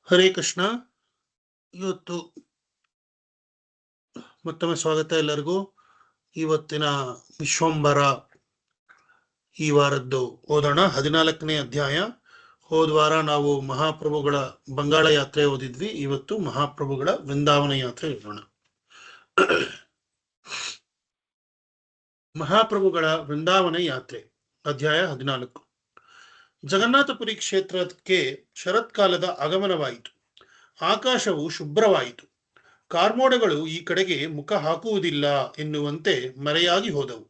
ಹರೇ ಕೃಷ್ಣ. ಇವತ್ತು ಮತ್ತೊಮ್ಮೆ ಸ್ವಾಗತ ಎಲ್ಲರಿಗೂ. ಇವತ್ತಿನ ವಿಶ್ವಂಬರ ಈ ವಾರದ್ದು ಓದೋಣ. 14ನೇ ಅಧ್ಯಾಯ. ಹೋದ್ವಾರ ನಾವು ಮಹಾಪ್ರಭುಗಳ ಬಂಗಾಳ ಯಾತ್ರೆ ಓದಿದ್ವಿ. ಇವತ್ತು ಮಹಾಪ್ರಭುಗಳ ವೃಂದಾವನ ಯಾತ್ರೆ ಓದೋಣ. ಮಹಾಪ್ರಭುಗಳ ವೃಂದಾವನ ಯಾತ್ರೆ ಅಧ್ಯಾಯ 14. ಜಗನ್ನಾಥಪುರಿ ಕ್ಷೇತ್ರಕ್ಕೆ ಶರತ್ಕಾಲದ ಆಗಮನವಾಯಿತು. ಆಕಾಶವು ಶುಭ್ರವಾಯಿತು. ಕಾರ್ಮೋಡಗಳು ಈ ಕಡೆಗೆ ಮುಖ ಹಾಕುವುದಿಲ್ಲ ಎನ್ನುವಂತೆ ಮರೆಯಾಗಿ ಹೋದವು.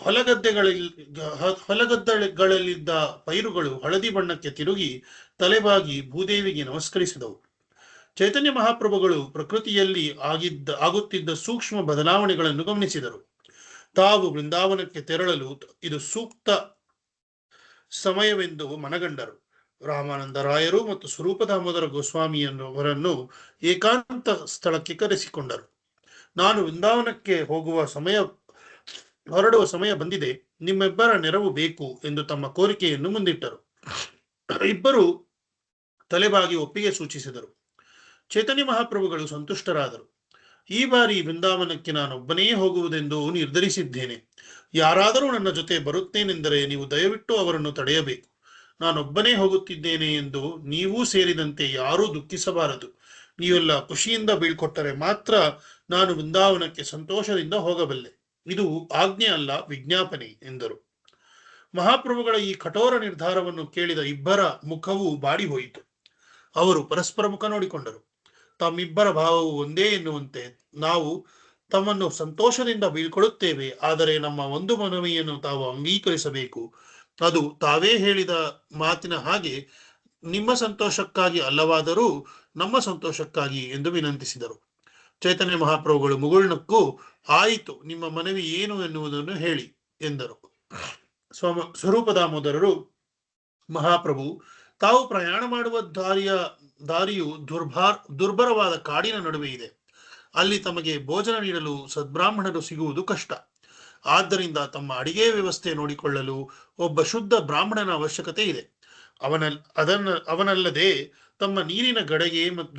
ಹೊಲಗದ್ದೆಗಳಲ್ಲಿದ್ದ ಪೈರುಗಳು ಹಳದಿ ಬಣ್ಣಕ್ಕೆ ತಿರುಗಿ ತಲೆಬಾಗಿ ಭೂದೇವಿಗೆ ನಮಸ್ಕರಿಸಿದವು. ಚೈತನ್ಯ ಮಹಾಪ್ರಭುಗಳು ಪ್ರಕೃತಿಯಲ್ಲಿ ಆಗುತ್ತಿದ್ದ ಸೂಕ್ಷ್ಮ ಬದಲಾವಣೆಗಳನ್ನು ಗಮನಿಸಿದರು. ತಾವು ವೃಂದಾವನಕ್ಕೆ ತೆರಳಲು ಇದು ಸೂಕ್ತ ಸಮಯವೆಂದು ಮನಗಂಡರು. ರಾಮಾನಂದ ರಾಯರು ಮತ್ತು ಸ್ವರೂಪ ದಾಮೋದರ ಗೋಸ್ವಾಮಿಯವರನ್ನು ಏಕಾಂತ ಸ್ಥಳಕ್ಕೆ ಕರೆಸಿಕೊಂಡರು. ನಾನು ವೃಂದಾವನಕ್ಕೆ ಹೊರಡುವ ಸಮಯ ಬಂದಿದೆ, ನಿಮ್ಮಿಬ್ಬರ ನೆರವು ಬೇಕು ಎಂದು ತಮ್ಮ ಕೋರಿಕೆಯನ್ನು ಮುಂದಿಟ್ಟರು. ಇಬ್ಬರು ತಲೆಬಾಗಿ ಒಪ್ಪಿಗೆ ಸೂಚಿಸಿದರು. ಚೈತನ್ಯ ಮಹಾಪ್ರಭುಗಳು ಸಂತುಷ್ಟರಾದರು. ಈ ಬಾರಿ ವೃಂದಾವನಕ್ಕೆ ನಾನೊಬ್ಬನೇ ಹೋಗುವುದೆಂದು ನಿರ್ಧರಿಸಿದ್ದೇನೆ. ಯಾರಾದರೂ ನನ್ನ ಜೊತೆ ಬರುತ್ತೇನೆಂದರೆ ನೀವು ದಯವಿಟ್ಟು ಅವರನ್ನು ತಡೆಯಬೇಕು. ನಾನೊಬ್ಬನೇ ಹೋಗುತ್ತಿದ್ದೇನೆ ಎಂದು ನೀವೂ ಸೇರಿದಂತೆ ಯಾರೂ ದುಃಖಿಸಬಾರದು. ನೀವೆಲ್ಲ ಖುಷಿಯಿಂದ ಬೀಳ್ಕೊಟ್ಟರೆ ಮಾತ್ರ ನಾನು ವೃಂದಾವನಕ್ಕೆ ಸಂತೋಷದಿಂದ ಹೋಗಬಲ್ಲೆ. ಇದು ಆಜ್ಞೆ ಅಲ್ಲ, ವಿಜ್ಞಾಪನೆ ಎಂದರು. ಮಹಾಪ್ರಭುಗಳ ಈ ಕಠೋರ ನಿರ್ಧಾರವನ್ನು ಕೇಳಿದ ಇಬ್ಬರ ಮುಖವೂ ಬಾಡಿ ಹೋಯಿತು. ಅವರು ಪರಸ್ಪರ ಮುಖ ನೋಡಿಕೊಂಡರು. ತಮ್ಮಿಬ್ಬರ ಭಾವವು ಒಂದೇ ಎನ್ನುವಂತೆ ನಾವು ತಮ್ಮನ್ನು ಸಂತೋಷದಿಂದ ಬೀಳ್ಕೊಡುತ್ತೇವೆ, ಆದರೆ ನಮ್ಮ ಒಂದು ಮನವಿಯನ್ನು ತಾವು ಅಂಗೀಕರಿಸಬೇಕು. ಅದು ತಾವೇ ಹೇಳಿದ ಮಾತಿನ ಹಾಗೆ ನಿಮ್ಮ ಸಂತೋಷಕ್ಕಾಗಿ ಅಲ್ಲವಾದರೂ ನಮ್ಮ ಸಂತೋಷಕ್ಕಾಗಿ ಎಂದು ವಿನಂತಿಸಿದರು. ಚೈತನ್ಯ ಮಹಾಪ್ರಭುಗಳು ಮುಗುಳ್ನಕ್ಕೂ ಆಯಿತು, ನಿಮ್ಮ ಮನವಿ ಏನು ಎನ್ನುವುದನ್ನು ಹೇಳಿ ಎಂದರು. ಸ್ವರೂಪ ದಾಮೋದರರು, ಮಹಾಪ್ರಭು, ತಾವು ಪ್ರಯಾಣ ಮಾಡುವ ದಾರಿಯು ದುರ್ಭರವಾದ ಕಾಡಿನ ನಡುವೆ ಇದೆ. ಅಲ್ಲಿ ತಮಗೆ ಭೋಜನ ನೀಡಲು ಸದ್ಬ್ರಾಹ್ಮಣರು ಸಿಗುವುದು ಕಷ್ಟ. ಆದ್ದರಿಂದ ತಮ್ಮ ಅಡಿಗೆ ವ್ಯವಸ್ಥೆ ನೋಡಿಕೊಳ್ಳಲು ಒಬ್ಬ ಶುದ್ಧ ಬ್ರಾಹ್ಮಣನ ಅವಶ್ಯಕತೆ ಇದೆ. ಅವನಲ್ಲದೆ ತಮ್ಮ ನೀರಿನ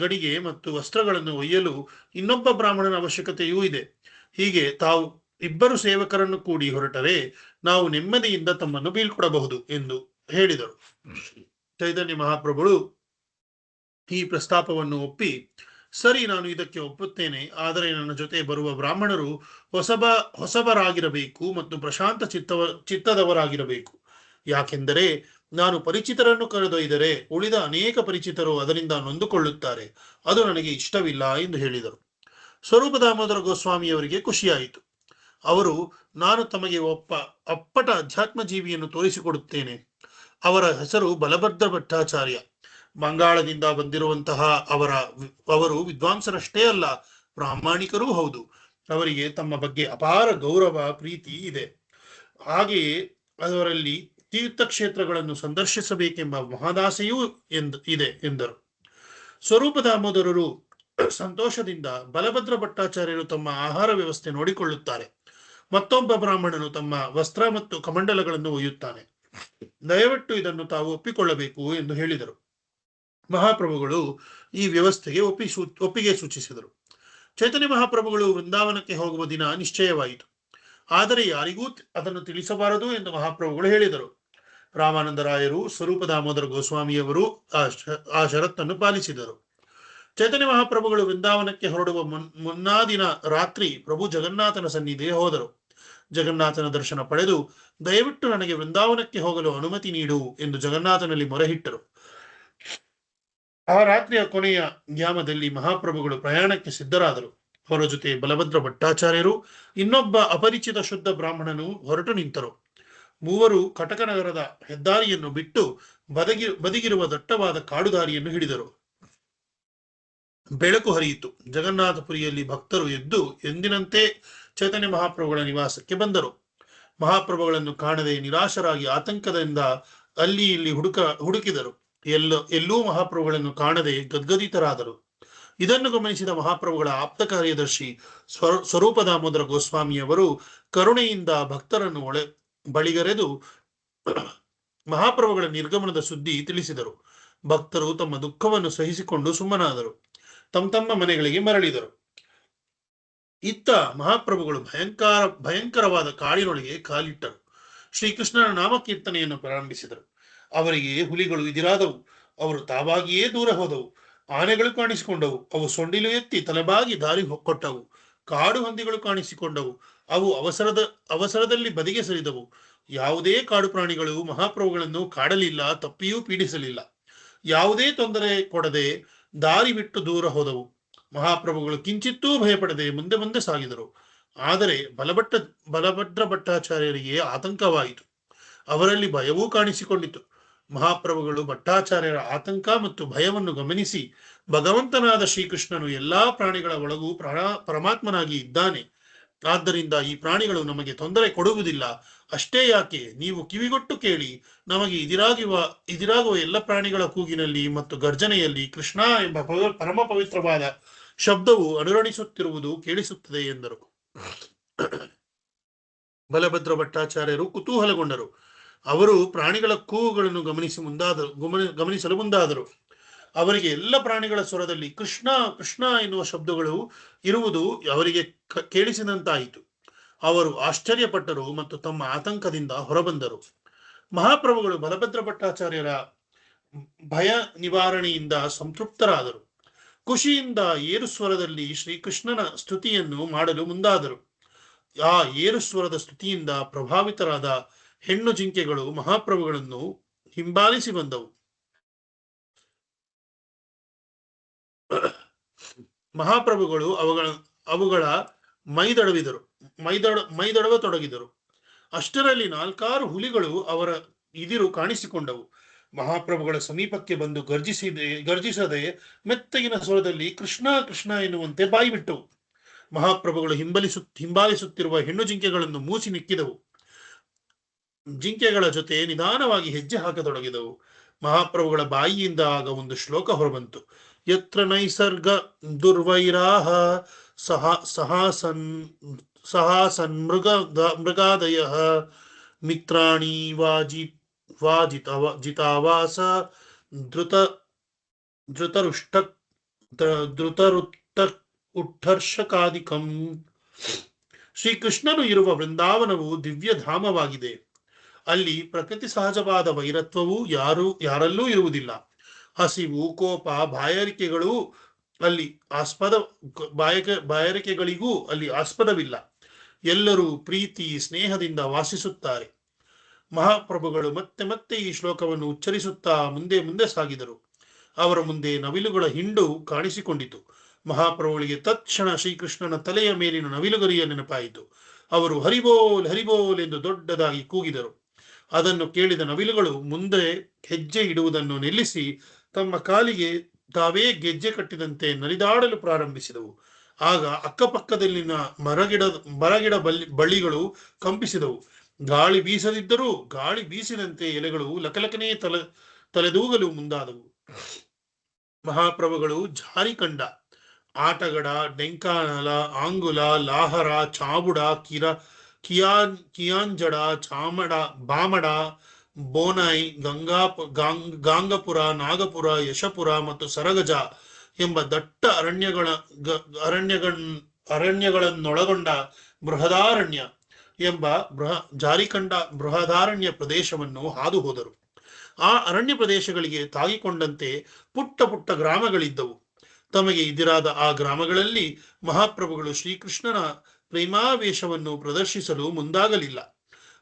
ಗಡಿಗೆ ಮತ್ತು ವಸ್ತ್ರಗಳನ್ನು ಒಯ್ಯಲು ಇನ್ನೊಬ್ಬ ಬ್ರಾಹ್ಮಣನ ಅವಶ್ಯಕತೆಯೂ ಇದೆ. ಹೀಗೆ ತಾವು ಇಬ್ಬರು ಸೇವಕರನ್ನು ಕೂಡಿ ಹೊರಟರೆ ನಾವು ನೆಮ್ಮದಿಯಿಂದ ತಮ್ಮನ್ನು ಬೀಳ್ಕೊಡಬಹುದು ಎಂದು ಹೇಳಿದರು. ಚೈತನ್ಯ ಮಹಾಪ್ರಭುಗಳು ಈ ಪ್ರಸ್ತಾಪವನ್ನು ಒಪ್ಪಿ, ಸರಿ, ನಾನು ಇದಕ್ಕೆ ಒಪ್ಪುತ್ತೇನೆ. ಆದರೆ ನನ್ನ ಜೊತೆ ಬರುವ ಬ್ರಾಹ್ಮಣರು ಹೊಸಬರಾಗಿರಬೇಕು ಮತ್ತು ಪ್ರಶಾಂತ ಚಿತ್ತದವರಾಗಿರಬೇಕು. ಯಾಕೆಂದರೆ ನಾನು ಪರಿಚಿತರನ್ನು ಕರೆದೊಯ್ದರೆ ಉಳಿದ ಅನೇಕ ಪರಿಚಿತರು ಅದರಿಂದ ನೊಂದುಕೊಳ್ಳುತ್ತಾರೆ. ಅದು ನನಗೆ ಇಷ್ಟವಿಲ್ಲ ಎಂದು ಹೇಳಿದರು. ಸ್ವರೂಪ ದಾಮೋದರ ಗೋಸ್ವಾಮಿಯವರಿಗೆ ಖುಷಿಯಾಯಿತು. ಅವರು, ನಾನು ತಮಗೆ ಅಪ್ಪಟ ಅಧ್ಯಾತ್ಮ ಜೀವಿಯನ್ನು ತೋರಿಸಿಕೊಡುತ್ತೇನೆ. ಅವರ ಹೆಸರು ಬಲಭದ್ರ ಭಟ್ಟಾಚಾರ್ಯ. ಬಂಗಾಳದಿಂದ ಬಂದಿರುವಂತಹ ಅವರು ವಿದ್ವಾಂಸರಷ್ಟೇ ಅಲ್ಲ, ಪ್ರಾಮಾಣಿಕರೂ ಹೌದು. ಅವರಿಗೆ ತಮ್ಮ ಬಗ್ಗೆ ಅಪಾರ ಗೌರವ, ಪ್ರೀತಿ ಇದೆ. ಹಾಗೆಯೇ ಅವರಲ್ಲಿ ತೀರ್ಥಕ್ಷೇತ್ರಗಳನ್ನು ಸಂದರ್ಶಿಸಬೇಕೆಂಬ ಮಹದಾಸೆಯೂ ಇದೆ ಎಂದರು. ಸ್ವರೂಪ ದಾಮೋದರರು ಸಂತೋಷದಿಂದ, ಬಲಭದ್ರ ಭಟ್ಟಾಚಾರ್ಯರು ತಮ್ಮ ಆಹಾರ ವ್ಯವಸ್ಥೆ ನೋಡಿಕೊಳ್ಳುತ್ತಾರೆ. ಮತ್ತೊಬ್ಬ ಬ್ರಾಹ್ಮಣನು ತಮ್ಮ ವಸ್ತ್ರ ಮತ್ತು ಕಮಂಡಲಗಳನ್ನು ಒಯ್ಯುತ್ತಾನೆ. ದಯವಿಟ್ಟು ಇದನ್ನು ತಾವು ಒಪ್ಪಿಕೊಳ್ಳಬೇಕು ಎಂದು ಹೇಳಿದರು. ಮಹಾಪ್ರಭುಗಳು ಈ ವ್ಯವಸ್ಥೆಗೆ ಒಪ್ಪಿಗೆ ಸೂಚಿಸಿದರು. ಚೈತನ್ಯ ಮಹಾಪ್ರಭುಗಳು ವೃಂದಾವನಕ್ಕೆ ಹೋಗುವ ದಿನ ನಿಶ್ಚಯವಾಯಿತು. ಆದರೆ ಯಾರಿಗೂ ಅದನ್ನು ತಿಳಿಸಬಾರದು ಎಂದು ಮಹಾಪ್ರಭುಗಳು ಹೇಳಿದರು. ರಾಮಾನಂದರಾಯರು, ಸ್ವರೂಪ ದಾಮೋದರ ಗೋಸ್ವಾಮಿಯವರು ಆ ಷರತ್ತನ್ನು ಪಾಲಿಸಿದರು. ಚೈತನ್ಯ ಮಹಾಪ್ರಭುಗಳು ವೃಂದಾವನಕ್ಕೆ ಹೊರಡುವ ಮುನ್ನಾದಿನ ರಾತ್ರಿ ಪ್ರಭು ಜಗನ್ನಾಥನ ಸನ್ನಿಧಿಗೆ ಹೋದರು. ಜಗನ್ನಾಥನ ದರ್ಶನ ಪಡೆದು, ದಯವಿಟ್ಟು ನನಗೆ ವೃಂದಾವನಕ್ಕೆ ಹೋಗಲು ಅನುಮತಿ ನೀಡು ಎಂದು ಜಗನ್ನಾಥನಲ್ಲಿ ಮೊರೆಹಿಟ್ಟರು. ಆ ರಾತ್ರಿಯ ಕೊನೆಯ ಯಾಮದಲ್ಲಿ ಮಹಾಪ್ರಭುಗಳು ಪ್ರಯಾಣಕ್ಕೆ ಸಿದ್ಧರಾದರು. ಅವರ ಜೊತೆ ಬಲಭದ್ರ ಭಟ್ಟಾಚಾರ್ಯರು, ಇನ್ನೊಬ್ಬ ಅಪರಿಚಿತ ಶುದ್ಧ ಬ್ರಾಹ್ಮಣನು ಹೊರಟು ನಿಂತರು. ಮೂವರು ಕಟಕನಗರದ ಹೆದ್ದಾರಿಯನ್ನು ಬಿಟ್ಟು ಬದಿಗಿರುವ ದಟ್ಟವಾದ ಕಾಡುದಾರಿಯನ್ನು ಹಿಡಿದರು. ಬೆಳಕು ಹರಿಯಿತು. ಜಗನ್ನಾಥಪುರಿಯಲ್ಲಿ ಭಕ್ತರು ಎದ್ದು ಎಂದಿನಂತೆ ಚೈತನ್ಯ ಮಹಾಪ್ರಭುಗಳ ನಿವಾಸಕ್ಕೆ ಬಂದರು. ಮಹಾಪ್ರಭುಗಳನ್ನು ಕಾಣದೆ ನಿರಾಶರಾಗಿ ಆತಂಕದಿಂದ ಅಲ್ಲಿ ಇಲ್ಲಿ ಹುಡುಕಿದರು. ಎಲ್ಲೂ ಮಹಾಪ್ರಭುಗಳನ್ನು ಕಾಣದೆ ಗದ್ಗದಿತರಾದರು. ಇದನ್ನು ಗಮನಿಸಿದ ಮಹಾಪ್ರಭುಗಳ ಆಪ್ತ ಕಾರ್ಯದರ್ಶಿ ಸ್ವರೂಪ ದಾಮೋದರ ಗೋಸ್ವಾಮಿಯವರು ಕರುಣೆಯಿಂದ ಭಕ್ತರನ್ನು ಬಳಿಗರೆದು ಮಹಾಪ್ರಭುಗಳ ನಿರ್ಗಮನದ ಸುದ್ದಿ ತಿಳಿಸಿದರು. ಭಕ್ತರು ತಮ್ಮ ದುಃಖವನ್ನು ಸಹಿಸಿಕೊಂಡು ಸುಮ್ಮನಾದರು. ತಮ್ಮ ಮನೆಗಳಿಗೆ ಮರಳಿದರು. ಇತ್ತ ಮಹಾಪ್ರಭುಗಳು ಭಯಂಕರವಾದ ಕಾಡಿನೊಳಗೆ ಕಾಲಿಟ್ಟರು. ಶ್ರೀಕೃಷ್ಣನ ನಾಮಕೀರ್ತನೆಯನ್ನು ಪ್ರಾರಂಭಿಸಿದರು. ಅವರಿಗೆ ಹುಲಿಗಳು ಎದುರಾದವು. ಅವರು ತಾವಾಗಿಯೇ ದೂರ ಹೋದವು. ಆನೆಗಳು ಕಾಣಿಸಿಕೊಂಡವು. ಅವು ಸೊಂಡಿಲು ಎತ್ತಿ ತಲೆಬಾಗಿ ದಾರಿ ಕೊಟ್ಟವು. ಕಾಡು ಹಂದಿಗಳು ಕಾಣಿಸಿಕೊಂಡವು. ಅವು ಅವಸರದಲ್ಲಿ ಬದಿಗೆ ಸರಿದವು. ಯಾವುದೇ ಕಾಡು ಪ್ರಾಣಿಗಳು ಮಹಾಪ್ರಭುಗಳನ್ನು ಕಾಡಲಿಲ್ಲ, ತಪ್ಪಿಯೂ ಪೀಡಿಸಲಿಲ್ಲ. ಯಾವುದೇ ತೊಂದರೆ ಕೊಡದೆ ದಾರಿ ಬಿಟ್ಟು ದೂರ ಹೋದವು. ಮಹಾಪ್ರಭುಗಳು ಕಿಂಚಿತ್ತೂ ಭಯಪಡದೆ ಮುಂದೆ ಮುಂದೆ ಸಾಗಿದರು. ಆದರೆ ಬಲಭದ್ರ ಭಟ್ಟಾಚಾರ್ಯರಿಗೆ ಆತಂಕವಾಯಿತು. ಅವರಲ್ಲಿ ಭಯವೂ ಕಾಣಿಸಿಕೊಂಡಿತು. ಮಹಾಪ್ರಭುಗಳು ಭಟ್ಟಾಚಾರ್ಯರ ಆತಂಕ ಮತ್ತು ಭಯವನ್ನು ಗಮನಿಸಿ, ಭಗವಂತನಾದ ಶ್ರೀಕೃಷ್ಣನು ಎಲ್ಲಾ ಪ್ರಾಣಿಗಳ ಒಳಗೂ ಪರಮಾತ್ಮನಾಗಿ ಇದ್ದಾನೆ. ಆದ್ದರಿಂದ ಈ ಪ್ರಾಣಿಗಳು ನಮಗೆ ತೊಂದರೆ ಕೊಡುವುದಿಲ್ಲ. ಅಷ್ಟೇ ಯಾಕೆ, ನೀವು ಕಿವಿಗೊಟ್ಟು ಕೇಳಿ, ನಮಗೆ ಎದುರಾಗುವ ಎಲ್ಲ ಪ್ರಾಣಿಗಳ ಕೂಗಿನಲ್ಲಿ ಮತ್ತು ಗರ್ಜನೆಯಲ್ಲಿ ಕೃಷ್ಣ ಎಂಬ ಪರಮ ಪವಿತ್ರವಾದ ಶಬ್ದವು ಅನುರಣಿಸುತ್ತಿರುವುದು ಕೇಳಿಸುತ್ತದೆ ಎಂದರು. ಬಲಭದ್ರ ಭಟ್ಟಾಚಾರ್ಯರು ಕುತೂಹಲಗೊಂಡರು. ಅವರು ಪ್ರಾಣಿಗಳ ಕೂಗುಗಳನ್ನು ಗಮನಿಸಲು ಮುಂದಾದರು. ಅವರಿಗೆ ಎಲ್ಲ ಪ್ರಾಣಿಗಳ ಸ್ವರದಲ್ಲಿ ಕೃಷ್ಣ ಕೃಷ್ಣ ಎನ್ನುವ ಶಬ್ದಗಳು ಇರುವುದು ಅವರಿಗೆ ಕೇಳಿಸಿದಂತಾಯಿತು. ಅವರು ಆಶ್ಚರ್ಯಪಟ್ಟರು ಮತ್ತು ತಮ್ಮ ಆತಂಕದಿಂದ ಹೊರಬಂದರು. ಮಹಾಪ್ರಭುಗಳು ಬಲಭದ್ರ ಭಟ್ಟಾಚಾರ್ಯರ ಭಯ ನಿವಾರಣೆಯಿಂದ ಸಂತೃಪ್ತರಾದರು. ಖುಷಿಯಿಂದ ಏರು ಸ್ವರದಲ್ಲಿ ಶ್ರೀಕೃಷ್ಣನ ಸ್ತುತಿಯನ್ನು ಮಾಡಲು ಮುಂದಾದರು. ಆ ಏರು ಸ್ವರದ ಸ್ತುತಿಯಿಂದ ಪ್ರಭಾವಿತರಾದ ಹೆಣ್ಣು ಜಿಂಕೆಗಳು ಮಹಾಪ್ರಭುಗಳನ್ನು ಹಿಂಬಾಲಿಸಿ ಬಂದವು. ಮಹಾಪ್ರಭುಗಳು ಅವುಗಳ ಮೈದಡವ ತೊಡಗಿದರು. ಅಷ್ಟರಲ್ಲಿ 4 ಹುಲಿಗಳು ಅವರ ಇದಿರು ಕಾಣಿಸಿಕೊಂಡವು. ಮಹಾಪ್ರಭುಗಳ ಸಮೀಪಕ್ಕೆ ಬಂದು ಗರ್ಜಿಸದೆ ಮೆತ್ತಗಿನ ಸ್ವರದಲ್ಲಿ ಕೃಷ್ಣ ಕೃಷ್ಣ ಎನ್ನುವಂತೆ ಬಾಯಿಬಿಟ್ಟವು. ಮಹಾಪ್ರಭುಗಳು ಹಿಂಬಾಲಿಸುತ್ತಿರುವ ಹೆಣ್ಣು ಜಿಂಕೆಗಳನ್ನು ಮೂಸಿ ನಿಕ್ಕಿದವು. ಜಿಂಕೆಗಳ ಜೊತೆ ನಿಧಾನವಾಗಿ ಹೆಜ್ಜೆ ಹಾಕತೊಡಗಿದವು. ಮಹಾಪ್ರಭುಗಳ ಬಾಯಿಯಿಂದ ಆಗ ಒಂದು ಶ್ಲೋಕ ಹೊರಬಂತು. ಯತ್ರ ನೈಸರ್ಗ ದುರ್ವೈರಾಹ ಮೃಗಾದಯ ಮಿತ್ರಾಣಿ ಜಿತಾವಾಸ ಧೃತರುತ್ತ ಉಟ್ಟರ್ಷಕಾದಿಕಂ. ಶ್ರೀಕೃಷ್ಣನು ಇರುವ ವೃಂದಾವನವು ದಿವ್ಯಧಾಮವಾಗಿದೆ. ಅಲ್ಲಿ ಪ್ರಕೃತಿ ಸಹಜವಾದ ವೈರತ್ವವು ಯಾರಲ್ಲೂ ಇರುವುದಿಲ್ಲ. ಹಸಿವು, ಕೋಪ, ಬಾಯಾರಿಕೆಗಳಿಗೂ ಅಲ್ಲಿ ಆಸ್ಪದವಿಲ್ಲ. ಎಲ್ಲರೂ ಪ್ರೀತಿ ಸ್ನೇಹದಿಂದ ವಾಸಿಸುತ್ತಾರೆ. ಮಹಾಪ್ರಭುಗಳು ಮತ್ತೆ ಮತ್ತೆ ಈ ಶ್ಲೋಕವನ್ನು ಉಚ್ಚರಿಸುತ್ತಾ ಮುಂದೆ ಮುಂದೆ ಸಾಗಿದರು. ಅವರ ಮುಂದೆ ನವಿಲುಗಳ ಹಿಂಡು ಕಾಣಿಸಿಕೊಂಡಿತು. ಮಹಾಪ್ರಭುಗಳಿಗೆ ತತ್ಕ್ಷಣ ಶ್ರೀಕೃಷ್ಣನ ತಲೆಯ ಮೇಲಿನ ನವಿಲುಗರಿಯ ನೆನಪಾಯಿತು. ಅವರು ಹರಿಬೋಲ್ ಹರಿಬೋಲ್ ಎಂದು ದೊಡ್ಡದಾಗಿ ಕೂಗಿದರು. ಅದನ್ನು ಕೇಳಿದ ನವಿಲುಗಳು ಮುಂದೆ ಹೆಜ್ಜೆ ಇಡುವುದನ್ನು ನಿಲ್ಲಿಸಿ ತಮ್ಮ ಕಾಲಿಗೆ ತಾವೇ ಗೆಜ್ಜೆ ಕಟ್ಟಿದಂತೆ ನಲಿದಾಡಲು ಪ್ರಾರಂಭಿಸಿದವು. ಆಗ ಅಕ್ಕಪಕ್ಕದಲ್ಲಿನ ಮರಗಿಡ ಬಳ್ಳಿಗಳು ಕಂಪಿಸಿದವು. ಗಾಳಿ ಬೀಸದಿದ್ದರೂ ಗಾಳಿ ಬೀಸಿದಂತೆ ಎಲೆಗಳು ಲಕಲಕನೇ ತಲೆದೂಗಲು ಮುಂದಾದವು. ಮಹಾಪ್ರಭುಗಳು ಜಾರಿಕಂಡ, ಆಟಗಡ, ಡೆಂಕಾನಲ, ಆಂಗುಲ, ಲಾಹರ, ಚಾಬುಡ, ಕಿಯಾಂಜಡ, ಬಾಮಡ, ಬೋನೈ, ಗಾಂಗಪುರ, ನಾಗಪುರ, ಯಶಪುರ ಮತ್ತು ಸರಗಜ ಎಂಬ ದಟ್ಟ ಅರಣ್ಯಗಳನ್ನೊಳಗೊಂಡ ಬೃಹದಾರಣ್ಯ ಎಂಬ ಜಾರಿಕಂಡ ಬೃಹದಾರಣ್ಯ ಪ್ರದೇಶವನ್ನು ಹಾದು ಹೋದರು. ಆ ಅರಣ್ಯ ಪ್ರದೇಶಗಳಿಗೆ ತಾಗಿಕೊಂಡಂತೆ ಪುಟ್ಟ ಪುಟ್ಟ ಗ್ರಾಮಗಳಿದ್ದವು. ತಮಗೆ ಎದುರಾದ ಆ ಗ್ರಾಮಗಳಲ್ಲಿ ಮಹಾಪ್ರಭುಗಳು ಶ್ರೀಕೃಷ್ಣನ ಪ್ರೇಮಾವೇಶವನ್ನು ಪ್ರದರ್ಶಿಸಲು ಮುಂದಾಗಲಿಲ್ಲ.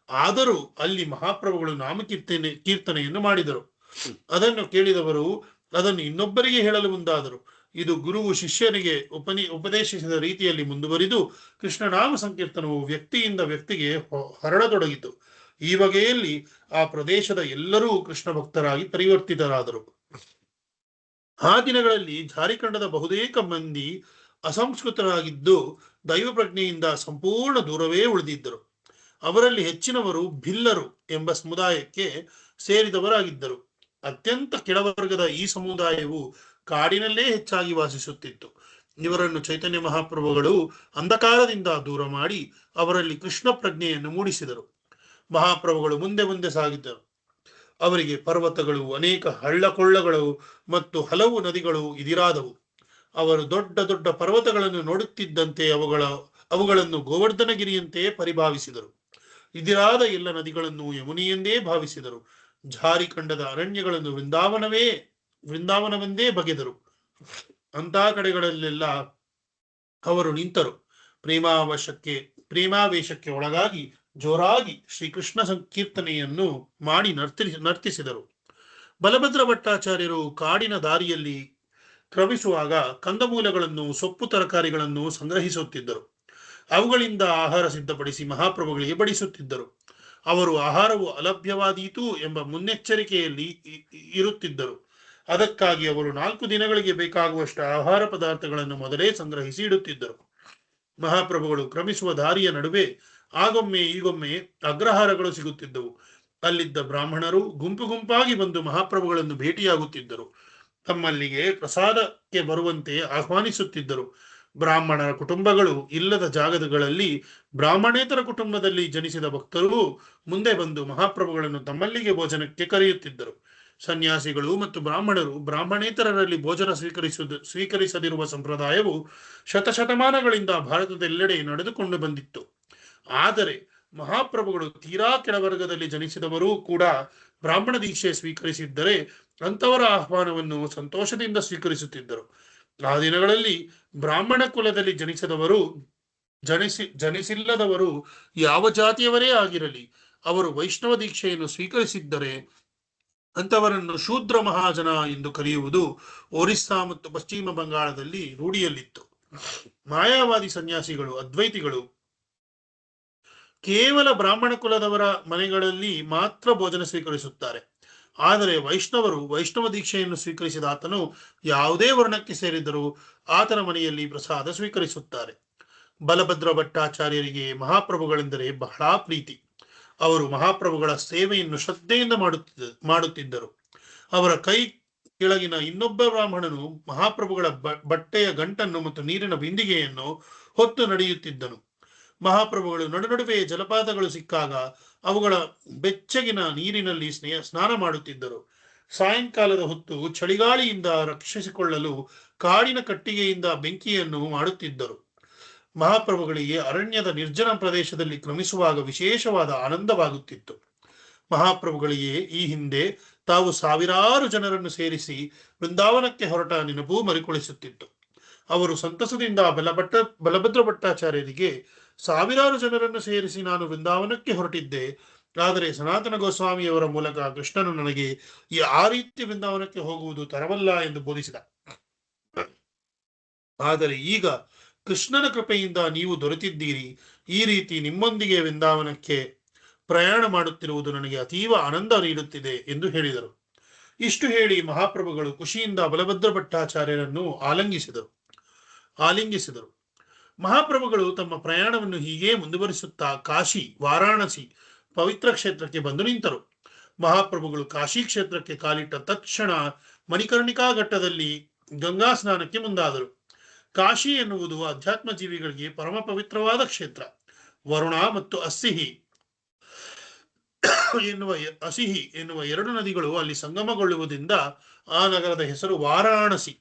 ಆದರೂ ಅಲ್ಲಿ ಮಹಾಪ್ರಭುಗಳು ಕೀರ್ತನೆಯನ್ನು ಮಾಡಿದರು. ಅದನ್ನು ಕೇಳಿದವರು ಅದನ್ನು ಇನ್ನೊಬ್ಬರಿಗೆ ಹೇಳಲು ಮುಂದಾದರು. ಇದು ಗುರುವು ಶಿಷ್ಯರಿಗೆ ಉಪದೇಶಿಸಿದ ರೀತಿಯಲ್ಲಿ ಮುಂದುವರಿದು ಕೃಷ್ಣನಾಮ ಸಂಕೀರ್ತನವು ವ್ಯಕ್ತಿಯಿಂದ ವ್ಯಕ್ತಿಗೆ ಹರಡತೊಡಗಿತು. ಈ ಬಗೆಯಲ್ಲಿ ಆ ಪ್ರದೇಶದ ಎಲ್ಲರೂ ಕೃಷ್ಣ ಭಕ್ತರಾಗಿ ಪರಿವರ್ತಿತರಾದರು. ಆ ದಿನಗಳಲ್ಲಿ ಜಾರಿಖಂಡದ ಬಹುತೇಕ ಮಂದಿ ಅಸಂಸ್ಕೃತರಾಗಿದ್ದು ದೈವ ಪ್ರಜ್ಞೆಯಿಂದ ಸಂಪೂರ್ಣ ದೂರವೇ ಉಳಿದಿದ್ದರು. ಅವರಲ್ಲಿ ಹೆಚ್ಚಿನವರು ಭಿಲ್ಲರು ಎಂಬ ಸಮುದಾಯಕ್ಕೆ ಸೇರಿದವರಾಗಿದ್ದರು. ಅತ್ಯಂತ ಕೆಳವರ್ಗದ ಈ ಸಮುದಾಯವು ಕಾಡಿನಲ್ಲೇ ಹೆಚ್ಚಾಗಿ ವಾಸಿಸುತ್ತಿತ್ತು. ಇವರನ್ನು ಚೈತನ್ಯ ಮಹಾಪ್ರಭುಗಳು ಅಂಧಕಾರದಿಂದ ದೂರ ಮಾಡಿ ಅವರಲ್ಲಿ ಕೃಷ್ಣ ಪ್ರಜ್ಞೆಯನ್ನು ಮೂಡಿಸಿದರು. ಮಹಾಪ್ರಭುಗಳು ಮುಂದೆ ಮುಂದೆ ಸಾಗಿದ್ದರು. ಅವರಿಗೆ ಪರ್ವತಗಳು, ಅನೇಕ ಹಳ್ಳಕೊಳ್ಳಗಳು ಮತ್ತು ಹಲವು ನದಿಗಳು ಇದಿರಾದವು. ಅವರು ದೊಡ್ಡ ದೊಡ್ಡ ಪರ್ವತಗಳನ್ನು ನೋಡುತ್ತಿದ್ದಂತೆ ಅವುಗಳನ್ನು ಗೋವರ್ಧನಗಿರಿಯಂತೆಯೇ ಪರಿಭಾವಿಸಿದರು. ಇದಿರಾದ ಎಲ್ಲ ನದಿಗಳನ್ನು ಯಮುನಿಯೆಂದೇ ಭಾವಿಸಿದರು. ಜಾರಿಖಂಡದ ಅರಣ್ಯಗಳನ್ನು ವೃಂದಾವನವೆಂದೇ ಬಗೆದರು. ಅಂತಹ ಕಡೆಗಳಲ್ಲೆಲ್ಲ ಅವರು ನಿಂತರು. ಪ್ರೇಮಾವೇಶಕ್ಕೆ ಒಳಗಾಗಿ ಜೋರಾಗಿ ಶ್ರೀಕೃಷ್ಣ ಸಂಕೀರ್ತನೆಯನ್ನು ಮಾಡಿ ನರ್ತಿಸಿದರು. ಬಲಭದ್ರ ಭಟ್ಟಾಚಾರ್ಯರು ಕಾಡಿನ ದಾರಿಯಲ್ಲಿ ಕ್ರಮಿಸುವಾಗ ಕಂದಮೂಲಗಳನ್ನು, ಸೊಪ್ಪು ತರಕಾರಿಗಳನ್ನು ಸಂಗ್ರಹಿಸುತ್ತಿದ್ದರು. ಅವುಗಳಿಂದ ಆಹಾರ ಸಿದ್ಧಪಡಿಸಿ ಮಹಾಪ್ರಭುಗಳಿಗೆ ಬಡಿಸುತ್ತಿದ್ದರು. ಅವರು ಆಹಾರವು ಅಲಭ್ಯವಾದೀತು ಎಂಬ ಮುನ್ನೆಚ್ಚರಿಕೆಯಲ್ಲಿ ಇರುತ್ತಿದ್ದರು. ಅದಕ್ಕಾಗಿ ಅವರು 4 ದಿನಗಳಿಗೆ ಬೇಕಾಗುವಷ್ಟು ಆಹಾರ ಪದಾರ್ಥಗಳನ್ನು ಮೊದಲೇ ಸಂಗ್ರಹಿಸಿ ಇಡುತ್ತಿದ್ದರು. ಮಹಾಪ್ರಭುಗಳು ಕ್ರಮಿಸುವ ದಾರಿಯ ನಡುವೆ ಆಗೊಮ್ಮೆ ಈಗೊಮ್ಮೆ ಅಗ್ರಹಾರಗಳು ಸಿಗುತ್ತಿದ್ದವು. ಅಲ್ಲಿದ್ದ ಬ್ರಾಹ್ಮಣರು ಗುಂಪು ಗುಂಪಾಗಿ ಬಂದು ಮಹಾಪ್ರಭುಗಳನ್ನು ಭೇಟಿಯಾಗುತ್ತಿದ್ದರು. ತಮ್ಮಲ್ಲಿಗೆ ಪ್ರಸಾದಕ್ಕೆ ಬರುವಂತೆ ಆಹ್ವಾನಿಸುತ್ತಿದ್ದರು. ಬ್ರಾಹ್ಮಣರ ಕುಟುಂಬಗಳು ಇಲ್ಲದ ಜಾಗಗಳಲ್ಲಿ ಬ್ರಾಹ್ಮಣೇತರ ಕುಟುಂಬದಲ್ಲಿ ಜನಿಸಿದ ಭಕ್ತರು ಮುಂದೆ ಬಂದು ಮಹಾಪ್ರಭುಗಳನ್ನು ತಮ್ಮಲ್ಲಿಗೆ ಭೋಜನಕ್ಕೆ ಕರೆಯುತ್ತಿದ್ದರು. ಸನ್ಯಾಸಿಗಳು ಮತ್ತು ಬ್ರಾಹ್ಮಣರು ಬ್ರಾಹ್ಮಣೇತರರಲ್ಲಿ ಭೋಜನ ಸ್ವೀಕರಿಸದಿರುವ ಸಂಪ್ರದಾಯವು ಶತಶತಮಾನಗಳಿಂದ ಭಾರತದೆಲ್ಲೆಡೆ ನಡೆದುಕೊಂಡು ಬಂದಿತ್ತು. ಆದರೆ ಮಹಾಪ್ರಭುಗಳು ತೀರಾ ಕೆಳವರ್ಗದಲ್ಲಿ ಜನಿಸಿದವರೂ ಕೂಡ ಬ್ರಾಹ್ಮಣ ದೀಕ್ಷೆ ಸ್ವೀಕರಿಸಿದ್ದರೆ ಅಂಥವರ ಆಹ್ವಾನವನ್ನು ಸಂತೋಷದಿಂದ ಸ್ವೀಕರಿಸುತ್ತಿದ್ದರು. ಆ ದಿನಗಳಲ್ಲಿ ಬ್ರಾಹ್ಮಣ ಕುಲದಲ್ಲಿ ಜನಿಸಿಲ್ಲದವರು ಯಾವ ಜಾತಿಯವರೇ ಆಗಿರಲಿ, ಅವರು ವೈಷ್ಣವ ದೀಕ್ಷೆಯನ್ನು ಸ್ವೀಕರಿಸಿದ್ದರೆ ಅಂಥವರನ್ನು ಶೂದ್ರ ಮಹಾಜನ ಎಂದು ಕರೆಯುವುದು ಒರಿಸ್ಸಾ ಮತ್ತು ಪಶ್ಚಿಮ ಬಂಗಾಳದಲ್ಲಿ ರೂಢಿಯಲ್ಲಿತ್ತು. ಮಾಯಾವಾದಿ ಸನ್ಯಾಸಿಗಳು, ಅದ್ವೈತಿಗಳು ಕೇವಲ ಬ್ರಾಹ್ಮಣ ಕುಲದವರ ಮನೆಗಳಲ್ಲಿ ಮಾತ್ರ ಭೋಜನ ಸ್ವೀಕರಿಸುತ್ತಾರೆ. ಆದರೆ ವೈಷ್ಣವ ದೀಕ್ಷೆಯನ್ನು ಸ್ವೀಕರಿಸಿದ ಆತನು ಯಾವುದೇ ವರ್ಣಕ್ಕೆ ಸೇರಿದರೂ ಆತನ ಮನೆಯಲ್ಲಿ ಪ್ರಸಾದ ಸ್ವೀಕರಿಸುತ್ತಾರೆ. ಬಲಭದ್ರ ಭಟ್ಟಾಚಾರ್ಯರಿಗೆ ಮಹಾಪ್ರಭುಗಳೆಂದರೆ ಬಹಳ ಪ್ರೀತಿ. ಅವರು ಮಹಾಪ್ರಭುಗಳ ಸೇವೆಯನ್ನು ಶ್ರದ್ಧೆಯಿಂದ ಮಾಡುತ್ತಿದ್ದರು. ಅವರ ಕೈ ಕೆಳಗಿನ ಇನ್ನೊಬ್ಬ ಬ್ರಾಹ್ಮಣನು ಮಹಾಪ್ರಭುಗಳ ಬಟ್ಟೆಯ ಗಂಟನ್ನು ಮತ್ತು ನೀರಿನ ಬಿಂದಿಗೆಯನ್ನು ಹೊತ್ತು ನಡೆಯುತ್ತಿದ್ದನು. ಮಹಾಪ್ರಭುಗಳು ನಡುವೆ ಜಲಪಾತಗಳು ಸಿಕ್ಕಾಗ ಅವುಗಳ ಬೆಚ್ಚಗಿನ ನೀರಿನಲ್ಲಿ ಸ್ನಾನ ಮಾಡುತ್ತಿದ್ದರು. ಸಾಯಂಕಾಲದ ಹೊತ್ತು ಚಳಿಗಾಳಿಯಿಂದ ರಕ್ಷಿಸಿಕೊಳ್ಳಲು ಕಾಡಿನ ಕಟ್ಟಿಗೆಯಿಂದ ಬೆಂಕಿಯನ್ನು ಮಾಡುತ್ತಿದ್ದರು. ಮಹಾಪ್ರಭುಗಳಿಗೆ ಅರಣ್ಯದ ನಿರ್ಜನ ಪ್ರದೇಶದಲ್ಲಿ ಕ್ರಮಿಸುವಾಗ ವಿಶೇಷವಾದ ಆನಂದವಾಗುತ್ತಿತ್ತು. ಮಹಾಪ್ರಭುಗಳಿಗೆ ಈ ಹಿಂದೆ ತಾವು ಸಾವಿರಾರು ಜನರನ್ನು ಸೇರಿಸಿ ವೃಂದಾವನಕ್ಕೆ ಹೊರಟ ನೆನಪು ಮರುಕಳಿಸುತ್ತಿತ್ತು. ಅವರು ಸಂತಸದಿಂದ ಬಲಭದ್ರ ಭಟ್ಟಾಚಾರ್ಯರಿಗೆ, ಸಾವಿರಾರು ಜನರನ್ನು ಸೇರಿಸಿ ನಾನು ವೃಂದಾವನಕ್ಕೆ ಹೊರಟಿದ್ದೆ, ಆದರೆ ಸನಾತನ ಗೋಸ್ವಾಮಿಯವರ ಮೂಲಕ ಕೃಷ್ಣನು ನನಗೆ ಆ ರೀತಿ ವೃಂದಾವನಕ್ಕೆ ಹೋಗುವುದು ತರವಲ್ಲ ಎಂದು ಬೋಧಿಸಿದ. ಆದರೆ ಈಗ ಕೃಷ್ಣನ ಕೃಪೆಯಿಂದ ನೀವು ದೊರೆತಿದ್ದೀರಿ. ಈ ರೀತಿ ನಿಮ್ಮೊಂದಿಗೆ ವೃಂದಾವನಕ್ಕೆ ಪ್ರಯಾಣ ಮಾಡುತ್ತಿರುವುದು ನನಗೆ ಅತೀವ ಆನಂದ ನೀಡುತ್ತಿದೆ ಎಂದು ಹೇಳಿದರು. ಇಷ್ಟು ಹೇಳಿ ಮಹಾಪ್ರಭುಗಳು ಖುಷಿಯಿಂದ ಬಲಭದ್ರ ಭಟ್ಟಾಚಾರ್ಯರನ್ನು ಆಲಿಂಗಿಸಿದರು. ಮಹಾಪ್ರಭುಗಳು ತಮ್ಮ ಪ್ರಯಾಣವನ್ನು ಹೀಗೆ ಮುಂದುವರಿಸುತ್ತಾ ಕಾಶಿ, ವಾರಾಣಸಿ ಪವಿತ್ರ ಕ್ಷೇತ್ರಕ್ಕೆ ಬಂದು ನಿಂತರು. ಮಹಾಪ್ರಭುಗಳು ಕಾಶಿ ಕ್ಷೇತ್ರಕ್ಕೆ ಕಾಲಿಟ್ಟ ತಕ್ಷಣ ಮಣಿಕರ್ಣಿಕಾ ಘಟ್ಟದಲ್ಲಿ ಗಂಗಾ ಸ್ನಾನಕ್ಕೆ ಮುಂದಾದರು. ಕಾಶಿ ಎನ್ನುವುದು ಅಧ್ಯಾತ್ಮ ಜೀವಿಗಳಿಗೆ ಪರಮ ಪವಿತ್ರವಾದ ಕ್ಷೇತ್ರ. ವರುಣ ಮತ್ತು ಅಸಿಹಿ ಎನ್ನುವ 2 ನದಿಗಳು ಅಲ್ಲಿ ಸಂಗಮಗೊಳ್ಳುವುದರಿಂದ ಆ ನಗರದ ಹೆಸರು ವಾರಾಣಸಿ.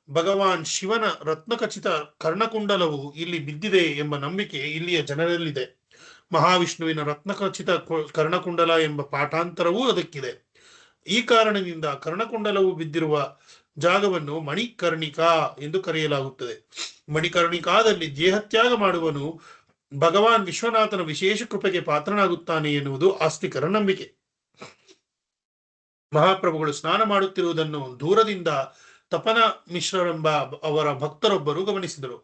ಭಗವಾನ್ ಶಿವನ ರತ್ನಖಚಿತ ಕರ್ಣಕುಂಡಲವು ಇಲ್ಲಿ ಬಿದ್ದಿದೆ ಎಂಬ ನಂಬಿಕೆ ಇಲ್ಲಿಯ ಜನರಲ್ಲಿದೆ. ಮಹಾವಿಷ್ಣುವಿನ ರತ್ನಖಚಿತ ಕರ್ಣಕುಂಡಲ ಎಂಬ ಪಾಠಾಂತರವೂ ಅದಕ್ಕಿದೆ. ಈ ಕಾರಣದಿಂದ ಕರ್ಣಕುಂಡಲವು ಬಿದ್ದಿರುವ ಜಾಗವನ್ನು ಮಣಿಕರ್ಣಿಕಾ ಎಂದು ಕರೆಯಲಾಗುತ್ತದೆ. ಮಣಿಕರ್ಣಿಕಾದಲ್ಲಿ ದೇಹತ್ಯಾಗ ಮಾಡುವನು ಭಗವಾನ್ ವಿಶ್ವನಾಥನ ವಿಶೇಷ ಕೃಪೆಗೆ ಪಾತ್ರನಾಗುತ್ತಾನೆ ಎನ್ನುವುದು ಆಸ್ತಿಕರ ನಂಬಿಕೆ. ಮಹಾಪ್ರಭುಗಳು ಸ್ನಾನ ಮಾಡುತ್ತಿರುವುದನ್ನು ದೂರದಿಂದ ತಪನ ಮಿಶ್ರರೆಂಬ ಅವರ ಭಕ್ತರೊಬ್ಬರು ಗಮನಿಸಿದರು.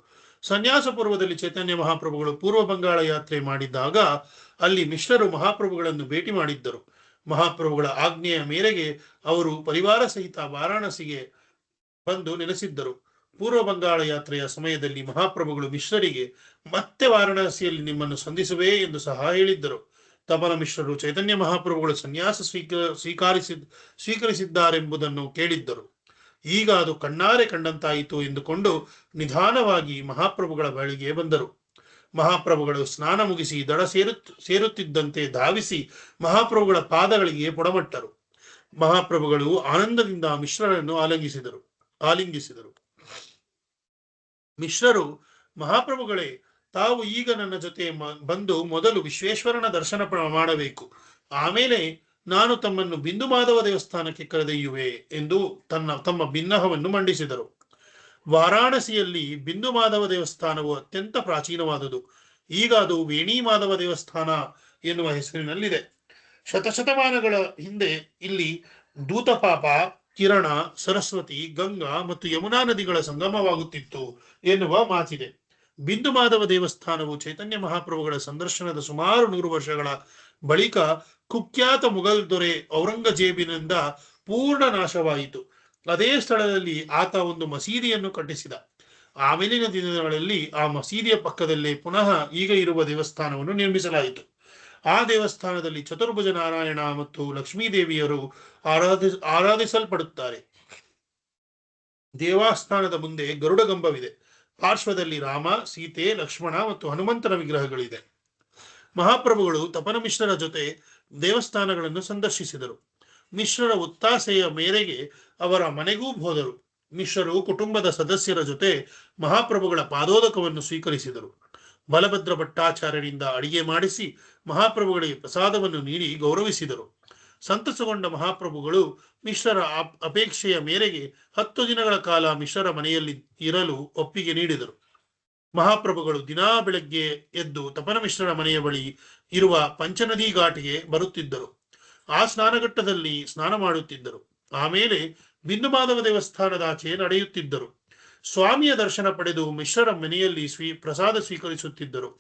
ಸನ್ಯಾಸ ಪೂರ್ವದಲ್ಲಿ ಚೈತನ್ಯ ಮಹಾಪ್ರಭುಗಳು ಪೂರ್ವ ಬಂಗಾಳ ಯಾತ್ರೆ ಮಾಡಿದ್ದಾಗ ಅಲ್ಲಿ ಮಿಶ್ರರು ಮಹಾಪ್ರಭುಗಳನ್ನು ಭೇಟಿ ಮಾಡಿದ್ದರು. ಮಹಾಪ್ರಭುಗಳ ಆಜ್ಞೆಯ ಮೇರೆಗೆ ಅವರು ಪರಿವಾರ ಸಹಿತ ವಾರಾಣಸಿಗೆ ಬಂದು ನೆಲೆಸಿದ್ದರು. ಪೂರ್ವ ಬಂಗಾಳ ಯಾತ್ರೆಯ ಸಮಯದಲ್ಲಿ ಮಹಾಪ್ರಭುಗಳು ಮಿಶ್ರರಿಗೆ ಮತ್ತೆ ವಾರಾಣಸಿಯಲ್ಲಿ ನಿಮ್ಮನ್ನು ಸಂಧಿಸುವೆ ಎಂದು ಸಹ ಹೇಳಿದ್ದರು. ತಪನ ಮಿಶ್ರರು ಚೈತನ್ಯ ಮಹಾಪ್ರಭುಗಳು ಸನ್ಯಾಸ ಸ್ವೀಕರಿಸಿದ್ದಾರೆಂಬುದನ್ನು ಕೇಳಿದ್ದರು. ಈಗ ಅದು ಕಣ್ಣಾರೆ ಕಂಡಂತಾಯಿತು ಎಂದುಕೊಂಡು ನಿಧಾನವಾಗಿ ಮಹಾಪ್ರಭುಗಳ ಬಳಿಗೆ ಬಂದರು. ಮಹಾಪ್ರಭುಗಳು ಸ್ನಾನ ಮುಗಿಸಿ ದಡ ಸೇರುತ್ತಿದ್ದಂತೆ ಧಾವಿಸಿ ಮಹಾಪ್ರಭುಗಳ ಪಾದಗಳಿಗೆ ಪುಡಮಟ್ಟರು. ಮಹಾಪ್ರಭುಗಳು ಆನಂದದಿಂದ ಮಿಶ್ರರನ್ನು ಆಲಿಂಗಿಸಿದರು. ಮಿಶ್ರರು, ಮಹಾಪ್ರಭುಗಳೇ, ತಾವು ಈಗ ನನ್ನ ಜೊತೆ ಬಂದು ಮೊದಲು ವಿಶ್ವೇಶ್ವರನ ದರ್ಶನ ಮಾಡಬೇಕು, ಆಮೇಲೆ ನಾನು ತಮ್ಮನ್ನು ಬಿಂದು ಮಾಧವ ದೇವಸ್ಥಾನಕ್ಕೆ ಕರೆದೊಯ್ಯುವೆ ಎಂದು ತಮ್ಮ ಬಿನ್ನಹವನ್ನು ಮಂಡಿಸಿದರು. ವಾರಾಣಸಿಯಲ್ಲಿ ಬಿಂದು ಮಾಧವ ದೇವಸ್ಥಾನವು ಅತ್ಯಂತ ಪ್ರಾಚೀನವಾದುದು. ಈಗ ಅದು ವೇಣಿ ಮಾಧವ ದೇವಸ್ಥಾನ ಎನ್ನುವ ಹೆಸರಿನಲ್ಲಿದೆ. ಶತಶತಮಾನಗಳ ಹಿಂದೆ ಇಲ್ಲಿ ದೂತಪಾಪ, ಕಿರಣ, ಸರಸ್ವತಿ, ಗಂಗಾ ಮತ್ತು ಯಮುನಾ ನದಿಗಳ ಸಂಗಮವಾಗುತ್ತಿತ್ತು ಎನ್ನುವ ಮಾತಿದೆ. ಬಿಂದು ಮಾಧವ ದೇವಸ್ಥಾನವು ಚೈತನ್ಯ ಮಹಾಪ್ರಭುಗಳ ಸಂದರ್ಶನದ ಸುಮಾರು 100 ವರ್ಷಗಳ ಬಳಿಕ ಕುಖ್ಯಾತ ಮುಘಲ್ ದೊರೆ ಔರಂಗಜೇಬಿನಿಂದ ಪೂರ್ಣ ನಾಶವಾಯಿತು. ಅದೇ ಸ್ಥಳದಲ್ಲಿ ಆತ ಒಂದು ಮಸೀದಿಯನ್ನು ಕಟ್ಟಿಸಿದ. ಆಮೇಲಿನ ದಿನಗಳಲ್ಲಿ ಆ ಮಸೀದಿಯ ಪಕ್ಕದಲ್ಲೇ ಪುನಃ ಈಗ ಇರುವ ದೇವಸ್ಥಾನವನ್ನು ನಿರ್ಮಿಸಲಾಯಿತು. ಆ ದೇವಸ್ಥಾನದಲ್ಲಿ ಚತುರ್ಭುಜ ನಾರಾಯಣ ಮತ್ತು ಲಕ್ಷ್ಮೀದೇವಿಯರು ಆರಾಧಿಸಲ್ಪಡುತ್ತಾರೆ. ದೇವಸ್ಥಾನದ ಮುಂದೆ ಗರುಡಗಂಬವಿದೆ. ಪಾರ್ಶ್ವದಲ್ಲಿ ರಾಮ, ಸೀತೆ, ಲಕ್ಷ್ಮಣ ಮತ್ತು ಹನುಮಂತನ ವಿಗ್ರಹಗಳಿದೆ. ಮಹಾಪ್ರಭುಗಳು ತಪನ ಮಿಶ್ರರ ಜೊತೆ ದೇವಸ್ಥಾನಗಳನ್ನು ಸಂದರ್ಶಿಸಿದರು. ಮಿಶ್ರರ ಒತ್ತಾಸೆಯ ಮೇರೆಗೆ ಅವರ ಮನೆಗೂ ಹೋದರು. ಮಿಶ್ರರು ಕುಟುಂಬದ ಸದಸ್ಯರ ಜೊತೆ ಮಹಾಪ್ರಭುಗಳ ಪಾದೋದಕವನ್ನು ಸ್ವೀಕರಿಸಿದರು. ಬಲಭದ್ರ ಭಟ್ಟಾಚಾರ್ಯರಿಂದ ಅಡಿಗೆ ಮಾಡಿಸಿ ಮಹಾಪ್ರಭುಗಳಿಗೆ ಪ್ರಸಾದವನ್ನು ನೀಡಿ ಗೌರವಿಸಿದರು. ಸಂತಸಗೊಂಡ ಮಹಾಪ್ರಭುಗಳು ಮಿಶ್ರರ ಅಪೇಕ್ಷೆಯ ಮೇರೆಗೆ 10 ದಿನಗಳ ಕಾಲ ಮಿಶ್ರರ ಮನೆಯಲ್ಲಿ ಇರಲು ಒಪ್ಪಿಗೆ ನೀಡಿದರು. ಮಹಾಪ್ರಭುಗಳು ದಿನಾ ಬೆಳಗ್ಗೆ ಎದ್ದು ತಪನ ಮಿಶ್ರರ ಮನೆಯ ಬಳಿ ಇರುವ ಪಂಚನದಿ ಘಾಟಿಗೆ ಬರುತ್ತಿದ್ದರು. ಆ ಸ್ನಾನಘಟ್ಟದಲ್ಲಿ ಸ್ನಾನ ಮಾಡುತ್ತಿದ್ದರು. ಆಮೇಲೆ ಬಿಂದು ಮಾಧವ ದೇವಸ್ಥಾನದಾಚೆ ನಡೆಯುತ್ತಿದ್ದರು. ಸ್ವಾಮಿಯ ದರ್ಶನ ಪಡೆದು ಮಿಶ್ರರ ಮನೆಯಲ್ಲಿ ಪ್ರಸಾದ ಸ್ವೀಕರಿಸುತ್ತಿದ್ದರು.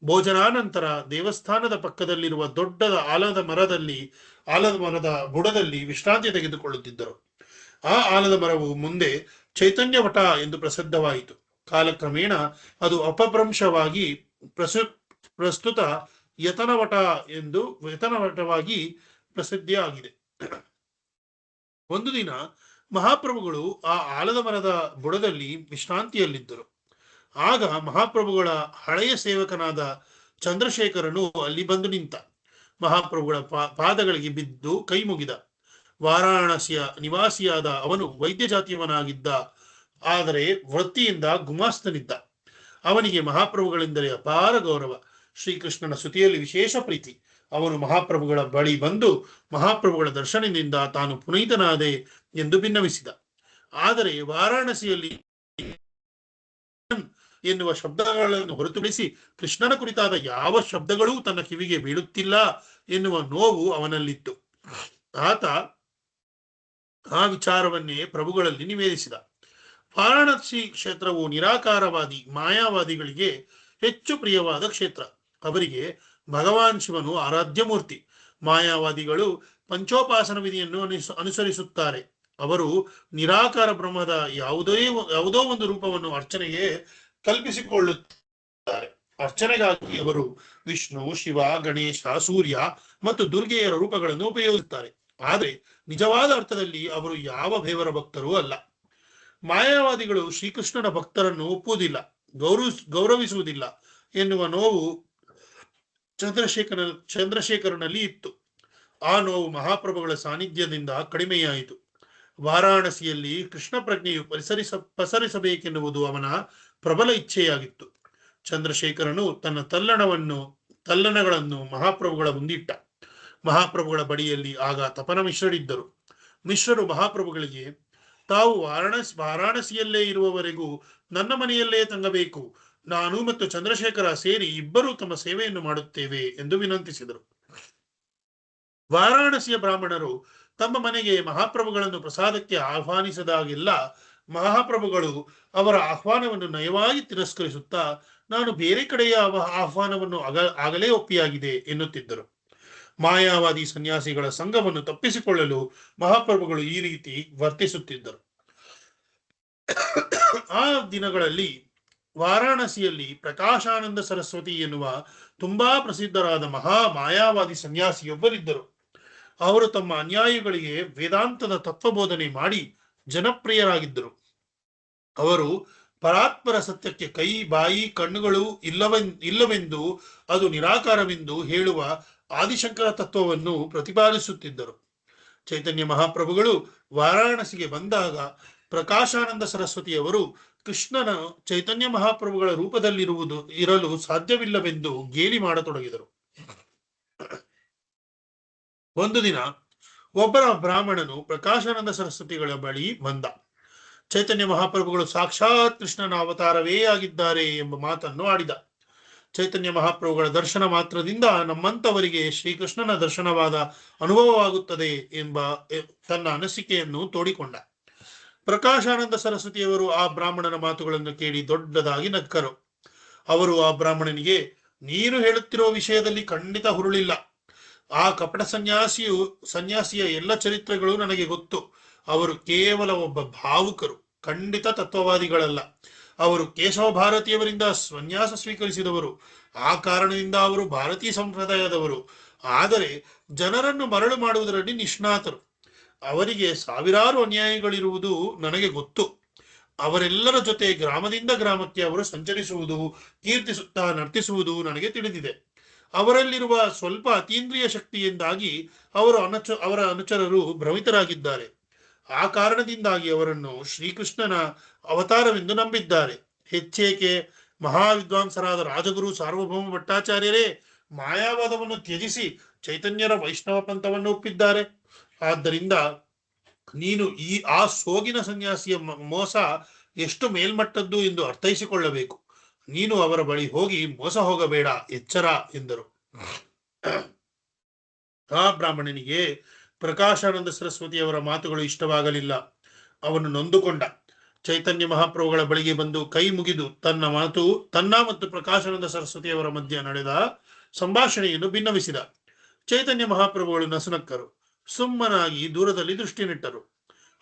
ಭೋಜನಾನಂತರ ದೇವಸ್ಥಾನದ ಪಕ್ಕದಲ್ಲಿರುವ ದೊಡ್ಡ ಆಲದ ಮರದ ಬುಡದಲ್ಲಿ ವಿಶ್ರಾಂತಿ ತೆಗೆದುಕೊಳ್ಳುತ್ತಿದ್ದರು. ಆ ಆಲದ ಮರವು ಮುಂದೆ ಚೈತನ್ಯ ವಟ ಎಂದು ಪ್ರಸಿದ್ಧವಾಯಿತು. ಕಾಲಕ್ರಮೇಣ ಅದು ಅಪಭ್ರಂಶವಾಗಿ ಪ್ರಸ್ತುತ ಯತನವಟವಾಗಿ ಪ್ರಸಿದ್ಧಿಯಾಗಿದೆ. ಒಂದು ದಿನ ಮಹಾಪ್ರಭುಗಳು ಆ ಆಲದ ಮರದ ಬುಡದಲ್ಲಿ ವಿಶ್ರಾಂತಿಯಲ್ಲಿದ್ದರು. ಆಗ ಮಹಾಪ್ರಭುಗಳ ಹಳೆಯ ಸೇವಕನಾದ ಚಂದ್ರಶೇಖರನು ಅಲ್ಲಿ ಬಂದು ನಿಂತ. ಮಹಾಪ್ರಭುಗಳ ಪಾದಗಳಿಗೆ ಬಿದ್ದು ಕೈ ಮುಗಿದ. ವಾರಾಣಸಿಯ ನಿವಾಸಿಯಾದ ಅವನು ವೈದ್ಯ ಜಾತಿಯವನಾಗಿದ್ದ, ಆದರೆ ವೃತ್ತಿಯಿಂದ ಗುಮಾಸ್ತನಿದ್ದ. ಅವನಿಗೆ ಮಹಾಪ್ರಭುಗಳೆಂದರೆ ಅಪಾರ ಗೌರವ. ಶ್ರೀಕೃಷ್ಣನ ಸ್ತುತಿಯಲ್ಲಿ ವಿಶೇಷ ಪ್ರೀತಿ. ಅವನು ಮಹಾಪ್ರಭುಗಳ ಬಳಿ ಬಂದು ಮಹಾಪ್ರಭುಗಳ ದರ್ಶನದಿಂದ ತಾನು ಪುನೀತನಾದೆ ಎಂದು ಭಿನ್ನವಿಸಿದ. ಆದರೆ ವಾರಾಣಸಿಯಲ್ಲಿ ಎನ್ನುವ ಶಬ್ದಗಳನ್ನು ಹೊರತುಪಡಿಸಿ ಕೃಷ್ಣನ ಕುರಿತಾದ ಯಾವ ಶಬ್ದಗಳೂ ತನ್ನ ಕಿವಿಗೆ ಬೀಳುತ್ತಿಲ್ಲ ಎನ್ನುವ ನೋವು ಅವನಲ್ಲಿತ್ತು. ಆತ ಆ ವಿಚಾರವನ್ನೇ ಪ್ರಭುಗಳಲ್ಲಿ ನಿವೇದಿಸಿದ. ವಾರಾಣಸಿ ಕ್ಷೇತ್ರವು ನಿರಾಕಾರವಾದಿ ಮಾಯಾವಾದಿಗಳಿಗೆ ಹೆಚ್ಚು ಪ್ರಿಯವಾದ ಕ್ಷೇತ್ರ. ಅವರಿಗೆ ಭಗವಾನ್ ಶಿವನು ಆರಾಧ್ಯ ಮೂರ್ತಿ. ಮಾಯಾವಾದಿಗಳು ಪಂಚೋಪಾಸನ ವಿಧಿಯನ್ನು ಅನುಸರಿಸುತ್ತಾರೆ. ಅವರು ನಿರಾಕಾರ ಬ್ರಹ್ಮದ ಯಾವುದೋ ಒಂದು ರೂಪವನ್ನು ಅರ್ಚನೆಗೆ ಕಲ್ಪಿಸಿಕೊಳ್ಳುತ್ತಾರೆ. ಅರ್ಚನೆಗಾಗಿ ಅವರು ವಿಷ್ಣು, ಶಿವ, ಗಣೇಶ, ಸೂರ್ಯ ಮತ್ತು ದುರ್ಗೆಯರ ರೂಪಗಳನ್ನು ಉಪಯೋಗಿಸುತ್ತಾರೆ. ಆದರೆ ನಿಜವಾದ ಅರ್ಥದಲ್ಲಿ ಅವರು ಯಾವ ದೇವರ ಭಕ್ತರೂ ಅಲ್ಲ. ಮಾಯಾವಾದಿಗಳು ಶ್ರೀಕೃಷ್ಣನ ಭಕ್ತರನ್ನು ಒಪ್ಪುವುದಿಲ್ಲ, ಗೌರವಿಸುವುದಿಲ್ಲ ಎನ್ನುವ ನೋವು ಚಂದ್ರಶೇಖರನಲ್ಲಿ ಇತ್ತು. ಆ ನೋವು ಮಹಾಪ್ರಭುಗಳ ಸಾನ್ನಿಧ್ಯದಿಂದ ಕಡಿಮೆಯಾಯಿತು. ವಾರಾಣಸಿಯಲ್ಲಿ ಕೃಷ್ಣ ಪ್ರಜ್ಞೆಯು ಪಸರಿಸಬೇಕೆನ್ನುವುದು ಅವನ ಪ್ರಬಲ ಇಚ್ಛೆಯಾಗಿತ್ತು. ಚಂದ್ರಶೇಖರನು ತನ್ನ ತಲ್ಲಣಗಳನ್ನು ಮಹಾಪ್ರಭುಗಳ ಮುಂದಿಟ್ಟ. ಮಹಾಪ್ರಭುಗಳ ಬಳಿಯಲ್ಲಿ ಆಗ ತಪನ ಮಿಶ್ರರಿದ್ದರು. ಮಿಶ್ರರು ಮಹಾಪ್ರಭುಗಳಿಗೆ, ತಾವು ವಾರಾಣಸಿಯಲ್ಲೇ ಇರುವವರೆಗೂ ನನ್ನ ಮನೆಯಲ್ಲೇ ತಂಗಬೇಕು. ನಾನು ಮತ್ತು ಚಂದ್ರಶೇಖರ ಸೇರಿ ಇಬ್ಬರೂ ತಮ್ಮ ಸೇವೆಯನ್ನು ಮಾಡುತ್ತೇವೆ ಎಂದು ವಿನಂತಿಸಿದರು. ವಾರಾಣಸಿಯ ಬ್ರಾಹ್ಮಣರು ತಮ್ಮ ಮನೆಗೆ ಮಹಾಪ್ರಭುಗಳನ್ನು ಪ್ರಸಾದಕ್ಕೆ ಆಹ್ವಾನಿಸಿದಾಗೆಲ್ಲ ಮಹಾಪ್ರಭುಗಳು ಅವರ ಆಹ್ವಾನವನ್ನು ನಯವಾಗಿ ತಿರಸ್ಕರಿಸುತ್ತಾ, ನಾನು ಬೇರೆ ಕಡೆಯ ಆಹ್ವಾನವನ್ನು ಆಗಲೇ ಒಪ್ಪಿಯಾಗಿದೆ ಎನ್ನುತ್ತಿದ್ದರು. ಮಾಯಾವಾದಿ ಸನ್ಯಾಸಿಗಳ ಸಂಘವನ್ನು ತಪ್ಪಿಸಿಕೊಳ್ಳಲು ಮಹಾಪ್ರಭುಗಳು ಈ ರೀತಿ ವರ್ತಿಸುತ್ತಿದ್ದರು. ಆ ದಿನಗಳಲ್ಲಿ ವಾರಾಣಸಿಯಲ್ಲಿ ಪ್ರಕಾಶಾನಂದ ಸರಸ್ವತಿ ಎನ್ನುವ ತುಂಬಾ ಪ್ರಸಿದ್ಧರಾದ ಮಾಯಾವಾದಿ ಸನ್ಯಾಸಿಯೊಬ್ಬರಿದ್ದರು. ಅವರು ತಮ್ಮ ಅನ್ಯಾಯಿಗಳಿಗೆ ವೇದಾಂತದ ತತ್ವಬೋಧನೆ ಮಾಡಿ ಜನಪ್ರಿಯರಾಗಿದ್ದರು. ಅವರು ಪರಾತ್ಪರ ಸತ್ಯಕ್ಕೆ ಕೈ, ಬಾಯಿ, ಕಣ್ಣುಗಳು ಇಲ್ಲವೆಂದು ಅದು ನಿರಾಕಾರವೆಂದು ಹೇಳುವ ಆದಿಶಂಕರ ತತ್ವವನ್ನು ಪ್ರತಿಪಾದಿಸುತ್ತಿದ್ದರು. ಚೈತನ್ಯ ಮಹಾಪ್ರಭುಗಳು ವಾರಾಣಸಿಗೆ ಬಂದಾಗ ಪ್ರಕಾಶಾನಂದ ಸರಸ್ವತಿಯವರು ಕೃಷ್ಣನ ಚೈತನ್ಯ ಮಹಾಪ್ರಭುಗಳ ಇರಲು ಸಾಧ್ಯವಿಲ್ಲವೆಂದು ಗೇಲಿ ಮಾಡತೊಡಗಿದರು. ಒಂದು ದಿನ ಒಬ್ಬರ ಬ್ರಾಹ್ಮಣನು ಪ್ರಕಾಶಾನಂದ ಸರಸ್ವತಿಗಳ ಬಳಿ ಬಂದ. ಚೈತನ್ಯ ಮಹಾಪ್ರಭುಗಳು ಸಾಕ್ಷಾತ್ ಕೃಷ್ಣನ ಅವತಾರವೇ ಆಗಿದ್ದಾರೆ ಎಂಬ ಮಾತನ್ನು ಆಡಿದ. ಚೈತನ್ಯ ಮಹಾಪ್ರಭುಗಳ ದರ್ಶನ ಮಾತ್ರದಿಂದ ನಮ್ಮಂತವರಿಗೆ ಶ್ರೀಕೃಷ್ಣನ ದರ್ಶನವಾದ ಅನುಭವವಾಗುತ್ತದೆ ಎಂಬ ತನ್ನ ಅನಿಸಿಕೆಯನ್ನು ತೋಡಿಕೊಂಡ. ಪ್ರಕಾಶಾನಂದ ಸರಸ್ವತಿಯವರು ಆ ಬ್ರಾಹ್ಮಣನ ಮಾತುಗಳನ್ನು ಕೇಳಿ ದೊಡ್ಡದಾಗಿ ನಕ್ಕರು. ಅವರು ಆ ಬ್ರಾಹ್ಮಣನಿಗೆ, ನೀನು ಹೇಳುತ್ತಿರುವ ವಿಷಯದಲ್ಲಿ ಖಂಡಿತ ಹುರುಳಿಲ್ಲ. ಆ ಕಪಟ ಸನ್ಯಾಸಿಯ ಎಲ್ಲ ಚರಿತ್ರೆಗಳು ನನಗೆ ಗೊತ್ತು. ಅವರು ಕೇವಲ ಒಬ್ಬ ಭಾವುಕರು, ಖಂಡಿತ ತತ್ವವಾದಿಗಳಲ್ಲ. ಅವರು ಕೇಶವ ಭಾರತೀಯವರಿಂದ ಸನ್ಯಾಸ ಸ್ವೀಕರಿಸಿದವರು. ಆ ಕಾರಣದಿಂದ ಅವರು ಭಾರತೀಯ ಸಂಪ್ರದಾಯದವರು. ಆದರೆ ಜನರನ್ನು ಮರಳು ಮಾಡುವುದರಲ್ಲಿ ನಿಷ್ಣಾತರು. ಅವರಿಗೆ ಸಾವಿರಾರು ಅನ್ಯಾಯಗಳಿರುವುದು ನನಗೆ ಗೊತ್ತು. ಅವರೆಲ್ಲರ ಜೊತೆ ಗ್ರಾಮದಿಂದ ಗ್ರಾಮಕ್ಕೆ ಅವರು ಸಂಚರಿಸುವುದು, ಕೀರ್ತಿಸುತ್ತಾ ನರ್ತಿಸುವುದು ನನಗೆ ತಿಳಿದಿದೆ. ಅವರಲ್ಲಿರುವ ಸ್ವಲ್ಪ ಅತೀಂದ್ರಿಯ ಶಕ್ತಿಯಿಂದಾಗಿ ಅವರ ಅನುಚರರು ಭ್ರಮಿತರಾಗಿದ್ದಾರೆ. ಆ ಕಾರಣದಿಂದಾಗಿ ಅವರನ್ನು ಶ್ರೀಕೃಷ್ಣನ ಅವತಾರವೆಂದು ನಂಬಿದ್ದಾರೆ. ಹೆಚ್ಚೇಕೆ, ಮಹಾವಿದ್ವಾಂಸರಾದ ರಾಜಗುರು ಸಾರ್ವಭೌಮ ಭಟ್ಟಾಚಾರ್ಯರೇ ಮಾಯಾವಾದವನ್ನು ತ್ಯಜಿಸಿ ಚೈತನ್ಯರ ವೈಷ್ಣವ ಪಂಥವನ್ನು ಒಪ್ಪಿದ್ದಾರೆ. ಆದ್ದರಿಂದ ನೀನು ಆ ಸೋಗಿನ ಸನ್ಯಾಸಿಯ ಮೋಸ ಎಷ್ಟು ಮೇಲ್ಮಟ್ಟದ್ದು ಎಂದು ಅರ್ಥೈಸಿಕೊಳ್ಳಬೇಕು. ನೀನು ಅವರ ಬಳಿ ಹೋಗಿ ಮೋಸ ಹೋಗಬೇಡ, ಎಚ್ಚರ ಎಂದರು. ಆ ಬ್ರಾಹ್ಮಣನಿಗೆ ಪ್ರಕಾಶಾನಂದ ಸರಸ್ವತಿಯವರ ಮಾತುಗಳು ಇಷ್ಟವಾಗಲಿಲ್ಲ. ಅವನು ನೊಂದುಕೊಂಡ. ಚೈತನ್ಯ ಮಹಾಪ್ರಭುಗಳ ಬಳಿಗೆ ಬಂದು ಕೈ ಮುಗಿದು ತನ್ನ ಮತ್ತು ಪ್ರಕಾಶಾನಂದ ಸರಸ್ವತಿಯವರ ಮಧ್ಯೆ ನಡೆದ ಸಂಭಾಷಣೆಯನ್ನು ಭಿನ್ನವಿಸಿದ. ಚೈತನ್ಯ ಮಹಾಪ್ರಭುಗಳು ನಸುನಕ್ಕರು. ಸುಮ್ಮನಾಗಿ ದೂರದಲ್ಲಿ ದೃಷ್ಟಿ ನೆಟ್ಟರು.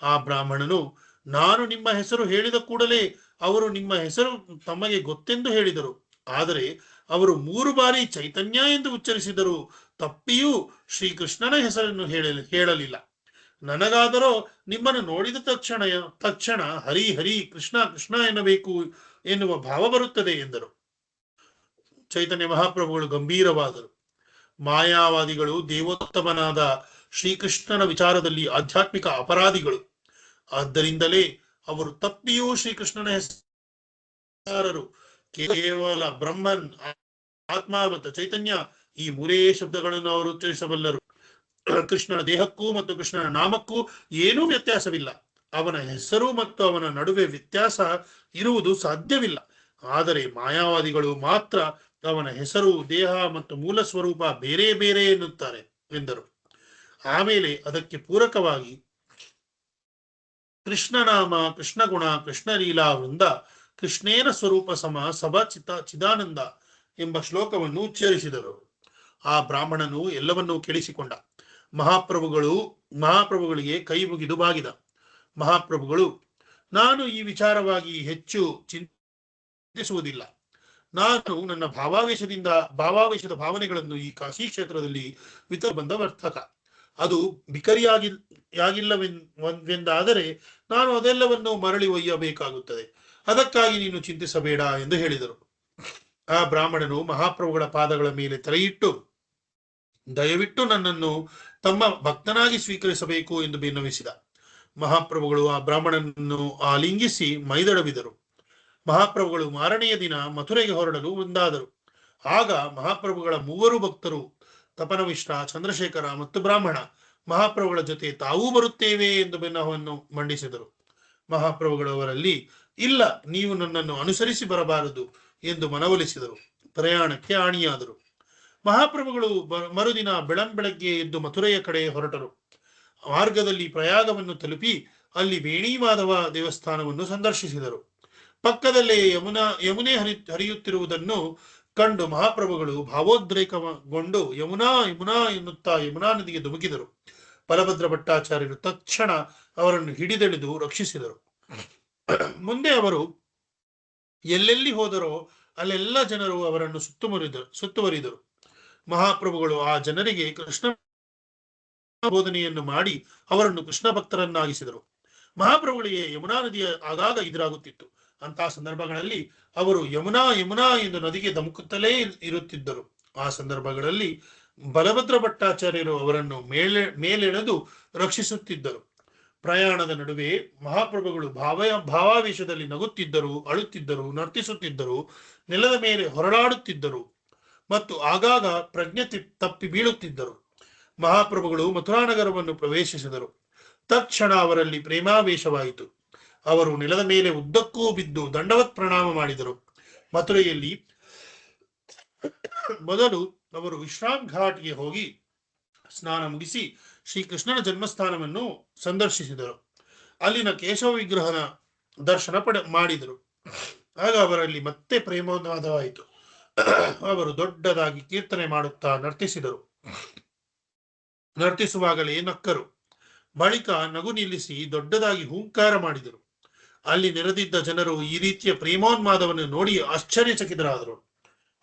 ಆ ಬ್ರಾಹ್ಮಣನು, ನಾನು ನಿಮ್ಮ ಹೆಸರು ಹೇಳಿದ ಕೂಡಲೇ ಅವರು ನಿಮ್ಮ ಹೆಸರು ತಮಗೆ ಗೊತ್ತೆಂದು ಹೇಳಿದರು. ಆದರೆ ಅವರು 3 ಬಾರಿ ಚೈತನ್ಯ ಎಂದು ಉಚ್ಚರಿಸಿದರು. ತಪ್ಪಿಯೂ ಶ್ರೀಕೃಷ್ಣನ ಹೆಸರನ್ನು ಹೇಳಲಿಲ್ಲ. ನನಗಾದರೋ ನಿಮ್ಮನ್ನು ನೋಡಿದ ತಕ್ಷಣ ಹರಿ ಹರಿ ಕೃಷ್ಣ ಕೃಷ್ಣ ಎನ್ನಬೇಕು ಎನ್ನುವ ಭಾವ ಬರುತ್ತದೆ ಎಂದರು. ಚೈತನ್ಯ ಮಹಾಪ್ರಭುಗಳು ಗಂಭೀರವಾದರು. ಮಾಯಾವಾದಿಗಳು ದೇವೋತ್ತಮನಾದ ಶ್ರೀಕೃಷ್ಣನ ವಿಚಾರದಲ್ಲಿ ಆಧ್ಯಾತ್ಮಿಕ ಅಪರಾಧಿಗಳು. ಆದ್ದರಿಂದಲೇ ಅವರು ತಪ್ಪಿಯೂ ಶ್ರೀಕೃಷ್ಣನ ಹೆಸರು ಕೇವಲ ಬ್ರಹ್ಮನ್, ಆತ್ಮ ಮತ್ತು ಚೈತನ್ಯ ಈ 3 ಶಬ್ದಗಳನ್ನು ಅವರು ಉಚ್ಚರಿಸಬಲ್ಲರು. ಕೃಷ್ಣನ ದೇಹಕ್ಕೂ ಮತ್ತು ಕೃಷ್ಣನ ನಾಮಕ್ಕೂ ಏನೂ ವ್ಯತ್ಯಾಸವಿಲ್ಲ. ಅವನ ಹೆಸರು ಮತ್ತು ಅವನ ನಡುವೆ ವ್ಯತ್ಯಾಸ ಇರುವುದು ಸಾಧ್ಯವಿಲ್ಲ. ಆದರೆ ಮಾಯಾವಾದಿಗಳು ಮಾತ್ರ ಅವನ ಹೆಸರು, ದೇಹ ಮತ್ತು ಮೂಲ ಸ್ವರೂಪ ಬೇರೆ ಬೇರೆ ಎನ್ನುತ್ತಾರೆ ಎಂದರು. ಆಮೇಲೆ ಅದಕ್ಕೆ ಪೂರಕವಾಗಿ ಕೃಷ್ಣನಾಮ, ಕೃಷ್ಣಗುಣ, ಕೃಷ್ಣಲೀಲಾ ವೃಂದ, ಕೃಷ್ಣೇನ ಸ್ವರೂಪ ಸಭ ಚಿದಾನಂದ ಎಂಬ ಶ್ಲೋಕವನ್ನು ಉಚ್ಚರಿಸಿದರು. ಆ ಬ್ರಾಹ್ಮಣನು ಎಲ್ಲವನ್ನೂ ಕೇಳಿಸಿಕೊಂಡ. ಮಹಾಪ್ರಭುಗಳಿಗೆ ಕೈ ಮುಗಿದು ಬಾಗಿದ. ಮಹಾಪ್ರಭುಗಳು, ನಾನು ಈ ವಿಚಾರವಾಗಿ ಹೆಚ್ಚು ಚಿಂತಿಸುವುದಿಲ್ಲ. ನಾನು ನನ್ನ ಭಾವಾವೇಶದ ಭಾವನೆಗಳನ್ನು ಈ ಕಾಶಿ ಕ್ಷೇತ್ರದಲ್ಲಿ ಬಂದ ವರ್ತಕ. ಅದು ಬಿಕರಿಯಾಗಿಲ್ಲವೆಂದಾದರೆ ನಾನು ಅದೆಲ್ಲವನ್ನು ಮರಳಿ ಒಯ್ಯಬೇಕಾಗುತ್ತದೆ. ಅದಕ್ಕಾಗಿ ನೀನು ಚಿಂತಿಸಬೇಡ ಎಂದು ಹೇಳಿದರು. ಆ ಬ್ರಾಹ್ಮಣನು ಮಹಾಪ್ರಭುಗಳ ಪಾದಗಳ ಮೇಲೆ ತಲೆಯಿಟ್ಟು, ದಯವಿಟ್ಟು ನನ್ನನ್ನು ತಮ್ಮ ಭಕ್ತನಾಗಿ ಸ್ವೀಕರಿಸಬೇಕು ಎಂದು ಭಿನ್ನವಿಸಿದ. ಮಹಾಪ್ರಭುಗಳು ಆ ಬ್ರಾಹ್ಮಣನನ್ನು ಆಲಿಂಗಿಸಿ ಮೈದಡವಿದರು. ಮಹಾಪ್ರಭುಗಳು ಮಾರನೆಯ ದಿನ ಮಥುರೆಗೆ ಹೊರಡಲು ಮುಂದಾದರು. ಆಗ ಮಹಾಪ್ರಭುಗಳ 3 ಭಕ್ತರು, ತಪನಮಿಶ್ರ, ಚಂದ್ರಶೇಖರ ಮತ್ತು ಬ್ರಾಹ್ಮಣ, ಮಹಾಪ್ರಭುಗಳ ಜೊತೆ ತಾವೂ ಬರುತ್ತೇವೆ ಎಂದು ಬೆನ್ನವನ್ನು ಮಂಡಿಸಿದರು. ಮಹಾಪ್ರಭುಗಳು ಅವರಲ್ಲಿ, ಇಲ್ಲ, ನೀವು ನನ್ನನ್ನು ಅನುಸರಿಸಿ ಬರಬಾರದು ಎಂದು ಮನವೊಲಿಸಿದರು. ಪ್ರಯಾಣಕ್ಕೆ ಆಣಿಯಾದರು. ಮಹಾಪ್ರಭುಗಳು ಮರುದಿನ ಬೆಳಂಬೆಳಗ್ಗೆ ಎದ್ದು ಮಥುರೆಯ ಕಡೆ ಹೊರಟರು. ಮಾರ್ಗದಲ್ಲಿ ಪ್ರಯಾಗವನ್ನು ತಲುಪಿ ಅಲ್ಲಿ ವೇಣಿ ಮಾಧವ ದೇವಸ್ಥಾನವನ್ನು ಸಂದರ್ಶಿಸಿದರು. ಪಕ್ಕದಲ್ಲೇ ಯಮುನೆ ಹರಿಯುತ್ತಿರುವುದನ್ನು ಕಂಡು ಮಹಾಪ್ರಭುಗಳು ಭಾವೋದ್ರೇಕಗೊಂಡು ಯಮುನಾ ಯಮುನಾ ಎನ್ನುತ್ತಾ ಯಮುನಾ ನದಿಗೆ ಧುಮುಕಿದರು. ಬಲಭದ್ರ ಭಟ್ಟಾಚಾರ್ಯರು ತಕ್ಷಣ ಅವರನ್ನು ಹಿಡಿದೆಳೆದು ರಕ್ಷಿಸಿದರು. ಮುಂದೆ ಅವರು ಎಲ್ಲೆಲ್ಲಿ ಹೋದರೋ ಅಲ್ಲೆಲ್ಲ ಜನರು ಅವರನ್ನು ಸುತ್ತುವರಿದರು. ಮಹಾಪ್ರಭುಗಳು ಆ ಜನರಿಗೆ ಕೃಷ್ಣ ಬೋಧನೆಯನ್ನು ಮಾಡಿ ಅವರನ್ನು ಕೃಷ್ಣ ಭಕ್ತರನ್ನಾಗಿಸಿದರು. ಮಹಾಪ್ರಭುಗಳಿಗೆ ಯಮುನಾ ನದಿಯ ಆಗಾಗ ಎದುರಾಗುತ್ತಿತ್ತು. ಅಂತಹ ಸಂದರ್ಭಗಳಲ್ಲಿ ಅವರು ಯಮುನಾ ಯಮುನಾ ಎಂದು ನದಿಗೆ ಧಮುಕುತ್ತಲೇ ಇರುತ್ತಿದ್ದರು. ಆ ಸಂದರ್ಭಗಳಲ್ಲಿ ಬಲಭದ್ರ ಭಟ್ಟಾಚಾರ್ಯರು ಅವರನ್ನು ಮೇಲೆಳೆದು ರಕ್ಷಿಸುತ್ತಿದ್ದರು. ಪ್ರಯಾಣದ ನಡುವೆ ಮಹಾಪ್ರಭುಗಳು ಭಾವಾವೇಶದಲ್ಲಿ ನಗುತ್ತಿದ್ದರು, ಅಳುತ್ತಿದ್ದರು, ನರ್ತಿಸುತ್ತಿದ್ದರು, ನೆಲದ ಮೇಲೆ ಹೊರಳಾಡುತ್ತಿದ್ದರು ಮತ್ತು ಆಗಾಗ ಪ್ರಜ್ಞೆ ತಪ್ಪಿ ಬೀಳುತ್ತಿದ್ದರು. ಮಹಾಪ್ರಭುಗಳು ಮಥುರಾನಗರವನ್ನು ಪ್ರವೇಶಿಸಿದರು. ತಕ್ಷಣ ಅವರಲ್ಲಿ ಪ್ರೇಮಾವೇಶವಾಯಿತು. ಅವರು ನೆಲದ ಮೇಲೆ ಉದ್ದಕ್ಕೂ ಬಿದ್ದು ದಂಡವತ್ ಪ್ರಣಾಮ ಮಾಡಿದರು. ಮಥುರೆಯಲ್ಲಿ ಮೊದಲು ಅವರು ವಿಶ್ರಾಮ್ ಘಾಟ್ಗೆ ಹೋಗಿ ಸ್ನಾನ ಮುಗಿಸಿ ಶ್ರೀಕೃಷ್ಣನ ಜನ್ಮಸ್ಥಾನವನ್ನು ಸಂದರ್ಶಿಸಿದರು. ಅಲ್ಲಿನ ಕೇಶವ ವಿಗ್ರಹನ ದರ್ಶನ ಮಾಡಿದರು. ಆಗ ಅವರಲ್ಲಿ ಮತ್ತೆ ಪ್ರೇಮೋನ್ಮಾದವಾಯಿತು. ಅವರು ದೊಡ್ಡದಾಗಿ ಕೀರ್ತನೆ ಮಾಡುತ್ತಾ ನರ್ತಿಸಿದರು. ನರ್ತಿಸುವಾಗಲೇ ನಕ್ಕರು. ಬಳಿಕ ನಗು ನಿಲ್ಲಿಸಿ ದೊಡ್ಡದಾಗಿ ಹೂಂಕಾರ ಮಾಡಿದರು. ಅಲ್ಲಿ ನೆರೆದಿದ್ದ ಜನರು ಈ ರೀತಿಯ ಪ್ರೇಮೋನ್ಮಾದವನ್ನು ನೋಡಿ ಆಶ್ಚರ್ಯಚಕಿತರಾದರು.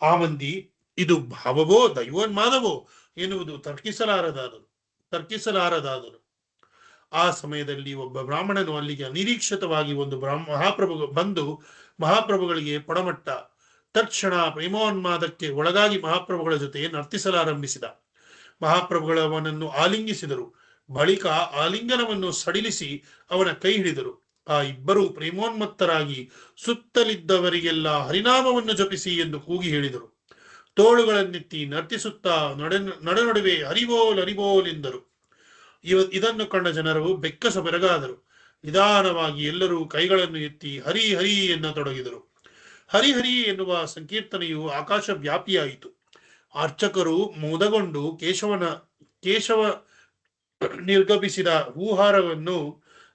ಆ ಮಂದಿ ಇದು ಭಾವವೋ ದೈವೋನ್ಮಾದವೋ ಎನ್ನುವುದು ತರ್ಕಿಸಲಾರದಾದರು. ಆ ಸಮಯದಲ್ಲಿ ಒಬ್ಬ ಬ್ರಾಹ್ಮಣನು ಅಲ್ಲಿಗೆ ಅನಿರೀಕ್ಷಿತವಾಗಿ ಒಂದು ಮಹಾಪ್ರಭುಗಳಿಗೆ ಪೊಡಮಟ್ಟ. ತಕ್ಷಣ ಪ್ರೇಮೋನ್ಮಾದಕ್ಕೆ ಒಳಗಾಗಿ ಮಹಾಪ್ರಭುಗಳ ಜೊತೆ ನರ್ತಿಸಲಾರಂಭಿಸಿದ. ಮಹಾಪ್ರಭುಗಳು ಅವನನ್ನು ಆಲಿಂಗಿಸಿದರು. ಬಳಿಕ ಆಲಿಂಗನವನ್ನು ಸಡಿಲಿಸಿ ಅವನ ಕೈ ಹಿಡಿದರು. ಆ ಇಬ್ಬರು ಪ್ರೇಮೋನ್ಮತ್ತರಾಗಿ ಸುತ್ತಲಿದ್ದವರಿಗೆಲ್ಲ ಹರಿನಾಮವನ್ನು ಜಪಿಸಿ ಎಂದು ಕೂಗಿ ಹೇಳಿದರು. ತೋಳುಗಳನ್ನೆತ್ತಿ ನರ್ತಿಸುತ್ತಾ ನಡುವೆ ಹರಿಬೋಲ್ ಹರಿಬೋಲ್ ಎಂದರು. ಇದನ್ನು ಕಂಡ ಜನರು ಬೆಕ್ಕಸ ಬೆರಗಾದರು. ನಿಧಾನವಾಗಿ ಎಲ್ಲರೂ ಕೈಗಳನ್ನು ಎತ್ತಿ ಹರಿ ಹರಿ ಎನ್ನತೊಡಗಿದರು. ಹರಿಹರಿ ಎನ್ನುವ ಸಂಕೀರ್ತನೆಯು ಆಕಾಶ ವ್ಯಾಪಿಯಾಯಿತು. ಅರ್ಚಕರು ಮುದಗೊಂಡು ಕೇಶವ ನಿರ್ಗಮಿಸಿದ ಹೂಹಾರವನ್ನು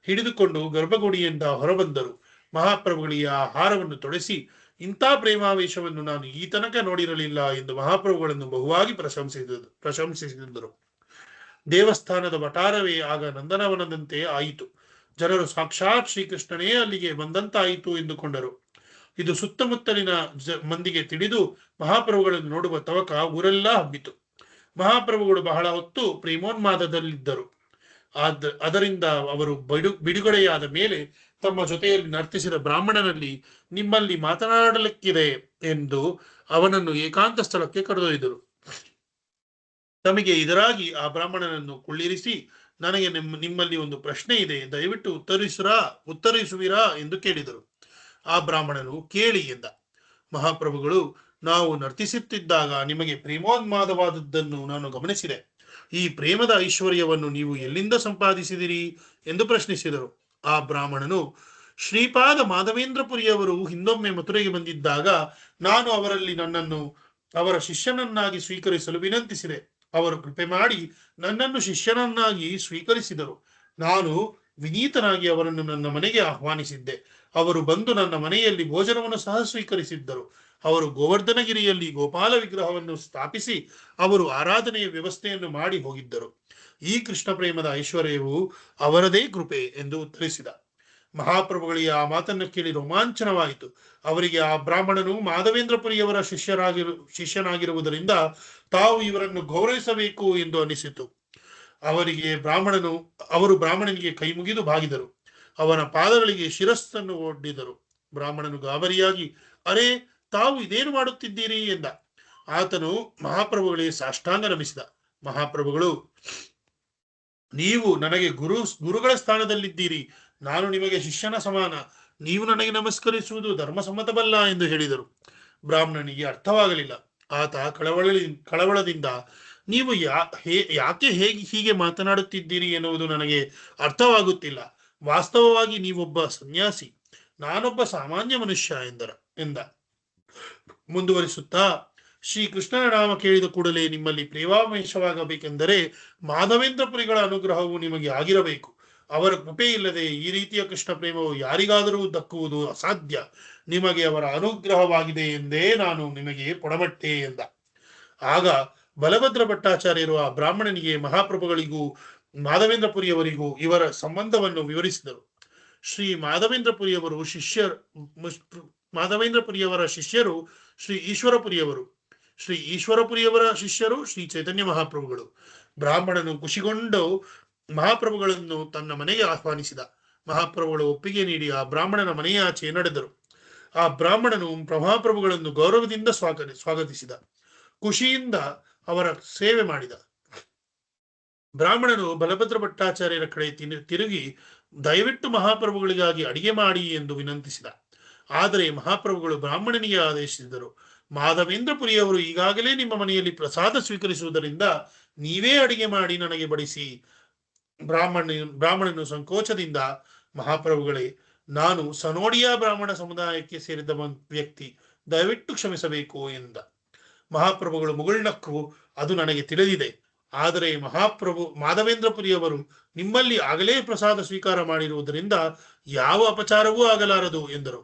ಹಿಡಿದುಕೊಂಡು ಗರ್ಭಗುಡಿಯಿಂದ ಹೊರಬಂದರು. ಮಹಾಪ್ರಭುಗಳಿಗೆ ಆ ಹಾರವನ್ನು ತೊಡಿಸಿ, ಇಂಥ ಪ್ರೇಮಾವೇಶವನ್ನು ನಾನು ಈ ತನಕ ನೋಡಿರಲಿಲ್ಲ ಎಂದು ಮಹಾಪ್ರಭುಗಳನ್ನು ಬಹುವಾಗಿ ಪ್ರಶಂಸಿಸಿದರು. ದೇವಸ್ಥಾನದ ವಟಾರವೇ ಆಗ ನಂದನವನದಂತೆ ಆಯಿತು. ಜನರು ಸಾಕ್ಷಾತ್ ಶ್ರೀಕೃಷ್ಣನೇ ಅಲ್ಲಿಗೆ ಬಂದಂತಾಯಿತು ಎಂದುಕೊಂಡರು. ಇದು ಸುತ್ತಮುತ್ತಲಿನ ಮಂದಿಗೆ ತಿಳಿದು ಮಹಾಪ್ರಭುಗಳನ್ನು ನೋಡುವ ತವಕ ಊರೆಲ್ಲ ಹಬ್ಬಿತು. ಮಹಾಪ್ರಭುಗಳು ಬಹಳ ಹೊತ್ತು ಪ್ರೇಮೋನ್ಮಾದದಲ್ಲಿದ್ದರು. ಅದರಿಂದ ಅವರು ಬಿಡುಗಡೆಯಾದ ಮೇಲೆ ತಮ್ಮ ಜೊತೆಯಲ್ಲಿ ನರ್ತಿಸಿದ ಬ್ರಾಹ್ಮಣನಲ್ಲಿ ನಿಮ್ಮಲ್ಲಿ ಮಾತನಾಡಲಿಕ್ಕಿದೆ ಎಂದು ಅವನನ್ನು ಏಕಾಂತ ಸ್ಥಳಕ್ಕೆ ಕರೆದೊಯ್ದರು. ತಮಗೆ ಇದರಾಗಿ ಆ ಬ್ರಾಹ್ಮಣನನ್ನು ಕುಳ್ಳಿರಿಸಿ, ನನಗೆ ನಿಮ್ಮಲ್ಲಿ ಒಂದು ಪ್ರಶ್ನೆ ಇದೆ, ದಯವಿಟ್ಟು ಉತ್ತರಿಸುವಿರಾ ಎಂದು ಕೇಳಿದರು. ಆ ಬ್ರಾಹ್ಮಣನು ಕೇಳಿ ಎಂದ. ಮಹಾಪ್ರಭುಗಳು, ನಾವು ನರ್ತಿಸುತ್ತಿದ್ದಾಗ ನಿಮಗೆ ಪ್ರೇಮೋನ್ಮಾದವಾದದ್ದನ್ನು ನಾನು ಗಮನಿಸಿದೆ. ಈ ಪ್ರೇಮದ ಐಶ್ವರ್ಯವನ್ನು ನೀವು ಎಲ್ಲಿಂದ ಸಂಪಾದಿಸಿದಿರಿ ಎಂದು ಪ್ರಶ್ನಿಸಿದರು. ಆ ಬ್ರಾಹ್ಮಣನು, ಶ್ರೀಪಾದ ಮಾಧವೇಂದ್ರಪುರಿಯವರು ಹಿಂದೊಮ್ಮೆ ಮಥುರೆಗೆ ಬಂದಿದ್ದಾಗ ನಾನು ಅವರಲ್ಲಿ ನನ್ನನ್ನು ಅವರ ಶಿಷ್ಯನನ್ನಾಗಿ ಸ್ವೀಕರಿಸಲು ವಿನಂತಿಸಿದೆ. ಅವರು ಕೃಪೆ ಮಾಡಿ ನನ್ನನ್ನು ಶಿಷ್ಯನನ್ನಾಗಿ ಸ್ವೀಕರಿಸಿದರು. ನಾನು ವಿನೀತನಾಗಿ ಅವರನ್ನು ನನ್ನ ಮನೆಗೆ ಆಹ್ವಾನಿಸಿದ್ದೆ. ಅವರು ಬಂದು ನನ್ನ ಮನೆಯಲ್ಲಿ ಭೋಜನವನ್ನು ಸಹ ಸ್ವೀಕರಿಸಿದ್ದರು. ಅವರು ಗೋವರ್ಧನಗಿರಿಯಲ್ಲಿ ಗೋಪಾಲ ವಿಗ್ರಹವನ್ನು ಸ್ಥಾಪಿಸಿ ಅವರು ಆರಾಧನೆಯ ವ್ಯವಸ್ಥೆಯನ್ನು ಮಾಡಿ ಹೋಗಿದ್ದರು. ಈ ಕೃಷ್ಣ ಪ್ರೇಮದ ಐಶ್ವರ್ಯವು ಅವರದೇ ಕೃಪೆ ಎಂದು ಉತ್ತರಿಸಿದ. ಮಹಾಪ್ರಭುಗಳಿಗೆ ಆ ಮಾತನ್ನು ಕೇಳಿ ರೋಮಾಂಚನವಾಯಿತು. ಅವರಿಗೆ ಆ ಬ್ರಾಹ್ಮಣನು ಮಾಧವೇಂದ್ರಪುರಿಯವರ ಶಿಷ್ಯನಾಗಿರುವುದರಿಂದ ತಾವು ಇವರನ್ನು ಗೌರವಿಸಬೇಕು ಎಂದು ಅನಿಸಿತು. ಅವರು ಬ್ರಾಹ್ಮಣನಿಗೆ ಕೈ ಮುಗಿದು ಬಾಗಿದರು. ಅವನ ಪಾದಗಳಿಗೆ ಶಿರಸ್ಸನ್ನು ಒಡ್ಡಿದರು. ಬ್ರಾಹ್ಮಣನು ಗಾಬರಿಯಾಗಿ, ಅರೇ, ತಾವು ಇದೇನು ಮಾಡುತ್ತಿದ್ದೀರಿ ಎಂದ. ಆತನು ಮಹಾಪ್ರಭುಗಳಿಗೆ ಸಾಷ್ಟಾಂಗ ನಮಿಸಿದ. ಮಹಾಪ್ರಭುಗಳು, ನೀವು ನನಗೆ ಗುರುಗಳ ಸ್ಥಾನದಲ್ಲಿದ್ದೀರಿ. ನಾನು ನಿಮಗೆ ಶಿಷ್ಯನ ಸಮಾನ. ನೀವು ನನಗೆ ನಮಸ್ಕರಿಸುವುದು ಧರ್ಮಸಮ್ಮತವಲ್ಲ ಎಂದು ಹೇಳಿದರು. ಬ್ರಾಹ್ಮಣನಿಗೆ ಅರ್ಥವಾಗಲಿಲ್ಲ. ಆತ ಕಳವಳದಿಂದ, ನೀವು ಯಾಕೆ ಹೀಗೆ ಮಾತನಾಡುತ್ತಿದ್ದೀರಿ ಎನ್ನುವುದು ನನಗೆ ಅರ್ಥವಾಗುತ್ತಿಲ್ಲ. ವಾಸ್ತವವಾಗಿ ನೀವೊಬ್ಬ ಸನ್ಯಾಸಿ, ನಾನೊಬ್ಬ ಸಾಮಾನ್ಯ ಮನುಷ್ಯ ಎಂದ. ಮುಂದುವರಿಸುತ್ತಾ, ಶ್ರೀಕೃಷ್ಣನ ನಾಮ ಕೇಳಿದ ಕೂಡಲೇ ನಿಮ್ಮಲ್ಲಿ ಪ್ರೇಮಾವೇಶವಾಗಬೇಕೆಂದರೆ ಮಾಧವೇಂದ್ರಪುರಿಗಳ ಅನುಗ್ರಹವು ನಿಮಗೆ ಆಗಿರಬೇಕು. ಅವರ ಕೃಪೆ ಇಲ್ಲದೆ ಈ ರೀತಿಯ ಕೃಷ್ಣ ಪ್ರೇಮವು ಯಾರಿಗಾದರೂ ದಕ್ಕುವುದು ಅಸಾಧ್ಯ. ನಿಮಗೆ ಅವರ ಅನುಗ್ರಹವಾಗಿದೆ ಎಂದೇ ನಾನು ನಿಮಗೆ ಪೊಡಮಟ್ಟೆ ಎಂದ. ಆಗ ಬಲಭದ್ರ ಭಟ್ಟಾಚಾರ್ಯರು ಆ ಬ್ರಾಹ್ಮಣನಿಗೆ ಮಹಾಪ್ರಭುಗಳಿಗೂ ಮಾಧವೇಂದ್ರಪುರಿಯವರಿಗೂ ಇವರ ಸಂಬಂಧವನ್ನು ವಿವರಿಸಿದರು. ಮಾಧವೇಂದ್ರಪುರಿಯವರ ಶಿಷ್ಯರು ಶ್ರೀ ಈಶ್ವರಪುರಿಯವರು, ಶ್ರೀ ಈಶ್ವರಪುರಿಯವರ ಶಿಷ್ಯರು ಶ್ರೀ ಚೈತನ್ಯ ಮಹಾಪ್ರಭುಗಳು. ಬ್ರಾಹ್ಮಣನು ಖುಷಿಗೊಂಡು ಮಹಾಪ್ರಭುಗಳನ್ನು ತನ್ನ ಮನೆಗೆ ಆಹ್ವಾನಿಸಿದ. ಮಹಾಪ್ರಭುಗಳು ಒಪ್ಪಿಗೆ ನೀಡಿ ಆ ಬ್ರಾಹ್ಮಣನ ಮನೆಯಾಚೆ ನಡೆದರು. ಆ ಬ್ರಾಹ್ಮಣನು ಮಹಾಪ್ರಭುಗಳನ್ನು ಗೌರವದಿಂದ ಸ್ವಾಗತಿಸಿದ. ಖುಷಿಯಿಂದ ಅವರ ಸೇವೆ ಮಾಡಿದ. ಬ್ರಾಹ್ಮಣನು ಬಲಭದ್ರ ಭಟ್ಟಾಚಾರ್ಯರ ಕಡೆ ತಿರುಗಿ ದಯವಿಟ್ಟು ಮಹಾಪ್ರಭುಗಳಿಗಾಗಿ ಅಡಿಗೆ ಮಾಡಿ ಎಂದು ವಿನಂತಿಸಿದ. ಆದರೆ ಮಹಾಪ್ರಭುಗಳು ಬ್ರಾಹ್ಮಣನಿಗೆ ಆದೇಶಿಸಿದರು, ಮಾಧವೇಂದ್ರ ಪುರಿಯವರು ಈಗಾಗಲೇ ನಿಮ್ಮ ಮನೆಯಲ್ಲಿ ಪ್ರಸಾದ ಸ್ವೀಕರಿಸುವುದರಿಂದ ನೀವೇ ಅಡಿಗೆ ಮಾಡಿ ನನಗೆ ಬಡಿಸಿ. ಬ್ರಾಹ್ಮಣನು ಸಂಕೋಚದಿಂದ, ಮಹಾಪ್ರಭುಗಳೇ, ನಾನು ಸನೋಡಿಯಾ ಬ್ರಾಹ್ಮಣ ಸಮುದಾಯಕ್ಕೆ ಸೇರಿದ ವ್ಯಕ್ತಿ, ದಯವಿಟ್ಟು ಕ್ಷಮಿಸಬೇಕು ಎಂದ. ಮಹಾಪ್ರಭುಗಳು ಮುಗುಳ್ನಕ್ಕು, ಅದು ನನಗೆ ತಿಳಿದಿದೆ. ಆದರೆ ಮಾಧವೇಂದ್ರ ಪುರಿಯವರು ನಿಮ್ಮಲ್ಲಿ ಆಗಲೇ ಪ್ರಸಾದ ಸ್ವೀಕಾರ ಮಾಡಿರುವುದರಿಂದ ಯಾವ ಅಪಚಾರವೂ ಆಗಲಾರದು ಎಂದರು.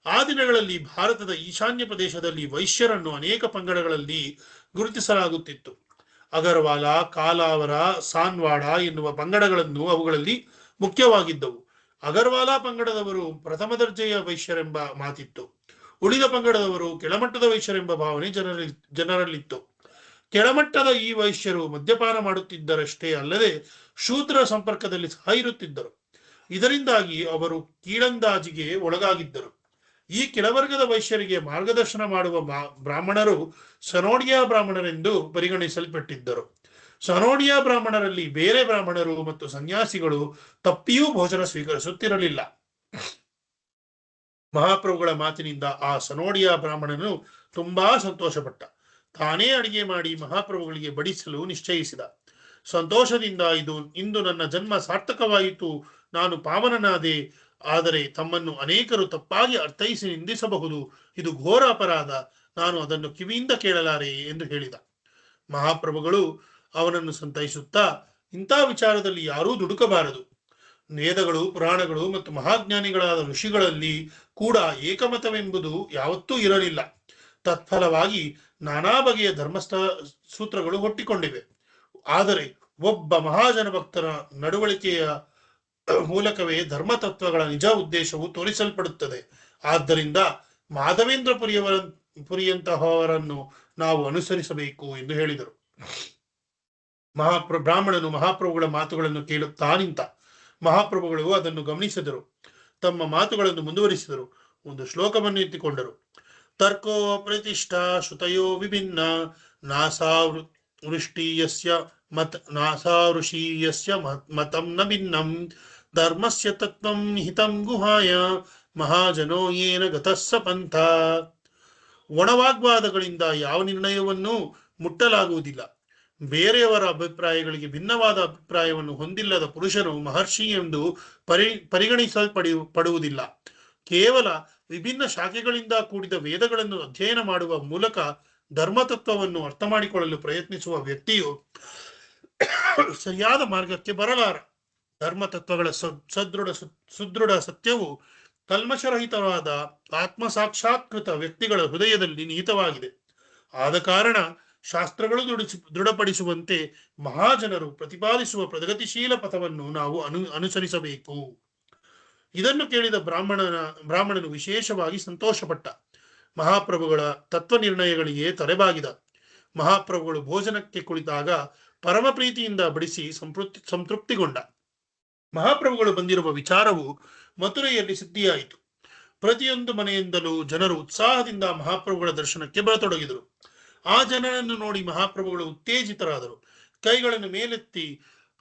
ಆ ದಿನಗಳಲ್ಲಿ ಭಾರತದ ಈಶಾನ್ಯ ಪ್ರದೇಶದಲ್ಲಿ ವೈಶ್ಯರನ್ನು ಅನೇಕ ಪಂಗಡಗಳಲ್ಲಿ ಗುರುತಿಸಲಾಗುತ್ತಿತ್ತು. ಅಗರ್ವಾಲ, ಕಾಲಾವರ, ಸಾನ್ವಾಡ ಎನ್ನುವ ಪಂಗಡಗಳನ್ನು ಅವುಗಳಲ್ಲಿ ಮುಖ್ಯವಾಗಿದ್ದವು. ಅಗರ್ವಾಲ ಪಂಗಡದವರು ಪ್ರಥಮ ದರ್ಜೆಯ ವೈಶ್ಯರೆಂಬ ಮಾತಿತ್ತು. ಉಳಿದ ಪಂಗಡದವರು ಕೆಳಮಟ್ಟದ ವೈಶ್ಯರೆಂಬ ಭಾವನೆ ಜನರಲ್ಲಿತ್ತು. ಕೆಳಮಟ್ಟದ ಈ ವೈಶ್ಯರು ಮದ್ಯಪಾನ ಮಾಡುತ್ತಿದ್ದರಷ್ಟೇ ಅಲ್ಲದೆ ಶೂದ್ರ ಸಂಪರ್ಕದಲ್ಲಿ ಸಹ ಇರುತ್ತಿದ್ದರು. ಇದರಿಂದಾಗಿ ಅವರು ಕೀಳಂದಾಜಿಗೆ ಒಳಗಾಗಿದ್ದರು. ಈ ಕೆಳವರ್ಗದ ವೈಶ್ಯರಿಗೆ ಮಾರ್ಗದರ್ಶನ ಮಾಡುವ ಬ್ರಾಹ್ಮಣರು ಸನೋಡಿಯಾ ಬ್ರಾಹ್ಮಣರೆಂದು ಪರಿಗಣಿಸಲ್ಪಟ್ಟಿದ್ದರು. ಸನೋಡಿಯಾ ಬ್ರಾಹ್ಮಣರಲ್ಲಿ ಬೇರೆ ಬ್ರಾಹ್ಮಣರು ಮತ್ತು ಸನ್ಯಾಸಿಗಳು ತಪ್ಪಿಯೂ ಭೋಜನ ಸ್ವೀಕರಿಸುತ್ತಿರಲಿಲ್ಲ. ಮಹಾಪ್ರಭುಗಳ ಮಾತಿನಿಂದ ಆ ಸನೋಡಿಯಾ ಬ್ರಾಹ್ಮಣನು ತುಂಬಾ ಸಂತೋಷಪಟ್ಟ. ತಾನೇ ಅಡಿಗೆ ಮಾಡಿ ಮಹಾಪ್ರಭುಗಳಿಗೆ ಬಡಿಸಲು ನಿಶ್ಚಯಿಸಿದ. ಸಂತೋಷದಿಂದ, ಇಂದು ನನ್ನ ಜನ್ಮ ಸಾರ್ಥಕವಾಯಿತು, ನಾನು ಪಾವನನಾದೆ. ಆದರೆ ತಮ್ಮನ್ನು ಅನೇಕರು ತಪ್ಪಾಗಿ ಅರ್ಥೈಸಿ ನಿಂದಿಸಬಹುದು. ಇದು ಘೋರ ಅಪರಾಧ. ನಾನು ಅದನ್ನು ಕಿವಿಯಿಂದ ಕೇಳಲಾರೆ ಎಂದು ಹೇಳಿದ. ಮಹಾಪ್ರಭುಗಳು ಅವನನ್ನು ಸಂತೈಸುತ್ತಾ, ಇಂಥ ವಿಚಾರದಲ್ಲಿ ಯಾರೂ ದುಡುಕಬಾರದು. ವೇದಗಳು, ಪುರಾಣಗಳು ಮತ್ತು ಮಹಾಜ್ಞಾನಿಗಳಾದ ಋಷಿಗಳಲ್ಲಿ ಕೂಡ ಏಕಮತವೆಂಬುದು ಯಾವತ್ತೂ ಇರಲಿಲ್ಲ. ತತ್ಫಲವಾಗಿ ನಾನಾ ಬಗೆಯ ಸೂತ್ರಗಳು ಹುಟ್ಟಿಕೊಂಡಿವೆ. ಆದರೆ ಒಬ್ಬ ಮಹಾಜನ ಭಕ್ತರ ನಡವಳಿಕೆಯ ಮೂಲಕವೇ ಧರ್ಮತತ್ವಗಳ ನಿಜ ಉದ್ದೇಶವು ತೋರಿಸಲ್ಪಡುತ್ತದೆ. ಆದ್ದರಿಂದ ಮಾಧವೇಂದ್ರ ಪುರಿಯಂತಹವರನ್ನು ನಾವು ಅನುಸರಿಸಬೇಕು ಎಂದು ಹೇಳಿದರು. ಬ್ರಾಹ್ಮಣನು ಮಹಾಪ್ರಭುಗಳ ಮಾತುಗಳನ್ನು ಕೇಳುತ್ತಾ ನಿಂತ. ಮಹಾಪ್ರಭುಗಳು ಅದನ್ನು ಗಮನಿಸಿದರು. ತಮ್ಮ ಮಾತುಗಳನ್ನು ಮುಂದುವರಿಸಿದರು. ಒಂದು ಶ್ಲೋಕವನ್ನು ಎತ್ತಿಕೊಂಡರು. ತರ್ಕೋ ಪ್ರತಿಷ್ಠಾ ಶ್ರುತಯೋ ವಿಭಿನ್ನ ನಾಸಾ ಋಷೀಯಸ್ಯ ಮತಂ ನ ಭಿನ್ನಂ ಧರ್ಮಸ್ಯ ತತ್ವಂ ನಿಹಿತಂ ಗುಹಾಯ ಮಹಾಜನೋ ಯೇನ ಗತಸ್ಸ ಪಂಥ. ಒಣವಾಗ್ವಾದಗಳಿಂದ ಯಾವ ನಿರ್ಣಯವನ್ನು ಮುಟ್ಟಲಾಗುವುದಿಲ್ಲ. ಬೇರೆಯವರ ಅಭಿಪ್ರಾಯಗಳಿಗೆ ಭಿನ್ನವಾದ ಅಭಿಪ್ರಾಯವನ್ನು ಹೊಂದಿಲ್ಲದ ಪುರುಷನು ಮಹರ್ಷಿ ಎಂದು ಪರಿಗಣಿಸಲ್ಪಡುವುದಿಲ್ಲ. ಕೇವಲ ವಿಭಿನ್ನ ಶಾಖೆಗಳಿಂದ ಕೂಡಿದ ವೇದಗಳನ್ನು ಅಧ್ಯಯನ ಮಾಡುವ ಮೂಲಕ ಧರ್ಮತತ್ವವನ್ನು ಅರ್ಥ ಮಾಡಿಕೊಳ್ಳಲು ಪ್ರಯತ್ನಿಸುವ ವ್ಯಕ್ತಿಯು ಸರಿಯಾದ ಮಾರ್ಗಕ್ಕೆ ಬರಲಾರ. ಧರ್ಮತತ್ವಗಳ ಸುದೃಢ ಸತ್ಯವು ಕಲ್ಮಶರಹಿತವಾದ ಆತ್ಮ ಸಾಕ್ಷಾತ್ಕೃತ ವ್ಯಕ್ತಿಗಳ ಹೃದಯದಲ್ಲಿ ನಿಹಿತವಾಗಿದೆ. ಆದ ಕಾರಣ ಶಾಸ್ತ್ರಗಳು ದೃಢಪಡಿಸುವಂತೆ ಮಹಾಜನರು ಪ್ರತಿಪಾದಿಸುವ ಪ್ರಗತಿಶೀಲ ಪಥವನ್ನು ನಾವು ಅನುಸರಿಸಬೇಕು. ಇದನ್ನು ಕೇಳಿದ ಬ್ರಾಹ್ಮಣನು ವಿಶೇಷವಾಗಿ ಸಂತೋಷಪಟ್ಟ. ಮಹಾಪ್ರಭುಗಳ ತತ್ವ ನಿರ್ಣಯಗಳಿಗೆ ತಲೆಬಾಗಿದ. ಮಹಾಪ್ರಭುಗಳು ಭೋಜನಕ್ಕೆ ಕುಳಿತಾಗ ಪರಮ ಪ್ರೀತಿಯಿಂದ ಬಡಿಸಿ ಸಂತೃಪ್ತಿಗೊಂಡ. ಮಹಾಪ್ರಭುಗಳು ಬಂದಿರುವ ವಿಚಾರವು ಮಥುರೆಯಲ್ಲಿ ಸಿದ್ಧಿಯಾಯಿತು. ಪ್ರತಿಯೊಂದು ಮನೆಯಿಂದಲೂ ಜನರು ಉತ್ಸಾಹದಿಂದ ಮಹಾಪ್ರಭುಗಳ ದರ್ಶನಕ್ಕೆ ಬರತೊಡಗಿದರು. ಆ ಜನರನ್ನು ನೋಡಿ ಮಹಾಪ್ರಭುಗಳು ಉತ್ತೇಜಿತರಾದರು. ಕೈಗಳನ್ನು ಮೇಲೆತ್ತಿ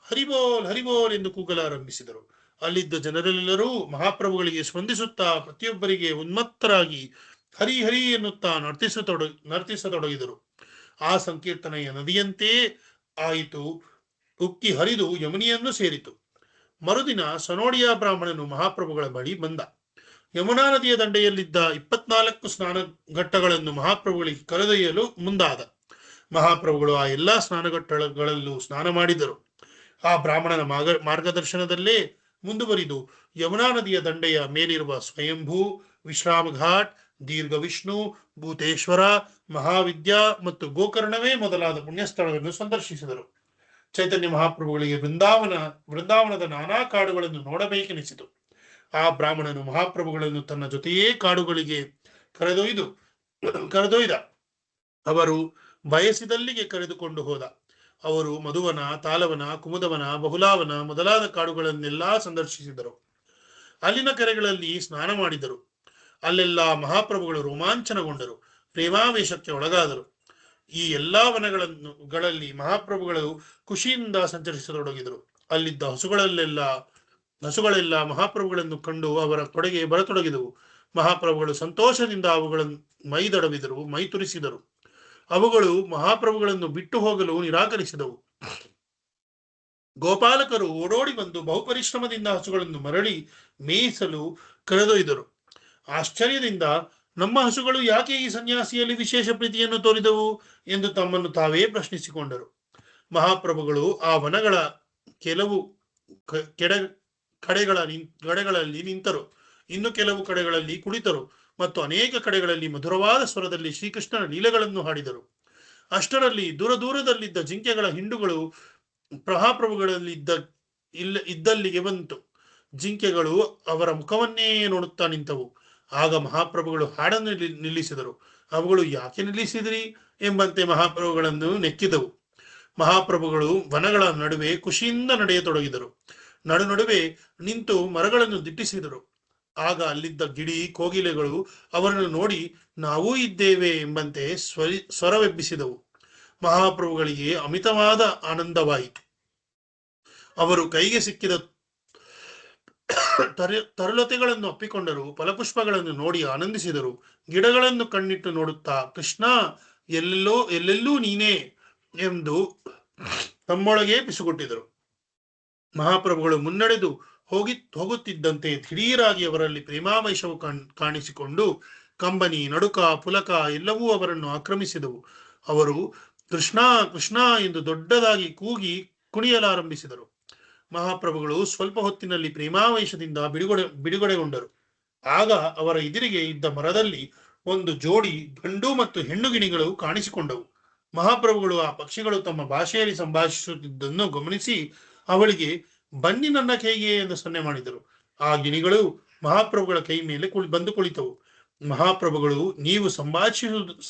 ಹರಿಬೋಲ್ ಹರಿಬೋಲ್ ಎಂದು ಕೂಗಲಾರಂಭಿಸಿದರು. ಅಲ್ಲಿದ್ದ ಜನರೆಲ್ಲರೂ ಮಹಾಪ್ರಭುಗಳಿಗೆ ಸ್ಪಂದಿಸುತ್ತಾ ಪ್ರತಿಯೊಬ್ಬರಿಗೆ ಉನ್ಮತ್ತರಾಗಿ ಹರಿ ಹರಿ ಎನ್ನುತ್ತಾ ನರ್ತಿಸತೊಡಗಿದರು. ಆ ಸಂಕೀರ್ತನೆಯ ನದಿಯಂತೆ ಆಯಿತು. ಉಕ್ಕಿ ಹರಿದು ಯಮುನಿಯನ್ನು ಸೇರಿತು. ಮರುದಿನ ಸನೋಡಿಯಾ ಬ್ರಾಹ್ಮಣನು ಮಹಾಪ್ರಭುಗಳ ಬಳಿ ಬಂದ. ಯಮುನಾ ನದಿಯ ದಂಡೆಯಲ್ಲಿದ್ದ 24 ಸ್ನಾನಘಟ್ಟಗಳನ್ನು ಮಹಾಪ್ರಭುಗಳಿಗೆ ಕರೆದೊಯ್ಯಲು ಮುಂದಾದ. ಮಹಾಪ್ರಭುಗಳು ಆ ಎಲ್ಲಾ ಸ್ನಾನಘಟ್ಟಗಳಲ್ಲೂ ಸ್ನಾನ ಮಾಡಿದರು. ಆ ಬ್ರಾಹ್ಮಣನ ಮಾರ್ಗದರ್ಶನದಲ್ಲೇ ಮುಂದುವರಿದು ಯಮುನಾ ನದಿಯ ದಂಡೆಯ ಮೇಲಿರುವ ಸ್ವಯಂಭೂ, ವಿಶ್ರಾಮ ಘಾಟ್, ದೀರ್ಘ ವಿಷ್ಣು, ಭೂತೇಶ್ವರ, ಮಹಾವಿದ್ಯಾ ಮತ್ತು ಗೋಕರ್ಣವೇ ಮೊದಲಾದ ಪುಣ್ಯಸ್ಥಳಗಳನ್ನು ಸಂದರ್ಶಿಸಿದರು. ಚೈತನ್ಯ ಮಹಾಪ್ರಭುಗಳಿಗೆ ವೃಂದಾವನದ ನಾನಾ ಕಾಡುಗಳನ್ನು ನೋಡಬೇಕೆನಿಸಿತು. ಆ ಬ್ರಾಹ್ಮಣನು ಮಹಾಪ್ರಭುಗಳನ್ನು ತನ್ನ ಜೊತೆಯೇ ಕಾಡುಗಳಿಗೆ ಕರೆದೊಯ್ದ. ಅವರು ಬಯಸಿದಲ್ಲಿಗೆ ಕರೆದುಕೊಂಡು ಹೋದ. ಅವರು ಮಧುವನ, ತಾಲವನ, ಕುಮುದವನ, ಬಹುಲಾವನ ಮೊದಲಾದ ಕಾಡುಗಳನ್ನೆಲ್ಲಾ ಸಂದರ್ಶಿಸಿದರು. ಅಲ್ಲಿನ ಕೆರೆಗಳಲ್ಲಿ ಸ್ನಾನ ಮಾಡಿದರು. ಅಲ್ಲೆಲ್ಲ ಮಹಾಪ್ರಭುಗಳು ರೋಮಾಂಚನಗೊಂಡರು, ಪ್ರೇಮಾವೇಶಕ್ಕೆ ಒಳಗಾದರು. ಈ ಎಲ್ಲಾ ಗಳಲ್ಲಿ ಮಹಾಪ್ರಭುಗಳು ಖುಷಿಯಿಂದ ಸಂಚರಿಸತೊಡಗಿದರು. ಅಲ್ಲಿದ್ದ ಹಸುಗಳೆಲ್ಲ ಮಹಾಪ್ರಭುಗಳನ್ನು ಕಂಡು ಅವರ ಕೊಡೆಗೆ ಬರತೊಡಗಿದವು. ಮಹಾಪ್ರಭುಗಳು ಸಂತೋಷದಿಂದ ಅವುಗಳನ್ನು ಮೈ ತುರಿಸಿದರು. ಅವುಗಳು ಮಹಾಪ್ರಭುಗಳನ್ನು ಬಿಟ್ಟು ಹೋಗಲು ನಿರಾಕರಿಸಿದವು. ಗೋಪಾಲಕರು ಓಡೋಡಿ ಬಂದು ಬಹುಪರಿಶ್ರಮದಿಂದ ಹಸುಗಳನ್ನು ಮರಳಿ ಮೇಯಿಸಲು ಕರೆದೊಯ್ದರು. ಆಶ್ಚರ್ಯದಿಂದ ನಮ್ಮ ಹಸುಗಳು ಯಾಕೆ ಈ ಸನ್ಯಾಸಿಯಲ್ಲಿ ವಿಶೇಷ ಪ್ರೀತಿಯನ್ನು ತೋರಿದವು ಎಂದು ತಮ್ಮನ್ನು ತಾವೇ ಪ್ರಶ್ನಿಸಿಕೊಂಡರು. ಮಹಾಪ್ರಭುಗಳು ಆ ವನಗಳ ಕೆಲವು ಕಡೆಗಳಲ್ಲಿ ನಿಂತರು, ಇನ್ನು ಕೆಲವು ಕಡೆಗಳಲ್ಲಿ ಕುಳಿತರು ಮತ್ತು ಅನೇಕ ಕಡೆಗಳಲ್ಲಿ ಮಧುರವಾದ ಸ್ವರದಲ್ಲಿ ಶ್ರೀಕೃಷ್ಣನ ಲೀಲೆಗಳನ್ನು ಹಾಡಿದರು. ಅಷ್ಟರಲ್ಲಿ ದೂರದಲ್ಲಿದ್ದ ಜಿಂಕೆಗಳ ಹಿಂಡುಗಳು ಇದ್ದಲ್ಲಿಗೆ ಬಂತು. ಜಿಂಕೆಗಳು ಅವರ ಮುಖವನ್ನೇ ನೋಡುತ್ತಾ ನಿಂತವು. ಆಗ ಮಹಾಪ್ರಭುಗಳು ಹಾಡನ್ನು ನಿಲ್ಲಿಸಿದರು. ಅವುಗಳು ಯಾಕೆ ನಿಲ್ಲಿಸಿದ್ರಿ ಎಂಬಂತೆ ಮಹಾಪ್ರಭುಗಳನ್ನು ನೆಕ್ಕಿದವು. ಮಹಾಪ್ರಭುಗಳು ವನಗಳ ನಡುವೆ ಖುಷಿಯಿಂದ ನಡೆಯತೊಡಗಿದರು. ನಡುವೆ ನಿಂತು ಮರಗಳನ್ನು ದಿಟ್ಟಿಸಿದರು. ಆಗ ಅಲ್ಲಿದ್ದ ಗಿಳಿ ಕೋಗಿಲೆಗಳು ಅವರನ್ನು ನೋಡಿ ನಾವೂ ಇದ್ದೇವೆ ಎಂಬಂತೆ ಸ್ವರವೆಬ್ಬಿಸಿದವು. ಮಹಾಪ್ರಭುಗಳಿಗೆ ಅಮಿತವಾದ ಆನಂದವಾಯಿತು. ಅವರು ಕೈಗೆ ಸಿಕ್ಕಿದ ತರುಲತೆಗಳನ್ನು ಅಪ್ಪಿಕೊಂಡರು. ಫಲಪುಷ್ಪಗಳನ್ನು ನೋಡಿ ಆನಂದಿಸಿದರು. ಗಿಡಗಳನ್ನು ಕಣ್ಣಿಟ್ಟು ನೋಡುತ್ತಾ ಕೃಷ್ಣ ಎಲ್ಲೆಲ್ಲೂ ನೀನೇ ಎಂದು ತಮ್ಮೊಳಗೆ ಪಿಸುಗುಟ್ಟಿದರು. ಮಹಾಪ್ರಭುಗಳು ಮುನ್ನಡೆದು ಹೋಗುತ್ತಿದ್ದಂತೆ ದಿಢೀರಾಗಿ ಅವರಲ್ಲಿ ಪ್ರೇಮಾವೇಶವು ಕಾಣಿಸಿಕೊಂಡು ಕಂಬನಿ, ನಡುಕ, ಪುಲಕ ಎಲ್ಲವೂ ಅವರನ್ನು ಆಕ್ರಮಿಸಿದವು. ಅವರು ಕೃಷ್ಣ ಕೃಷ್ಣ ಎಂದು ದೊಡ್ಡದಾಗಿ ಕೂಗಿ ಕುಣಿಯಲಾರಂಭಿಸಿದರು. ಮಹಾಪ್ರಭುಗಳು ಸ್ವಲ್ಪ ಹೊತ್ತಿನಲ್ಲಿ ಪ್ರೇಮಾವೇಶದಿಂದ ಬಿಡುಗಡೆಗೊಂಡರು. ಆಗ ಅವರ ಎದುರಿಗೆ ಇದ್ದ ಮರದಲ್ಲಿ ಒಂದು ಜೋಡಿ ಗಂಡು ಮತ್ತು ಹೆಣ್ಣು ಗಿಣಿಗಳು ಕಾಣಿಸಿಕೊಂಡವು. ಮಹಾಪ್ರಭುಗಳು ಆ ಪಕ್ಷಿಗಳು ತಮ್ಮ ಭಾಷೆಯಲ್ಲಿ ಸಂಭಾಷಿಸುತ್ತಿದ್ದನ್ನು ಗಮನಿಸಿ ಅವಳಿಗೆ ಬನ್ನಿ ನನ್ನ ಕೈಗೆ ಎಂದು ಸನ್ನೆ ಮಾಡಿದರು. ಆ ಗಿಣಿಗಳು ಮಹಾಪ್ರಭುಗಳ ಕೈ ಮೇಲೆ ಬಂದು ಕುಳಿತವು. ಮಹಾಪ್ರಭುಗಳು ನೀವು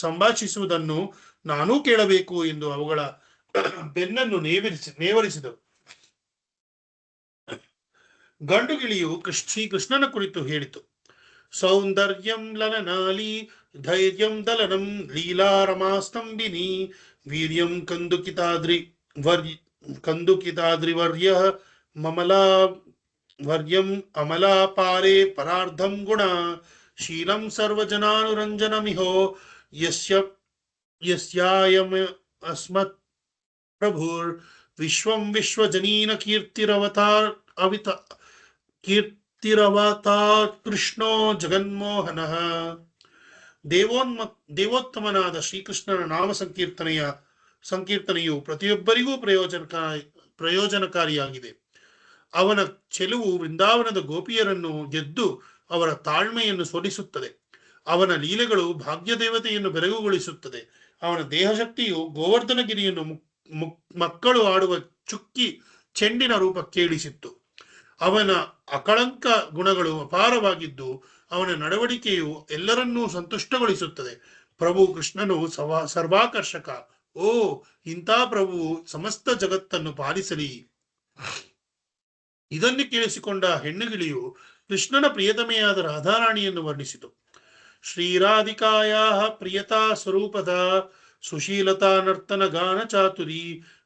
ಸಂಭಾಷಿಸುವುದನ್ನು ನಾನೂ ಕೇಳಬೇಕು ಎಂದು ಅವುಗಳ ಬೆನ್ನನ್ನು ನೇವರಿಸಿದರು. ಗಂಡು ಗಿಳಿಯು ಶ್ರೀಕೃಷ್ಣನ ಕುರಿತು ಹೇಳಿತು. ಸೌಂದರ್ಯಂ ಲಲನಾಲಿ ಧೈರ್ಯಂ ದಲನಂ ಲೀಲಾರಮಾಸ್ತಂಬಿನಿ ವೀರ್ಯಂ ಕಂದುಕಿತಾದ್ರಿವರ್ಯ ಮಮಲಾ ವರ್ಯಂ ಅಮಲಾ ಪಾರೆ ಪರಾರ್ಧಂ ಗುಣ ಶೀಲಂ ಸರ್ವಜನಾನುರಂಜನಮಿಹೋ ಯಸ್ಯಾಯಂ ಅಸ್ಮತ್ ಪ್ರಭುರ್ ವಿಶ್ವಂ ವಿಶ್ವಜನೀನ ಕೀರ್ತಿರವತಾ ಕೃಷ್ಣೋ ಜಗನ್ಮೋಹನಃ. ದೇವೋತ್ತಮನಾದ ಶ್ರೀಕೃಷ್ಣನ ನಾಮ ಸಂಕೀರ್ತನೆಯು ಪ್ರತಿಯೊಬ್ಬರಿಗೂ ಪ್ರಯೋಜನಕಾರಿಯಾಗಿದೆ. ಅವನ ಚೆಲುವು ವೃಂದಾವನದ ಗೋಪಿಯರನ್ನು ಗೆದ್ದು ಅವರ ತಾಳ್ಮೆಯನ್ನು ಸೋಲಿಸುತ್ತದೆ. ಅವನ ಲೀಲೆಗಳು ಭಾಗ್ಯ ದೇವತೆಯನ್ನು ಬೆರಗುಗೊಳಿಸುತ್ತದೆ. ಅವನ ದೇಹಶಕ್ತಿಯು ಗೋವರ್ಧನಗಿರಿಯನ್ನು ಮಕ್ಕಳು ಆಡುವ ಚುಕ್ಕಿ ಚೆಂಡಿನ ರೂಪಕ್ಕೆ ಇಳಿಸಿತ್ತು. ಅವನ ಅಕಳಂಕ ಗುಣಗಳು ಅಪಾರವಾಗಿದ್ದು ಅವನ ನಡವಳಿಕೆಯು ಎಲ್ಲರನ್ನೂ ಸಂತುಷ್ಟಗೊಳಿಸುತ್ತದೆ. ಪ್ರಭು ಕೃಷ್ಣನು ಸರ್ವಾಕರ್ಷಕ. ಓ, ಇಂಥ ಪ್ರಭು ಸಮಸ್ತ ಜಗತ್ತನ್ನು ಪಾಲಿಸಲಿ. ಇದನ್ನು ಕೇಳಿಸಿಕೊಂಡ ಹೆಣ್ಣುಗಿಳಿಯು ಕೃಷ್ಣನ ಪ್ರಿಯತಮೆಯಾದ ರಾಧಾರಾಣಿಯನ್ನು ವರ್ಣಿಸಿತು. ಶ್ರೀರಾಧಿಕಾಯ ಪ್ರಿಯತಾ ಸ್ವರೂಪದ ಸುಶೀಲತಾ ನರ್ತನ ಗಾನ ಚಾತುರಿ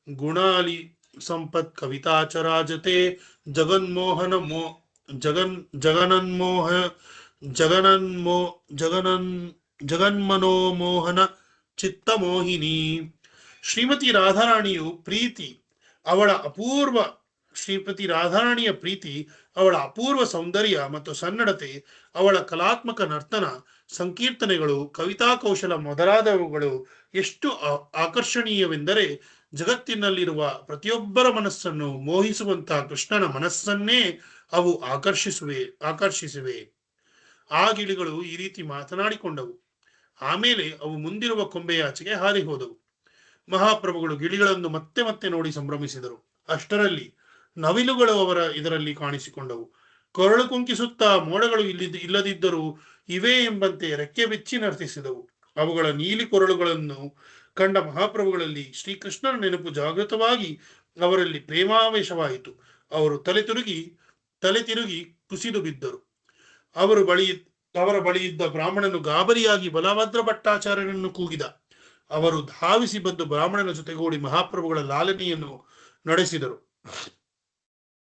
ಗುಣಾಲಿ ಸಂಪತ್ ಕವಿತಾ ಚರಾಜತೆ ಜಗನ್ಮನೋಮೋಹನ ಚಿತ್ತಮೋಹಿನಿ. ಶ್ರೀಮತಿ ರಾಧಾರಾಣಿಯ ಪ್ರೀತಿ ಅವಳ ಅಪೂರ್ವ ಸೌಂದರ್ಯ ಮತ್ತು ಸನ್ನಡತೆ, ಅವಳ ಕಲಾತ್ಮಕ ನರ್ತನ, ಸಂಕೀರ್ತನೆಗಳು, ಕವಿತಾ ಕೌಶಲ ಮೊದಲಾದವುಗಳು ಎಷ್ಟು ಆಕರ್ಷಣೀಯವೆಂದರೆ ಜಗತ್ತಿನಲ್ಲಿರುವ ಪ್ರತಿಯೊಬ್ಬರ ಮನಸ್ಸನ್ನು ಮೋಹಿಸುವಂತಹ ಕೃಷ್ಣನ ಮನಸ್ಸನ್ನೇ ಅವು ಆಕರ್ಷಿಸಿವೆ. ಆ ಗಿಳಿಗಳು ಈ ರೀತಿ ಮಾತನಾಡಿಕೊಂಡವು. ಆಮೇಲೆ ಅವು ಮುಂದಿರುವ ಕೊಂಬೆಯಾಚೆಗೆ ಹಾರಿ ಹೋದವು. ಮಹಾಪ್ರಭುಗಳು ಗಿಳಿಗಳನ್ನು ಮತ್ತೆ ಮತ್ತೆ ನೋಡಿ ಸಂಭ್ರಮಿಸಿದರು. ಅಷ್ಟರಲ್ಲಿ ನವಿಲುಗಳು ಇದರಲ್ಲಿ ಕಾಣಿಸಿಕೊಂಡವು. ಕೊರಳು ಕುಂಕಿಸುತ್ತಾ ಮೋಡಗಳು ಇಲ್ಲದಿದ್ದರೂ ಇವೆ ಎಂಬಂತೆ ರೆಕ್ಕೆ ಬೆಚ್ಚಿ ನರ್ತಿಸಿದವು. ಅವುಗಳ ನೀಲಿ ಕೊರಳುಗಳನ್ನು ಕಂಡ ಮಹಾಪ್ರಭುಗಳಲ್ಲಿ ಶ್ರೀಕೃಷ್ಣನ ನೆನಪು ಜಾಗೃತವಾಗಿ ಅವರಲ್ಲಿ ಪ್ರೇಮಾವೇಶವಾಯಿತು. ಅವರು ತಲೆ ತಿರುಗಿ ಕುಸಿದು ಬಿದ್ದರು. ಅವರ ಬಳಿಯಿದ್ದ ಬ್ರಾಹ್ಮಣನು ಗಾಬರಿಯಾಗಿ ಬಲಭದ್ರ ಭಟ್ಟಾಚಾರ್ಯರನ್ನು ಕೂಗಿದ. ಅವರು ಧಾವಿಸಿ ಬಂದು ಬ್ರಾಹ್ಮಣನ ಜೊತೆಗೂಡಿ ಮಹಾಪ್ರಭುಗಳ ಲಾಲನೆಯನ್ನು ನಡೆಸಿದರು.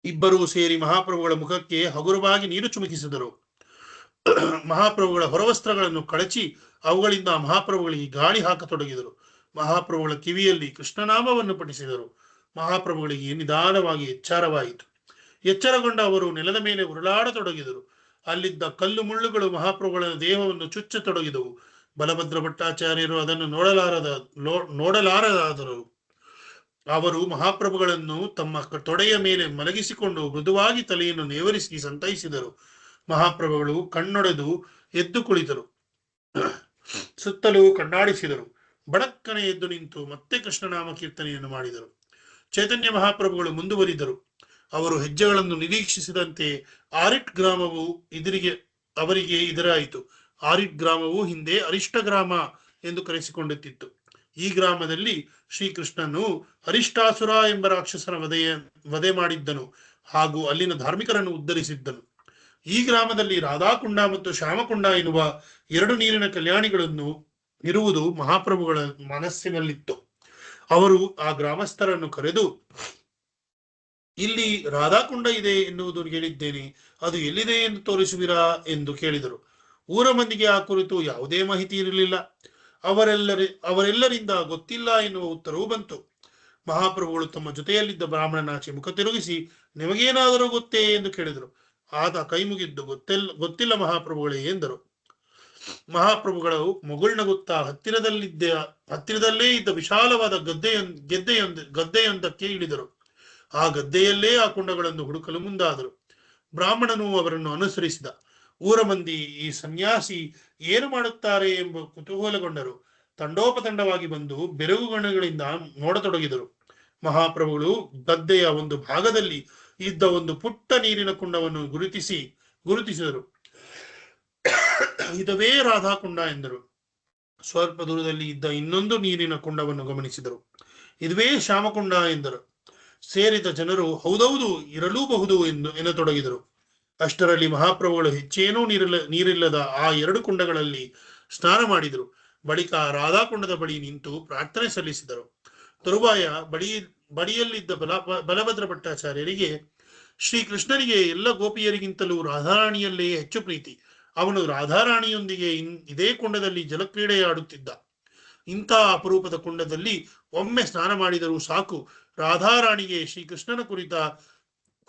ಇಬ್ಬರೂ ಸೇರಿ ಮಹಾಪ್ರಭುಗಳ ಮುಖಕ್ಕೆ ಹಗುರವಾಗಿ ನೀರು ಚುಮುಕಿಸಿದರು. ಮಹಾಪ್ರಭುಗಳ ಹೊರವಸ್ತ್ರಗಳನ್ನು ಕಳಚಿ ಅವುಗಳಿಂದ ಮಹಾಪ್ರಭುಗಳಿಗೆ ಗಾಳಿ ಹಾಕತೊಡಗಿದರು. ಮಹಾಪ್ರಭುಗಳ ಕಿವಿಯಲ್ಲಿ ಕೃಷ್ಣನಾಮವನ್ನು ಪಠಿಸಿದರು. ಮಹಾಪ್ರಭುಗಳಿಗೆ ನಿಧಾನವಾಗಿ ಎಚ್ಚರವಾಯಿತು. ಎಚ್ಚರಗೊಂಡ ಅವರು ನೆಲದ ಮೇಲೆ ಉರುಳಾಡತೊಡಗಿದರು. ಅಲ್ಲಿದ್ದ ಕಲ್ಲು ಮುಳ್ಳುಗಳು ಮಹಾಪ್ರಭುಗಳ ದೇಹವನ್ನು ಚುಚ್ಚತೊಡಗಿದವು. ಬಲಭದ್ರ ಭಟ್ಟಾಚಾರ್ಯರು ಅದನ್ನು ನೋಡಲಾರದಾದರು. ಅವರು ಮಹಾಪ್ರಭುಗಳನ್ನು ತಮ್ಮ ತೊಡೆಯ ಮೇಲೆ ಮಲಗಿಸಿಕೊಂಡು ಮೃದುವಾಗಿ ತಲೆಯನ್ನು ನೇವರಿಸಿ ಸಂತೈಸಿದರು. ಮಹಾಪ್ರಭುಗಳು ಕಣ್ಣೊಡೆದು ಎದ್ದು ಕುಳಿತರು. ಸುತ್ತಲೂ ಕಣ್ಣಾಡಿಸಿದರು. ಬಡಕ್ಕನೆ ಎದ್ದು ನಿಂತು ಮತ್ತೆ ಕೃಷ್ಣನಾಮ ಕೀರ್ತನೆಯನ್ನು ಮಾಡಿದರು. ಚೈತನ್ಯ ಮಹಾಪ್ರಭುಗಳು ಮುಂದುವರಿದರು. ಅವರು ಹೆಜ್ಜೆಗಳನ್ನು ನಿರೀಕ್ಷಿಸಿದಂತೆ ಆರಿಟ್ ಗ್ರಾಮವು ಅವರಿಗೆ ಎದುರಾಯಿತು. ಆರಿಟ್ ಗ್ರಾಮವು ಹಿಂದೆ ಅರಿಷ್ಟ ಗ್ರಾಮ ಎಂದು ಕರೆಸಿಕೊಳ್ಳುತ್ತಿತ್ತು. ಈ ಗ್ರಾಮದಲ್ಲಿ ಶ್ರೀಕೃಷ್ಣನು ಅರಿಷ್ಟಾಸುರ ಎಂಬ ರಾಕ್ಷಸನ ವಧೆ ಮಾಡಿದ್ದನು ಹಾಗೂ ಅಲ್ಲಿನ ಧಾರ್ಮಿಕರನ್ನು ಉದ್ಧರಿಸಿದ್ದನು. ಈ ಗ್ರಾಮದಲ್ಲಿ ರಾಧಾಕುಂಡ ಮತ್ತು ಶ್ಯಾಮಕುಂಡ ಎನ್ನುವ ಎರಡು ನೀರಿನ ಕಲ್ಯಾಣಿಗಳನ್ನು ಇರುವುದು ಮಹಾಪ್ರಭುಗಳ ಮನಸ್ಸಿನಲ್ಲಿತ್ತು. ಅವರು ಆ ಗ್ರಾಮಸ್ಥರನ್ನು ಕರೆದು, ಇಲ್ಲಿ ರಾಧಾಕುಂಡ ಇದೆ ಎನ್ನುವುದು ಹೇಳಿದ್ದೇನೆ, ಅದು ಎಲ್ಲಿದೆ ಎಂದು ತೋರಿಸುವಿರಾ ಎಂದು ಕೇಳಿದರು. ಊರ ಮಂದಿಗೆ ಆ ಕುರಿತು ಯಾವುದೇ ಮಾಹಿತಿ ಇರಲಿಲ್ಲ. ಅವರೆಲ್ಲರಿಂದ ಗೊತ್ತಿಲ್ಲ ಎನ್ನುವ ಉತ್ತರವೂ ಬಂತು. ಮಹಾಪ್ರಭುಗಳು ತಮ್ಮ ಜೊತೆಯಲ್ಲಿದ್ದ ಬ್ರಾಹ್ಮಣನಾಚೆ ಮುಖ ತಿರುಗಿಸಿ, ನಿಮಗೇನಾದರೂ ಗೊತ್ತೇ ಎಂದು ಕೇಳಿದರು. ಆತ ಕೈ ಮುಗಿದ್ದು ಗೊತ್ತಿಲ್ಲ ಮಹಾಪ್ರಭುಗಳೇ ಎಂದರು. ಮಹಾಪ್ರಭುಗಳು ಮುಗುಳ್ನಗುತ್ತಾ ಹತ್ತಿರದಲ್ಲೇ ಇದ್ದ ವಿಶಾಲವಾದ ಗದ್ದೆಯೊಂದಕ್ಕೆ ಇಳಿದರು. ಆ ಗದ್ದೆಯಲ್ಲೇ ಆ ಕುಂಡಗಳನ್ನು ಹುಡುಕಲು ಮುಂದಾದರು. ಬ್ರಾಹ್ಮಣನು ಅವರನ್ನು ಅನುಸರಿಸಿದ. ಊರ ಮಂದಿ ಈ ಸನ್ಯಾಸಿ ಏನು ಮಾಡುತ್ತಾರೆ ಎಂಬ ಕುತೂಹಲಗೊಂಡರು. ತಂಡೋಪತಂಡವಾಗಿ ಬಂದು ಬೆರಗುಗಣಗಳಿಂದ ನೋಡತೊಡಗಿದರು. ಮಹಾಪ್ರಭುಗಳು ಗದ್ದೆಯ ಒಂದು ಭಾಗದಲ್ಲಿ ಇದ್ದ ಒಂದು ಪುಟ್ಟ ನೀರಿನ ಕುಂಡವನ್ನು ಗುರುತಿಸಿದರು. ಇದವೇ ರಾಧಾಕುಂಡ ಎಂದರು. ಸ್ವಲ್ಪ ದೂರದಲ್ಲಿ ಇದ್ದ ಇನ್ನೊಂದು ನೀರಿನ ಕುಂಡವನ್ನು ಗಮನಿಸಿದರು. ಇದುವೇ ಶ್ಯಾಮಕುಂಡ ಎಂದರು. ಸೇರಿದ ಜನರು ಹೌದೌದು, ಇರಲೂಬಹುದು ಎನ್ನತೊಡಗಿದರು. ಅಷ್ಟರಲ್ಲಿ ಮಹಾಪ್ರಭುಗಳು ಹೆಚ್ಚೇನೂ ನೀರಿಲ್ಲದ ಆ ಎರಡು ಕುಂಡಗಳಲ್ಲಿ ಸ್ನಾನ ಮಾಡಿದರು. ಬಳಿಕ ರಾಧಾಕುಂಡದ ಬಳಿ ನಿಂತು ಪ್ರಾರ್ಥನೆ ಸಲ್ಲಿಸಿದರು. ತರುವಾಯ ಬಳಿಯಲ್ಲಿದ್ದ ಬಲಭದ್ರ ಭಟ್ಟಾಚಾರ್ಯರಿಗೆ, ಶ್ರೀಕೃಷ್ಣನಿಗೆ ಎಲ್ಲ ಗೋಪಿಯರಿಗಿಂತಲೂ ರಾಧಾರಾಣಿಯಲ್ಲೇ ಹೆಚ್ಚು ಪ್ರೀತಿ. ಅವನು ರಾಧಾರಾಣಿಯೊಂದಿಗೆ ಇದೇ ಕುಂಡದಲ್ಲಿ ಜಲಕ್ರೀಡೆಯಾಡುತ್ತಿದ್ದ. ಇಂಥ ಅಪರೂಪದ ಕುಂಡದಲ್ಲಿ ಒಮ್ಮೆ ಸ್ನಾನ ಮಾಡಿದರೂ ಸಾಕು. ರಾಧಾರಾಣಿಗೆ ಶ್ರೀಕೃಷ್ಣನ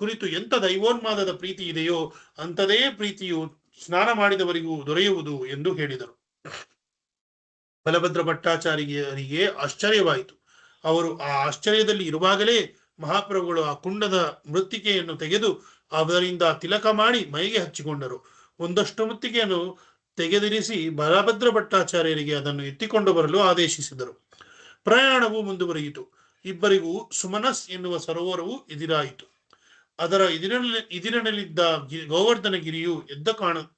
ಕುರಿತು ಎಂಥ ದೈವೋನ್ಮಾದದ ಪ್ರೀತಿ ಇದೆಯೋ ಅಂಥದೇ ಪ್ರೀತಿಯು ಸ್ನಾನ ಮಾಡಿದವರಿಗೂ ದೊರೆಯುವುದು ಎಂದು ಹೇಳಿದರು. ಬಲಭದ್ರ ಭಟ್ಟಾಚಾರ್ಯರಿಗೆ ಆಶ್ಚರ್ಯವಾಯಿತು. ಅವರು ಆ ಆಶ್ಚರ್ಯದಲ್ಲಿ ಇರುವಾಗಲೇ ಮಹಾಪ್ರಭುಗಳು ಆ ಕುಂಡದ ಮೃತ್ತಿಕೆಯನ್ನು ತೆಗೆದು ಅದರಿಂದ ತಿಲಕ ಮಾಡಿ ಮೈಗೆ ಹಚ್ಚಿಕೊಂಡರು. ಒಂದಷ್ಟು ಮೃತ್ತಿಕೆಯನ್ನು ತೆಗೆದಿರಿಸಿ ಬಲಭದ್ರ ಭಟ್ಟಾಚಾರ್ಯರಿಗೆ ಅದನ್ನು ಎತ್ತಿಕೊಂಡು ಬರಲು ಆದೇಶಿಸಿದರು. ಪ್ರಯಾಣವು ಮುಂದುವರಿಯಿತು. ಇಬ್ಬರಿಗೂ ಸುಮನಸ್ ಎನ್ನುವ ಸರೋವರವು ಎದುರಾಯಿತು. ಅದರ ಎದಿರಿನಲ್ಲಿದ್ದ ಗೋವರ್ಧನಗಿರಿಯು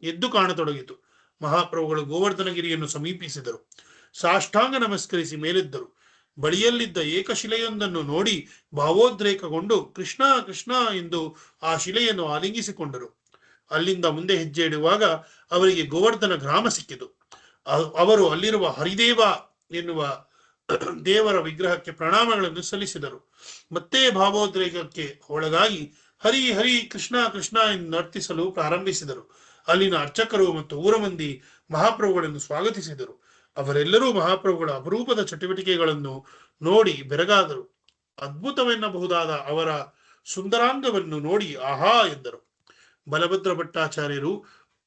ಎದ್ದು ಕಾಣತೊಡಗಿತು. ಮಹಾಪ್ರಭುಗಳು ಗೋವರ್ಧನಗಿರಿಯನ್ನು ಸಮೀಪಿಸಿದರು. ಸಾಷ್ಟಾಂಗ ನಮಸ್ಕರಿಸಿ ಮೇಲೆದ್ದರು. ಬಳಿಯಲ್ಲಿದ್ದ ಏಕಶಿಲೆಯೊಂದನ್ನು ನೋಡಿ ಭಾವೋದ್ರೇಕಗೊಂಡು ಕೃಷ್ಣ ಕೃಷ್ಣ ಎಂದು ಆ ಶಿಲೆಯನ್ನು ಆಲಿಂಗಿಸಿಕೊಂಡರು. ಅಲ್ಲಿಂದ ಮುಂದೆ ಹೆಜ್ಜೆ ಇಡುವಾಗ ಅವರಿಗೆ ಗೋವರ್ಧನ ಗ್ರಾಮ ಸಿಕ್ಕಿತು. ಅವರು ಅಲ್ಲಿರುವ ಹರಿದೇವ ಎನ್ನುವ ದೇವರ ವಿಗ್ರಹಕ್ಕೆ ಪ್ರಣಾಮಗಳನ್ನು ಸಲ್ಲಿಸಿದರು. ಮತ್ತೆ ಭಾವೋದ್ರೇಕಕ್ಕೆ ಒಳಗಾಗಿ ಹರಿ ಹರಿ ಕೃಷ್ಣ ಕೃಷ್ಣ ಎಂದು ನರ್ತಿಸಲು ಪ್ರಾರಂಭಿಸಿದರು. ಅಲ್ಲಿನ ಅರ್ಚಕರು ಮತ್ತು ಊರ ಮಂದಿ ಮಹಾಪ್ರಭುಗಳನ್ನು ಸ್ವಾಗತಿಸಿದರು. ಅವರೆಲ್ಲರೂ ಮಹಾಪ್ರಭುಗಳ ಅಪರೂಪದ ಚಟುವಟಿಕೆಗಳನ್ನು ನೋಡಿ ಬೆರಗಾದರು. ಅದ್ಭುತವೆನ್ನಬಹುದಾದ ಅವರ ಸುಂದರಾಂಗವನ್ನು ನೋಡಿ ಆಹಾ ಎಂದರು. ಬಲಭದ್ರ ಭಟ್ಟಾಚಾರ್ಯರು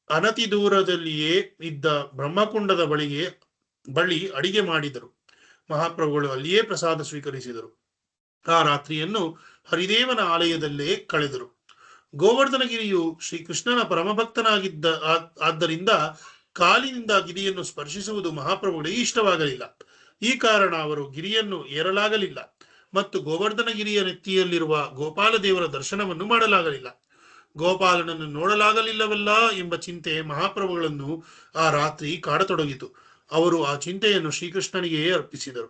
ಅನತಿ ದೂರದಲ್ಲಿಯೇ ಇದ್ದ ಬ್ರಹ್ಮಕುಂಡದ ಬಳಿ ಅಡಿಗೆ ಮಾಡಿದರು. ಮಹಾಪ್ರಭುಗಳು ಅಲ್ಲಿಯೇ ಪ್ರಸಾದ ಸ್ವೀಕರಿಸಿದರು. ಆ ರಾತ್ರಿಯನ್ನು ಹರಿದೇವನ ಆಲಯದಲ್ಲೇ ಕಳೆದರು. ಗೋವರ್ಧನಗಿರಿಯು ಶ್ರೀಕೃಷ್ಣನ ಆದ್ದರಿಂದ ಕಾಲಿನಿಂದ ಗಿರಿಯನ್ನು ಸ್ಪರ್ಶಿಸುವುದು ಮಹಾಪ್ರಭುಗಳಿಗೆ ಇಷ್ಟವಾಗಲಿಲ್ಲ. ಈ ಕಾರಣ ಅವರು ಗಿರಿಯನ್ನು ಏರಲಾಗಲಿಲ್ಲ ಮತ್ತು ಗೋವರ್ಧನಗಿರಿಯ ನೆತ್ತಿಯಲ್ಲಿರುವ ಗೋಪಾಲ ದೇವರ ದರ್ಶನವನ್ನು ಮಾಡಲಾಗಲಿಲ್ಲ. ಗೋಪಾಲನನ್ನು ನೋಡಲಾಗಲಿಲ್ಲವಲ್ಲ ಎಂಬ ಚಿಂತೆ ಮಹಾಪ್ರಭುಗಳನ್ನು ಆ ರಾತ್ರಿ ಕಾಡತೊಡಗಿತು. ಅವರು ಆ ಚಿಂತೆಯನ್ನು ಶ್ರೀಕೃಷ್ಣನಿಗೆ ಅರ್ಪಿಸಿದರು.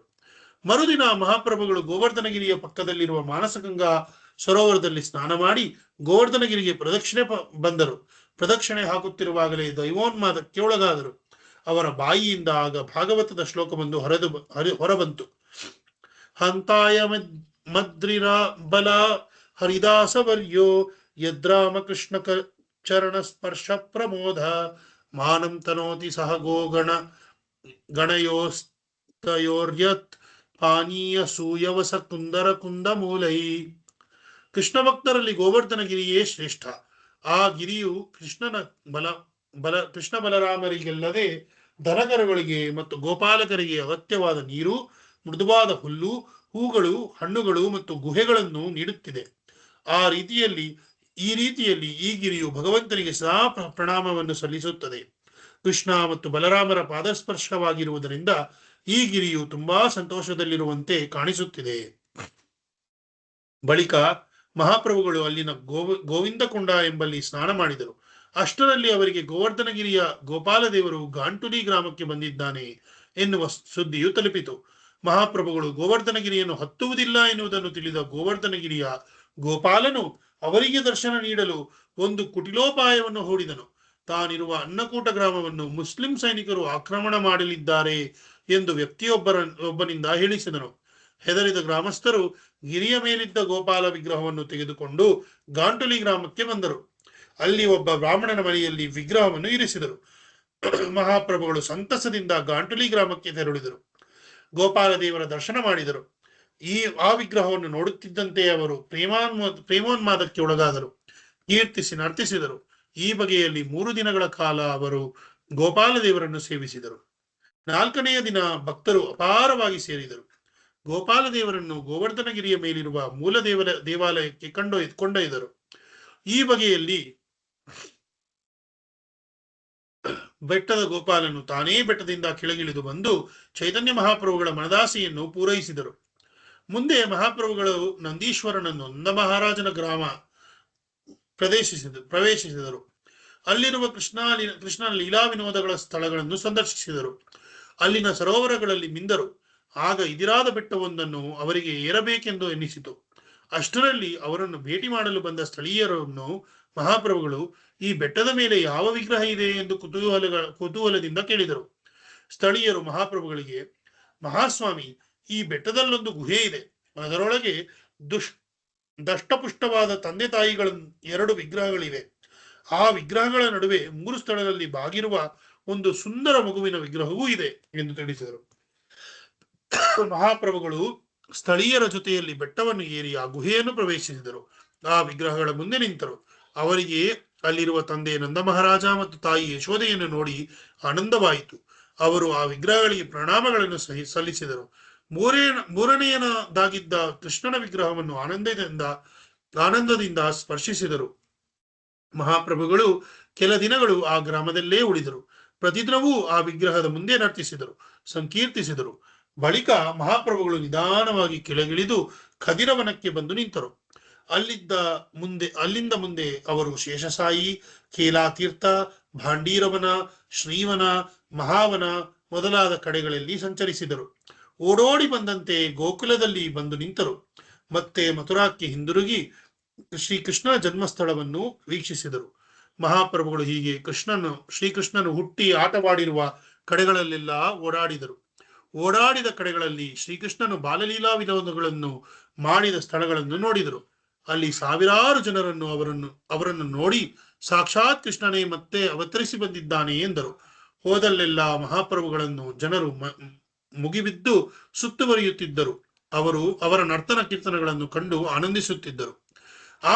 ಮರುದಿನ ಮಹಾಪ್ರಭುಗಳು ಗೋವರ್ಧನಗಿರಿಯ ಪಕ್ಕದಲ್ಲಿರುವ ಮಾನಸಗಂಗಾ ಸರೋವರದಲ್ಲಿ ಸ್ನಾನ ಮಾಡಿ ಗೋವರ್ಧನಗಿರಿಗೆ ಪ್ರದಕ್ಷಿಣೆ ಬಂದರು. ಪ್ರದಕ್ಷಿಣೆ ಹಾಕುತ್ತಿರುವಾಗಲೇ ದೈವೋನ್ಮಾದಕ್ಕೆ ಒಳಗಾದರು. ಅವರ ಬಾಯಿಯಿಂದ ಆಗ ಭಾಗವತದ ಶ್ಲೋಕವೊಂದು ಹೊರಬಂತು. ಹಂತಾಯ ಮದ್ರಿರ ಬಲ ಹರಿದಾಸವರ್ಯೋ ಯದ್ರಾಮಕೃಷ್ಣ ಚರಣ ಸ್ಪರ್ಶ ಪ್ರಮೋದ ಮಾನಂ ತನೋತಿ ಸಹ ಗೋಗಣ ಗಣಯೋಸ್ತಯೋರ್ಯತ್ ಪಾನೀಯ ಸೂಯವಸ ಕುಂದರ ಕುಂದ ಮೂಲೈ. ಕೃಷ್ಣ ಭಕ್ತರಲ್ಲಿ ಗೋವರ್ಧನಗಿರಿಯೇ ಶ್ರೇಷ್ಠ. ಆ ಗಿರಿಯು ಕೃಷ್ಣ ಬಲರಾಮರಿಗೆಲ್ಲದೆ ದನಕರುಗಳಿಗೆ ಮತ್ತು ಗೋಪಾಲಕರಿಗೆ ಅಗತ್ಯವಾದ ನೀರು, ಮೃದುವಾದ ಹುಲ್ಲು, ಹೂಗಳು, ಹಣ್ಣುಗಳು ಮತ್ತು ಗುಹೆಗಳನ್ನು ನೀಡುತ್ತಿದೆ. ಈ ರೀತಿಯಲ್ಲಿ ಈ ಗಿರಿಯು ಭಗವಂತನಿಗೆ ಸದಾ ಪ್ರಣಾಮವನ್ನು ಸಲ್ಲಿಸುತ್ತದೆ. ಕೃಷ್ಣ ಮತ್ತು ಬಲರಾಮರ ಪಾದಸ್ಪರ್ಶವಾಗಿರುವುದರಿಂದ ಈ ಗಿರಿಯು ತುಂಬಾ ಸಂತೋಷದಲ್ಲಿರುವಂತೆ ಕಾಣಿಸುತ್ತಿದೆ. ಬಳಿಕ ಮಹಾಪ್ರಭುಗಳು ಅಲ್ಲಿನ ಗೋವಿಂದಕೊಂಡ ಎಂಬಲ್ಲಿ ಸ್ನಾನ ಮಾಡಿದರು. ಅಷ್ಟರಲ್ಲಿ ಅವರಿಗೆ ಗೋವರ್ಧನಗಿರಿಯ ಗೋಪಾಲದೇವರು ಗಾಂಟುಲಿ ಗ್ರಾಮಕ್ಕೆ ಬಂದಿದ್ದಾನೆ ಎನ್ನುವ ಸುದ್ದಿಯು ತಲುಪಿತು. ಮಹಾಪ್ರಭುಗಳು ಗೋವರ್ಧನಗಿರಿಯನ್ನು ಹತ್ತುವುದಿಲ್ಲ ಎನ್ನುವುದನ್ನು ತಿಳಿದ ಗೋವರ್ಧನಗಿರಿಯ ಗೋಪಾಲನು ಅವರಿಗೆ ದರ್ಶನ ನೀಡಲು ಒಂದು ಕುಟಿಲೋಪಾಯವನ್ನು ಹೂಡಿದನು. ತಾನಿರುವ ಅನ್ನಕೂಟ ಗ್ರಾಮವನ್ನು ಮುಸ್ಲಿಂ ಸೈನಿಕರು ಆಕ್ರಮಣ ಮಾಡಲಿದ್ದಾರೆ ಎಂದು ವ್ಯಕ್ತಿಯೊಬ್ಬನಿಂದ ಹೇಳಿಸಿದನು. ಹೆದರಿದ ಗ್ರಾಮಸ್ಥರು ಗಿರಿಯ ಮೇಲಿದ್ದ ಗೋಪಾಲ ವಿಗ್ರಹವನ್ನು ತೆಗೆದುಕೊಂಡು ಗಾಂಟುಲಿ ಗ್ರಾಮಕ್ಕೆ ಬಂದರು. ಅಲ್ಲಿ ಒಬ್ಬ ಬ್ರಾಹ್ಮಣನ ಮನೆಯಲ್ಲಿ ವಿಗ್ರಹವನ್ನು ಇರಿಸಿದರು. ಮಹಾಪ್ರಭುಗಳು ಸಂತಸದಿಂದ ಗಾಂಟುಲಿ ಗ್ರಾಮಕ್ಕೆ ತೆರಳಿದರು. ಗೋಪಾಲ ದೇವರ ದರ್ಶನ ಮಾಡಿದರು. ಆ ವಿಗ್ರಹವನ್ನು ನೋಡುತ್ತಿದ್ದಂತೆ ಅವರು ಪ್ರೇಮೋನ್ಮಾದಕ್ಕೆ ಒಳಗಾದರು. ಕೀರ್ತಿಸಿ ನರ್ತಿಸಿದರು. ಈ ಬಗೆಯಲ್ಲಿ 3 ದಿನಗಳ ಕಾಲ ಅವರು ಗೋಪಾಲ ದೇವರನ್ನು ಸೇವಿಸಿದರು. 4ನೆಯ ದಿನ ಭಕ್ತರು ಅಪಾರವಾಗಿ ಸೇರಿದರು. ಗೋಪಾಲ ದೇವರನ್ನು ಗೋವರ್ಧನಗಿರಿಯ ಮೇಲಿರುವ ಮೂಲ ದೇವಾಲಯಕ್ಕೆ ಕೊಂಡೊಯ್ದರು. ಈ ಬಗೆಯಲ್ಲಿ ಬೆಟ್ಟದ ಗೋಪಾಲನು ತಾನೇ ಬೆಟ್ಟದಿಂದ ಕೆಳಗಿಳಿದು ಬಂದು ಚೈತನ್ಯ ಮಹಾಪ್ರಭುಗಳ ಮನದಾಸೆಯನ್ನು ಪೂರೈಸಿದರು. ಮುಂದೆ ಮಹಾಪ್ರಭುಗಳು ನಂದೀಶ್ವರನನ್ನು ನಂದಮಹಾರಾಜನ ಗ್ರಾಮ ಪ್ರವೇಶಿಸಿದರು. ಅಲ್ಲಿರುವ ಕೃಷ್ಣನ ಲೀಲಾ ವಿನೋದಗಳ ಸ್ಥಳಗಳನ್ನು ಸಂದರ್ಶಿಸಿದರು. ಅಲ್ಲಿನ ಸರೋವರಗಳಲ್ಲಿ ಮಿಂದರು. ಆಗ ಇದಿರಾದ ಬೆಟ್ಟವೊಂದನ್ನು ಅವರಿಗೆ ಏರಬೇಕೆಂದು ಎನ್ನಿಸಿತು. ಅಷ್ಟರಲ್ಲಿ ಅವರನ್ನು ಭೇಟಿ ಮಾಡಲು ಬಂದ ಸ್ಥಳೀಯರನ್ನು ಮಹಾಪ್ರಭುಗಳು ಈ ಬೆಟ್ಟದ ಮೇಲೆ ಯಾವ ವಿಗ್ರಹ ಇದೆ ಎಂದು ಕುತೂಹಲದಿಂದ ಕೇಳಿದರು. ಸ್ಥಳೀಯರು ಮಹಾಪ್ರಭುಗಳಿಗೆ, ಮಹಾಸ್ವಾಮಿ, ಈ ಬೆಟ್ಟದಲ್ಲೊಂದು ಗುಹೆ ಇದೆ. ಅದರೊಳಗೆ ದಷ್ಟಪುಷ್ಟವಾದ ತಂದೆ ತಾಯಿಗಳ 2 ವಿಗ್ರಹಗಳಿವೆ. ಆ ವಿಗ್ರಹಗಳ ನಡುವೆ 3 ಸ್ಥಳಗಳಲ್ಲಿ ಬಾಗಿರುವ ಒಂದು ಸುಂದರ ಮಗುವಿನ ವಿಗ್ರಹವೂ ಇದೆ ಎಂದು ತಿಳಿಸಿದರು. ಮಹಾಪ್ರಭುಗಳು ಸ್ಥಳೀಯರ ಜೊತೆಯಲ್ಲಿ ಬೆಟ್ಟವನ್ನು ಏರಿ ಆ ಗುಹೆಯನ್ನು ಪ್ರವೇಶಿಸಿದರು. ಆ ವಿಗ್ರಹಗಳ ಮುಂದೆ ನಿಂತರು. ಅವರಿಗೆ ಅಲ್ಲಿರುವ ತಂದೆ ನಂದ ಮಹಾರಾಜ ಮತ್ತು ತಾಯಿ ಯಶೋದೆಯನ್ನು ನೋಡಿ ಆನಂದವಾಯಿತು. ಅವರು ಆ ವಿಗ್ರಹಗಳಿಗೆ ಪ್ರಣಾಮಗಳನ್ನು ಸಲ್ಲಿಸಿದರು. ಮೂರನೆಯದಾಗಿದ್ದ ಕೃಷ್ಣನ ವಿಗ್ರಹವನ್ನು ಆನಂದದಿಂದ ಸ್ಪರ್ಶಿಸಿದರು. ಮಹಾಪ್ರಭುಗಳು ಕೆಲ ದಿನಗಳು ಆ ಗ್ರಾಮದಲ್ಲೇ ಉಳಿದರು. ಪ್ರತಿದಿನವೂ ಆ ವಿಗ್ರಹದ ಮುಂದೆ ನರ್ತಿಸಿದರು, ಸಂಕೀರ್ತಿಸಿದರು. ಬಳಿಕ ಮಹಾಪ್ರಭುಗಳು ನಿಧಾನವಾಗಿ ಕೆಳಗಿಳಿದು ಖದಿರವನಕ್ಕೆ ಬಂದು ನಿಂತರು. ಅಲ್ಲಿಂದ ಮುಂದೆ ಅವರು ಶೇಷಸಾಯಿ, ಕೇಲಾತೀರ್ಥ, ಭಾಂಡೀರವನ, ಶ್ರೀವನ, ಮಹಾವನ ಮೊದಲಾದ ಕಡೆಗಳಲ್ಲಿ ಸಂಚರಿಸಿದರು. ಓಡೋಡಿ ಬಂದಂತೆ ಗೋಕುಲದಲ್ಲಿ ಬಂದು ನಿಂತರು. ಮತ್ತೆ ಮಥುರಾಕ್ಕೆ ಹಿಂದಿರುಗಿ ಶ್ರೀಕೃಷ್ಣನ ಜನ್ಮಸ್ಥಳವನ್ನು ವೀಕ್ಷಿಸಿದರು. ಮಹಾಪ್ರಭುಗಳು ಹೀಗೆ ಶ್ರೀಕೃಷ್ಣನು ಹುಟ್ಟಿ ಆಟವಾಡಿರುವ ಕಡೆಗಳಲ್ಲೆಲ್ಲ ಓಡಾಡಿದ ಕಡೆಗಳಲ್ಲಿ ಶ್ರೀಕೃಷ್ಣನು ಬಾಲಲೀಲಾ ವಿನೋದಗಳನ್ನು ಮಾಡಿದ ಸ್ಥಳಗಳನ್ನು ನೋಡಿದರು. ಅಲ್ಲಿ ಸಾವಿರಾರು ಜನರನ್ನು ಅವರನ್ನು ನೋಡಿ ಸಾಕ್ಷಾತ್ ಕೃಷ್ಣನೇ ಮತ್ತೆ ಅವತರಿಸಿ ಬಂದಿದ್ದಾನೆ ಎಂದರು. ಹೋದಲ್ಲೆಲ್ಲ ಮಹಾಪ್ರಭುಗಳನ್ನು ಜನರು ಮುಗಿಬಿದ್ದು ಸುತ್ತುವರಿಯುತ್ತಿದ್ದರು. ಅವರ ನರ್ತನ ಕೀರ್ತನಗಳನ್ನು ಕಂಡು ಆನಂದಿಸುತ್ತಿದ್ದರು. ಆ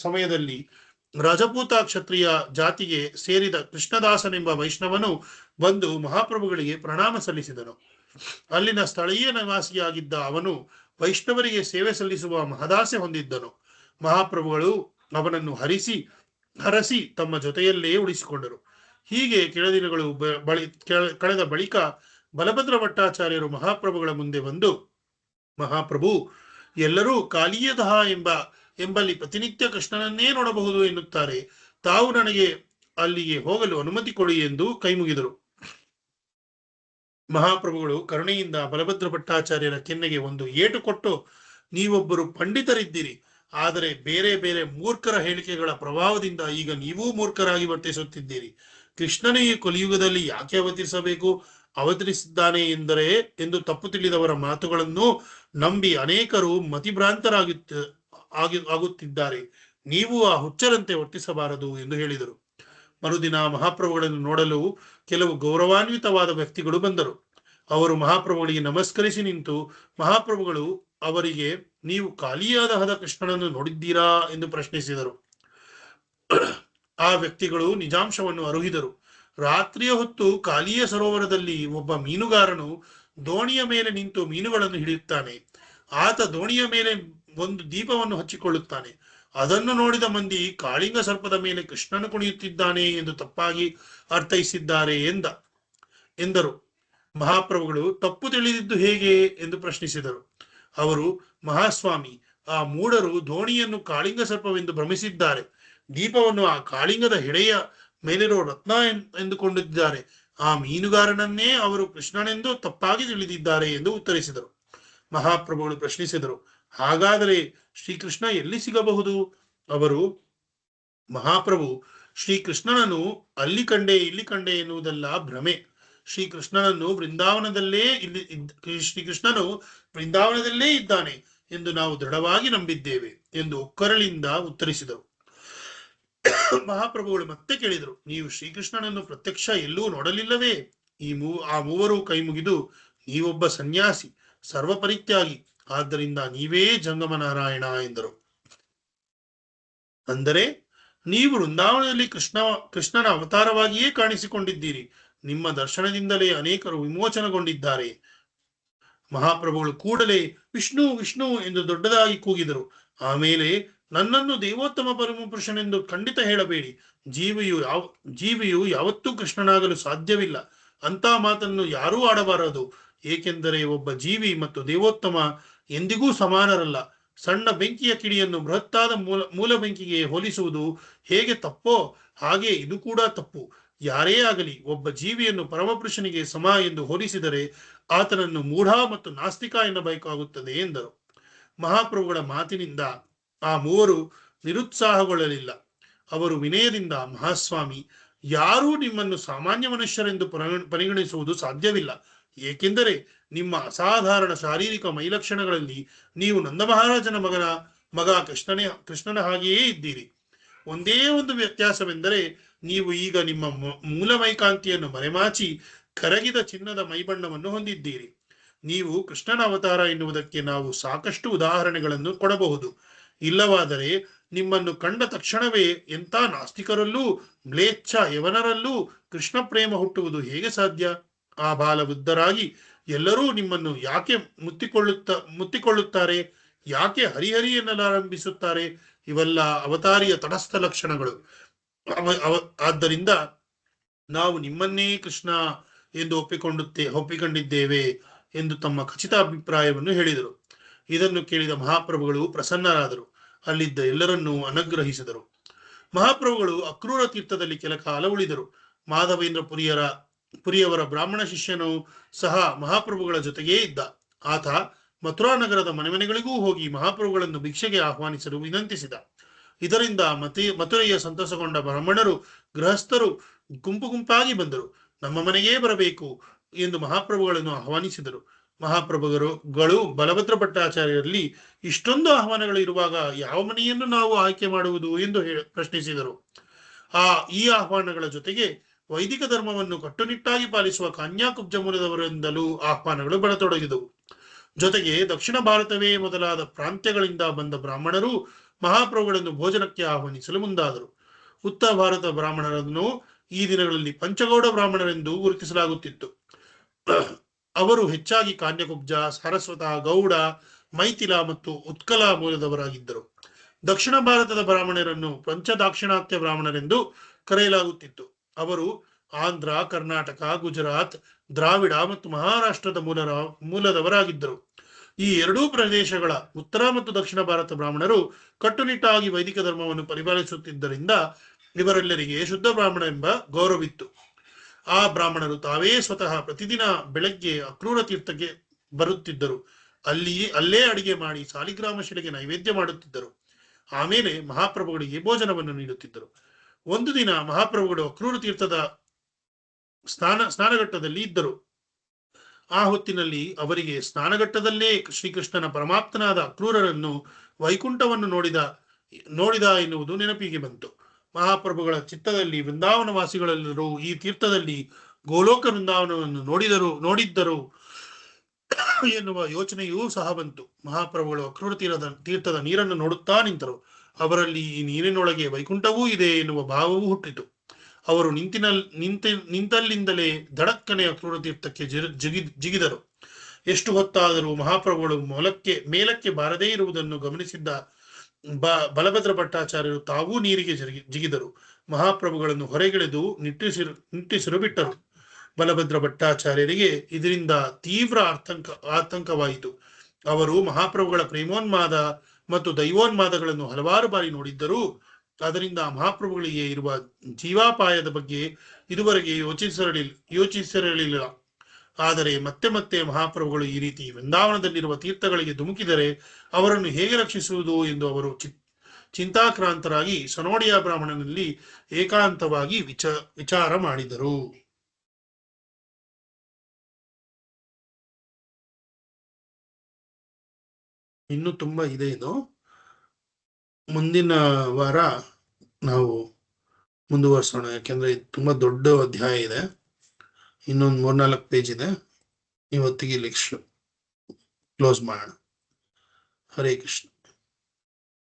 ಸಮಯದಲ್ಲಿ ರಜಪೂತ ಕ್ಷತ್ರಿಯ ಜಾತಿಗೆ ಸೇರಿದ ಕೃಷ್ಣದಾಸನೆಂಬ ವೈಷ್ಣವನು ಬಂದು ಮಹಾಪ್ರಭುಗಳಿಗೆ ಪ್ರಣಾಮ ಸಲ್ಲಿಸಿದನು. ಅಲ್ಲಿನ ಸ್ಥಳೀಯ ನಿವಾಸಿಯಾಗಿದ್ದ ಅವನು ವೈಷ್ಣವರಿಗೆ ಸೇವೆ ಸಲ್ಲಿಸುವ ಮಹದಾಸೆ ಹೊಂದಿದ್ದನು. ಮಹಾಪ್ರಭುಗಳು ಅವನನ್ನು ಹರಸಿ ತಮ್ಮ ಜೊತೆಯಲ್ಲೇ ಉಳಿಸಿಕೊಂಡರು. ಹೀಗೆ ಕೆಲ ದಿನಗಳು ಕಳೆದ ಬಳಿಕ ಬಲಭದ್ರ ಭಟ್ಟಾಚಾರ್ಯರು ಮಹಾಪ್ರಭುಗಳ ಮುಂದೆ ಬಂದು, ಮಹಾಪ್ರಭು, ಎಲ್ಲರೂ ಕಾಲಿಯದಹ ಎಂಬಲ್ಲಿ ಪ್ರತಿನಿತ್ಯ ಕೃಷ್ಣನನ್ನೇ ನೋಡಬಹುದು ಎನ್ನುತ್ತಾರೆ. ತಾವು ನನಗೆ ಅಲ್ಲಿಗೆ ಹೋಗಲು ಅನುಮತಿ ಕೊಡಿ ಎಂದು ಕೈಮುಗಿದರು. ಮಹಾಪ್ರಭುಗಳು ಕರುಣೆಯಿಂದ ಬಲಭದ್ರ ಭಟ್ಟಾಚಾರ್ಯರ ಕೆನ್ನೆಗೆ ಒಂದು ಏಟು ಕೊಟ್ಟು, ನೀವೊಬ್ಬರು ಪಂಡಿತರಿದ್ದೀರಿ, ಆದರೆ ಬೇರೆ ಬೇರೆ ಮೂರ್ಖರ ಹೇಳಿಕೆಗಳ ಪ್ರಭಾವದಿಂದ ಈಗ ನೀವೂ ಮೂರ್ಖರಾಗಿ ವರ್ತಿಸುತ್ತಿದ್ದೀರಿ. ಕೃಷ್ಣನೇ ಈ ಕಲಿಯುಗದಲ್ಲಿ ಯಾಕೆ ಅವತರಿಸಿದ್ದಾನೆ ಎಂದು ತಪ್ಪು ತಿಳಿದವರ ಮಾತುಗಳನ್ನು ನಂಬಿ ಅನೇಕರು ಆಗುತ್ತಿದ್ದಾರೆ. ನೀವು ಆ ಹುಚ್ಚರಂತೆ ವರ್ತಿಸಬಾರದು ಎಂದು ಹೇಳಿದರು. ಮರುದಿನ ಮಹಾಪ್ರಭುಗಳನ್ನು ನೋಡಲು ಕೆಲವು ಗೌರವಾನ್ವಿತವಾದ ವ್ಯಕ್ತಿಗಳು ಬಂದರು. ಅವರು ಮಹಾಪ್ರಭುಗಳಿಗೆ ನಮಸ್ಕರಿಸಿ ನಿಂತು ಮಹಾಪ್ರಭುಗಳು ಅವರಿಗೆ, ನೀವು ಕಾಲಿಯಾದ ಹದ ಕೃಷ್ಣನನ್ನು ನೋಡಿದ್ದೀರಾ ಎಂದು ಪ್ರಶ್ನಿಸಿದರು. ಆ ವ್ಯಕ್ತಿಗಳು ನಿಜಾಂಶವನ್ನು ಅರುಹಿದರು. ರಾತ್ರಿಯ ಹೊತ್ತು ಕಾಲಿಯ ಸರೋವರದಲ್ಲಿ ಒಬ್ಬ ಮೀನುಗಾರನು ದೋಣಿಯ ಮೇಲೆ ನಿಂತು ಮೀನುಗಳನ್ನು ಹಿಡಿಯುತ್ತಾನೆ. ಆತ ದೋಣಿಯ ಮೇಲೆ ಒಂದು ದೀಪವನ್ನು ಹಚ್ಚಿಕೊಳ್ಳುತ್ತಾನೆ. ಅದನ್ನು ನೋಡಿದ ಮಂದಿ ಕಾಳಿಂಗ ಸರ್ಪದ ಮೇಲೆ ಕೃಷ್ಣನು ಕುಣಿಯುತ್ತಿದ್ದಾನೆ ಎಂದು ತಪ್ಪಾಗಿ ಅರ್ಥೈಸಿದ್ದಾರೆ ಎಂದರು. ಮಹಾಪ್ರಭುಗಳು ತಪ್ಪು ತಿಳಿದಿದ್ದು ಹೇಗೆ ಎಂದು ಪ್ರಶ್ನಿಸಿದರು. ಅವರು, ಮಹಾಸ್ವಾಮಿ, ಆ ಮೂಢರು ದೋಣಿಯನ್ನು ಕಾಳಿಂಗ ಸರ್ಪವೆಂದು ಭ್ರಮಿಸಿದ್ದಾರೆ. ದೀಪವನ್ನು ಆ ಕಾಳಿಂಗದ ಹೆಡೆಯ ಮೇಲಿರೋ ರತ್ನ ಎಂದುಕೊಂಡಿದ್ದಾರೆ. ಆ ಮೀನುಗಾರನನ್ನೇ ಅವರು ಕೃಷ್ಣನೆಂದು ತಪ್ಪಾಗಿ ತಿಳಿದಿದ್ದಾರೆ ಎಂದು ಉತ್ತರಿಸಿದರು. ಮಹಾಪ್ರಭುಗಳು ಪ್ರಶ್ನಿಸಿದರು, ಹಾಗಾದರೆ ಶ್ರೀಕೃಷ್ಣ ಎಲ್ಲಿ ಸಿಗಬಹುದು? ಅವರು, ಮಹಾಪ್ರಭು, ಶ್ರೀಕೃಷ್ಣನನ್ನು ಅಲ್ಲಿ ಕಂಡೆ ಇಲ್ಲಿ ಕಂಡೆ ಎನ್ನುವುದೆಲ್ಲ ಭ್ರಮೆ. ಶ್ರೀಕೃಷ್ಣನು ಬೃಂದಾವನದಲ್ಲೇ ಇದ್ದಾನೆ ಎಂದು ನಾವು ದೃಢವಾಗಿ ನಂಬಿದ್ದೇವೆ ಎಂದು ಒಕ್ಕರಳಿಂದ ಉತ್ತರಿಸಿದರು. ಮಹಾಪ್ರಭುಗಳು ಮತ್ತೆ ಕೇಳಿದರು, ನೀವು ಶ್ರೀಕೃಷ್ಣನನ್ನು ಪ್ರತ್ಯಕ್ಷ ಎಲ್ಲೂ ನೋಡಲಿಲ್ಲವೇ? ಆ ಮೂವರು ಕೈ ಮುಗಿದು, ನೀವೊಬ್ಬ ಸನ್ಯಾಸಿ, ಸರ್ವಪರಿತ್ಯಾಗಿ, ಆದ್ದರಿಂದ ನೀವೇ ಜಂಗಮ ನಾರಾಯಣ ಎಂದರು. ಅಂದರೆ ನೀವು ವೃಂದಾವನದಲ್ಲಿ ಕೃಷ್ಣನ ಅವತಾರವಾಗಿಯೇ ಕಾಣಿಸಿಕೊಂಡಿದ್ದೀರಿ. ನಿಮ್ಮ ದರ್ಶನದಿಂದಲೇ ಅನೇಕರು ವಿಮೋಚನಗೊಂಡಿದ್ದಾರೆ. ಮಹಾಪ್ರಭುಗಳು ಕೂಡಲೇ ವಿಷ್ಣು ವಿಷ್ಣು ಎಂದು ದೊಡ್ಡದಾಗಿ ಕೂಗಿದರು. ಆಮೇಲೆ, ನನ್ನನ್ನು ದೇವೋತ್ತಮ ಪರಮಪುರುಷನೆಂದು ಖಂಡಿತ ಹೇಳಬೇಡಿ. ಜೀವಿಯು ಯಾವತ್ತೂ ಕೃಷ್ಣನಾಗಲು ಸಾಧ್ಯವಿಲ್ಲ. ಅಂತ ಮಾತನ್ನು ಯಾರೂ ಆಡಬಾರದು. ಏಕೆಂದರೆ ಒಬ್ಬ ಜೀವಿ ಮತ್ತು ದೇವೋತ್ತಮ ಎಂದಿಗೂ ಸಮಾನರಲ್ಲ. ಸಣ್ಣ ಬೆಂಕಿಯ ಕಿಡಿಯನ್ನು ಬೃಹತ್ತಾದ ಮೂಲ ಬೆಂಕಿಗೆ ಹೋಲಿಸುವುದು ಹೇಗೆ ತಪ್ಪೋ ಹಾಗೆ ಇದು ಕೂಡ ತಪ್ಪು. ಯಾರೇ ಆಗಲಿ ಒಬ್ಬ ಜೀವಿಯನ್ನು ಪರಮಪುರುಷನಿಗೆ ಸಮ ಎಂದು ಹೋಲಿಸಿದರೆ ಆತನನ್ನು ಮೂಢ ಮತ್ತು ನಾಸ್ತಿಕ ಎನ್ನಬೇಕಾಗುತ್ತದೆ ಎಂದರು. ಮಹಾಪ್ರಭುಗಳ ಮಾತಿನಿಂದ ಆ ಮೂವರು ನಿರುತ್ಸಾಹಗೊಳ್ಳಲಿಲ್ಲ. ಅವರು ವಿನಯದಿಂದ, ಮಹಾಸ್ವಾಮಿ, ಯಾರೂ ನಿಮ್ಮನ್ನು ಸಾಮಾನ್ಯ ಮನುಷ್ಯರೆಂದು ಪರಿಗಣಿಸುವುದು ಸಾಧ್ಯವಿಲ್ಲ. ಏಕೆಂದರೆ ನಿಮ್ಮ ಅಸಾಧಾರಣ ಶಾರೀರಿಕ ಮೈಲಕ್ಷಣಗಳಲ್ಲಿ ನೀವು ನಂದ ಮಹಾರಾಜನ ಮಗ ಕೃಷ್ಣನ ಹಾಗೆಯೇ ಇದ್ದೀರಿ. ಒಂದೇ ಒಂದು ವ್ಯತ್ಯಾಸವೆಂದರೆ ನೀವು ಈಗ ನಿಮ್ಮ ಮೂಲ ಮೈಕಾಂತಿಯನ್ನು ಮರೆಮಾಚಿ ಕರಗಿದ ಚಿನ್ನದ ಮೈಬಣ್ಣವನ್ನು ಹೊಂದಿದ್ದೀರಿ. ನೀವು ಕೃಷ್ಣನ ಅವತಾರ ಎನ್ನುವುದಕ್ಕೆ ನಾವು ಸಾಕಷ್ಟು ಉದಾಹರಣೆಗಳನ್ನು ಕೊಡಬಹುದು. ಇಲ್ಲವಾದರೆ ನಿಮ್ಮನ್ನು ಕಂಡ ತಕ್ಷಣವೇ ಎಂಥ ನಾಸ್ತಿಕರಲ್ಲೂ ಮ್ಲೇಚ್ಛ ಯವನರಲ್ಲೂ ಕೃಷ್ಣ ಪ್ರೇಮ ಹುಟ್ಟುವುದು ಹೇಗೆ ಸಾಧ್ಯ? ಆ ಬಾಲವೃದ್ಧರಾಗಿ ಎಲ್ಲರೂ ನಿಮ್ಮನ್ನು ಯಾಕೆ ಮುತ್ತಿಕೊಳ್ಳುತ್ತಾರೆ? ಯಾಕೆ ಹರಿಹರಿ ಎನ್ನಲಾರಂಭಿಸುತ್ತಾರೆ? ಇವೆಲ್ಲ ಅವತಾರಿಯ ತಟಸ್ಥ ಲಕ್ಷಣಗಳು. ಆದ್ದರಿಂದ ನಾವು ನಿಮ್ಮನ್ನೇ ಕೃಷ್ಣ ಎಂದು ಒಪ್ಪಿಕೊಂಡಿದ್ದೇವೆ ಎಂದು ತಮ್ಮ ಖಚಿತ ಅಭಿಪ್ರಾಯವನ್ನು ಹೇಳಿದರು. ಇದನ್ನು ಕೇಳಿದ ಮಹಾಪ್ರಭುಗಳು ಪ್ರಸನ್ನರಾದರು. ಅಲ್ಲಿದ್ದ ಎಲ್ಲರನ್ನೂ ಅನುಗ್ರಹಿಸಿದರು. ಮಹಾಪ್ರಭುಗಳು ಅಕ್ರೂರ ತೀರ್ಥದಲ್ಲಿ ಕೆಲ ಕಾಲ ಉಳಿದರು. ಮಾಧವೇಂದ್ರ ಪುರಿಯವರ ಬ್ರಾಹ್ಮಣ ಶಿಷ್ಯನು ಸಹ ಮಹಾಪ್ರಭುಗಳ ಜೊತೆಗೇ ಇದ್ದ. ಆತ ಮಥುರಾ ನಗರದ ಮನೆಗಳಿಗೂ ಹೋಗಿ ಮಹಾಪ್ರಭುಗಳನ್ನು ಭಿಕ್ಷೆಗೆ ಆಹ್ವಾನಿಸಲು ವಿನಂತಿಸಿದ. ಇದರಿಂದ ಮಥುರೆಯ ಸಂತಸಗೊಂಡ ಬ್ರಾಹ್ಮಣರು ಗೃಹಸ್ಥರು ಗುಂಪಾಗಿ ಬಂದರು. ನಮ್ಮ ಮನೆಗೇ ಬರಬೇಕು ಎಂದು ಮಹಾಪ್ರಭುಗಳನ್ನು ಆಹ್ವಾನಿಸಿದರು. ಮಹಾಪ್ರಭುಗಳು ಬಲಭದ್ರ ಭಟ್ಟಾಚಾರ್ಯರಲ್ಲಿ, ಇಷ್ಟೊಂದು ಆಹ್ವಾನಗಳು ಇರುವಾಗ ಯಾವ ಮನೆಯನ್ನು ನಾವು ಆಯ್ಕೆ ಮಾಡುವುದು ಎಂದು ಪ್ರಶ್ನಿಸಿದರು. ಈ ಆಹ್ವಾನಗಳ ಜೊತೆಗೆ ವೈದಿಕ ಧರ್ಮವನ್ನು ಕಟ್ಟುನಿಟ್ಟಾಗಿ ಪಾಲಿಸುವ ಕನ್ಯಾಕುಬ್ಜ ಮೂಲದವರಿಂದಲೂ ಆಹ್ವಾನಗಳು ಬರತೊಡಗಿದವು. ಜೊತೆಗೆ ದಕ್ಷಿಣ ಭಾರತವೇ ಮೊದಲಾದ ಪ್ರಾಂತ್ಯಗಳಿಂದ ಬಂದ ಬ್ರಾಹ್ಮಣರು ಮಹಾಪ್ರಭುಗಳನ್ನು ಭೋಜನಕ್ಕೆ ಆಹ್ವಾನಿಸಲು ಮುಂದಾದರು. ಉತ್ತರ ಭಾರತ ಬ್ರಾಹ್ಮಣರನ್ನು ಈ ದಿನಗಳಲ್ಲಿ ಪಂಚಗೌಡ ಬ್ರಾಹ್ಮಣರೆಂದು ಗುರುತಿಸಲಾಗುತ್ತಿತ್ತು. ಅವರು ಹೆಚ್ಚಾಗಿ ಕಾನ್ಯಕುಬ್ಜ, ಸಾರಸ್ವತ, ಗೌಡ, ಮೈಥಿಲ ಮತ್ತು ಉತ್ಕಲ ಮೂಲದವರಾಗಿದ್ದರು. ದಕ್ಷಿಣ ಭಾರತದ ಬ್ರಾಹ್ಮಣರನ್ನು ಪಂಚದಾಕ್ಷಿಣಾತ್ಯ ಬ್ರಾಹ್ಮಣರೆಂದು ಕರೆಯಲಾಗುತ್ತಿತ್ತು. ಅವರು ಆಂಧ್ರ, ಕರ್ನಾಟಕ, ಗುಜರಾತ್, ದ್ರಾವಿಡ ಮತ್ತು ಮಹಾರಾಷ್ಟ್ರದ ಮೂಲದವರಾಗಿದ್ದರು. ಈ ಎರಡೂ ಪ್ರದೇಶಗಳ ಉತ್ತರ ಮತ್ತು ದಕ್ಷಿಣ ಭಾರತ ಬ್ರಾಹ್ಮಣರು ಕಟ್ಟುನಿಟ್ಟಾಗಿ ವೈದಿಕ ಧರ್ಮವನ್ನು ಪರಿಪಾಲಿಸುತ್ತಿದ್ದರಿಂದ ಇವರೆಲ್ಲರಿಗೆ ಶುದ್ಧ ಬ್ರಾಹ್ಮಣ ಎಂಬ ಗೌರವಿತ್ತು. ಆ ಬ್ರಾಹ್ಮಣರು ತಾವೇ ಸ್ವತಃ ಪ್ರತಿದಿನ ಬೆಳಗ್ಗೆ ಅಕ್ರೂರ ತೀರ್ಥಕ್ಕೆ ಬರುತ್ತಿದ್ದರು. ಅಲ್ಲೇ ಅಡಿಗೆ ಮಾಡಿ ಸಾಲಿಗ್ರಾಮ ಶಿಲೆಗೆ ನೈವೇದ್ಯ ಮಾಡುತ್ತಿದ್ದರು. ಆಮೇಲೆ ಮಹಾಪ್ರಭುಗಳಿಗೆ ಭೋಜನವನ್ನು ನೀಡುತ್ತಿದ್ದರು. ಒಂದು ದಿನ ಮಹಾಪ್ರಭುಗಳು ಅಕ್ರೂರ ತೀರ್ಥದ ಸ್ನಾನಘಟ್ಟದಲ್ಲಿ ಇದ್ದರು. ಆ ಹೊತ್ತಿನಲ್ಲಿ ಅವರಿಗೆ ಸ್ನಾನಘಟ್ಟದಲ್ಲೇ ಶ್ರೀಕೃಷ್ಣನ ಪರಮಾಪ್ತನಾದ ಅಕ್ರೂರರನ್ನು ವೈಕುಂಠವನ್ನು ನೋಡಿದ ಎನ್ನುವುದು ನೆನಪಿಗೆ ಬಂತು. ಮಹಾಪ್ರಭುಗಳ ಚಿತ್ತದಲ್ಲಿ ವೃಂದಾವನವಾಸಿಗಳೆಲ್ಲರೂ ಈ ತೀರ್ಥದಲ್ಲಿ ಗೋಲೋಕ ವೃಂದಾವನವನ್ನು ನೋಡಿದ್ದರು ಎನ್ನುವ ಯೋಚನೆಯೂ ಸಹ ಬಂತು. ಮಹಾಪ್ರಭುಗಳು ಅಕ್ರೂರ ತೀರ್ಥದ ನೀರನ್ನು ನೋಡುತ್ತಾ ನಿಂತರು. ಅವರಲ್ಲಿ ಈ ನೀರಿನೊಳಗೆ ವೈಕುಂಠವೂ ಇದೆ ಎನ್ನುವ ಭಾವವೂ ಹುಟ್ಟಿತು. ಅವರು ನಿಂತಲ್ಲಿಂದಲೇ ದಡಕ್ಕನೆ ಅಕ್ರೂರ ತೀರ್ಥಕ್ಕೆ ಜಿಗಿದರು. ಎಷ್ಟು ಹೊತ್ತಾದರೂ ಮಹಾಪ್ರಭುಗಳು ಮೇಲಕ್ಕೆ ಬಾರದೇ ಇರುವುದನ್ನು ಗಮನಿಸಿದ್ದ ಬಲಭದ್ರ ಭಟ್ಟಾಚಾರ್ಯರು ತಾವೂ ನೀರಿಗೆ ಜಿಗಿದರು. ಮಹಾಪ್ರಭುಗಳನ್ನು ಹೊರಗೆಳೆದು ನಿಟ್ಟಿಸಿರು ಬಿಟ್ಟರು. ಬಲಭದ್ರ ಭಟ್ಟಾಚಾರ್ಯರಿಗೆ ಇದರಿಂದ ತೀವ್ರ ಆತಂಕವಾಯಿತು. ಅವರು ಮಹಾಪ್ರಭುಗಳ ಪ್ರೇಮೋನ್ಮಾದ ಮತ್ತು ದೈವೋನ್ಮಾದಗಳನ್ನು ಹಲವಾರು ಬಾರಿ ನೋಡಿದ್ದರೂ ಅದರಿಂದ ಮಹಾಪ್ರಭುಗಳಿಗೆ ಇರುವ ಜೀವಾಪಾಯದ ಬಗ್ಗೆ ಇದುವರೆಗೆ ಯೋಚಿಸಿರಲಿಲ್ಲ. ಆದರೆ ಮತ್ತೆ ಮತ್ತೆ ಮಹಾಪ್ರಭುಗಳು ಈ ರೀತಿ ವೃಂದಾವನದಲ್ಲಿರುವ ತೀರ್ಥಗಳಿಗೆ ಧುಮುಕಿದರೆ ಅವರನ್ನು ಹೇಗೆ ರಕ್ಷಿಸುವುದು ಎಂದು ಅವರು ಚಿಂತಾಕ್ರಾಂತರಾಗಿ ಸನೋಡಿಯ ಬ್ರಾಹ್ಮಣನಲ್ಲಿ ಏಕಾಂತವಾಗಿ ವಿಚಾರ ಮಾಡಿದರು. ಇನ್ನು ತುಂಬಾ ಇದೆ ಇದು. ಮುಂದಿನ ವಾರ ನಾವು ಮುಂದುವರ್ಸೋಣ. ಯಾಕೆಂದ್ರೆ ಇದು ತುಂಬಾ ದೊಡ್ಡ ಅಧ್ಯಾಯ ಇದೆ. ಇನ್ನೊಂದು 3-4 ಪೇಜ್ ಇದೆ. ಇವತ್ತಿಗೆ ಕ್ಲೋಸ್ ಮಾಡೋಣ. ಹರೇ ಕೃಷ್ಣ.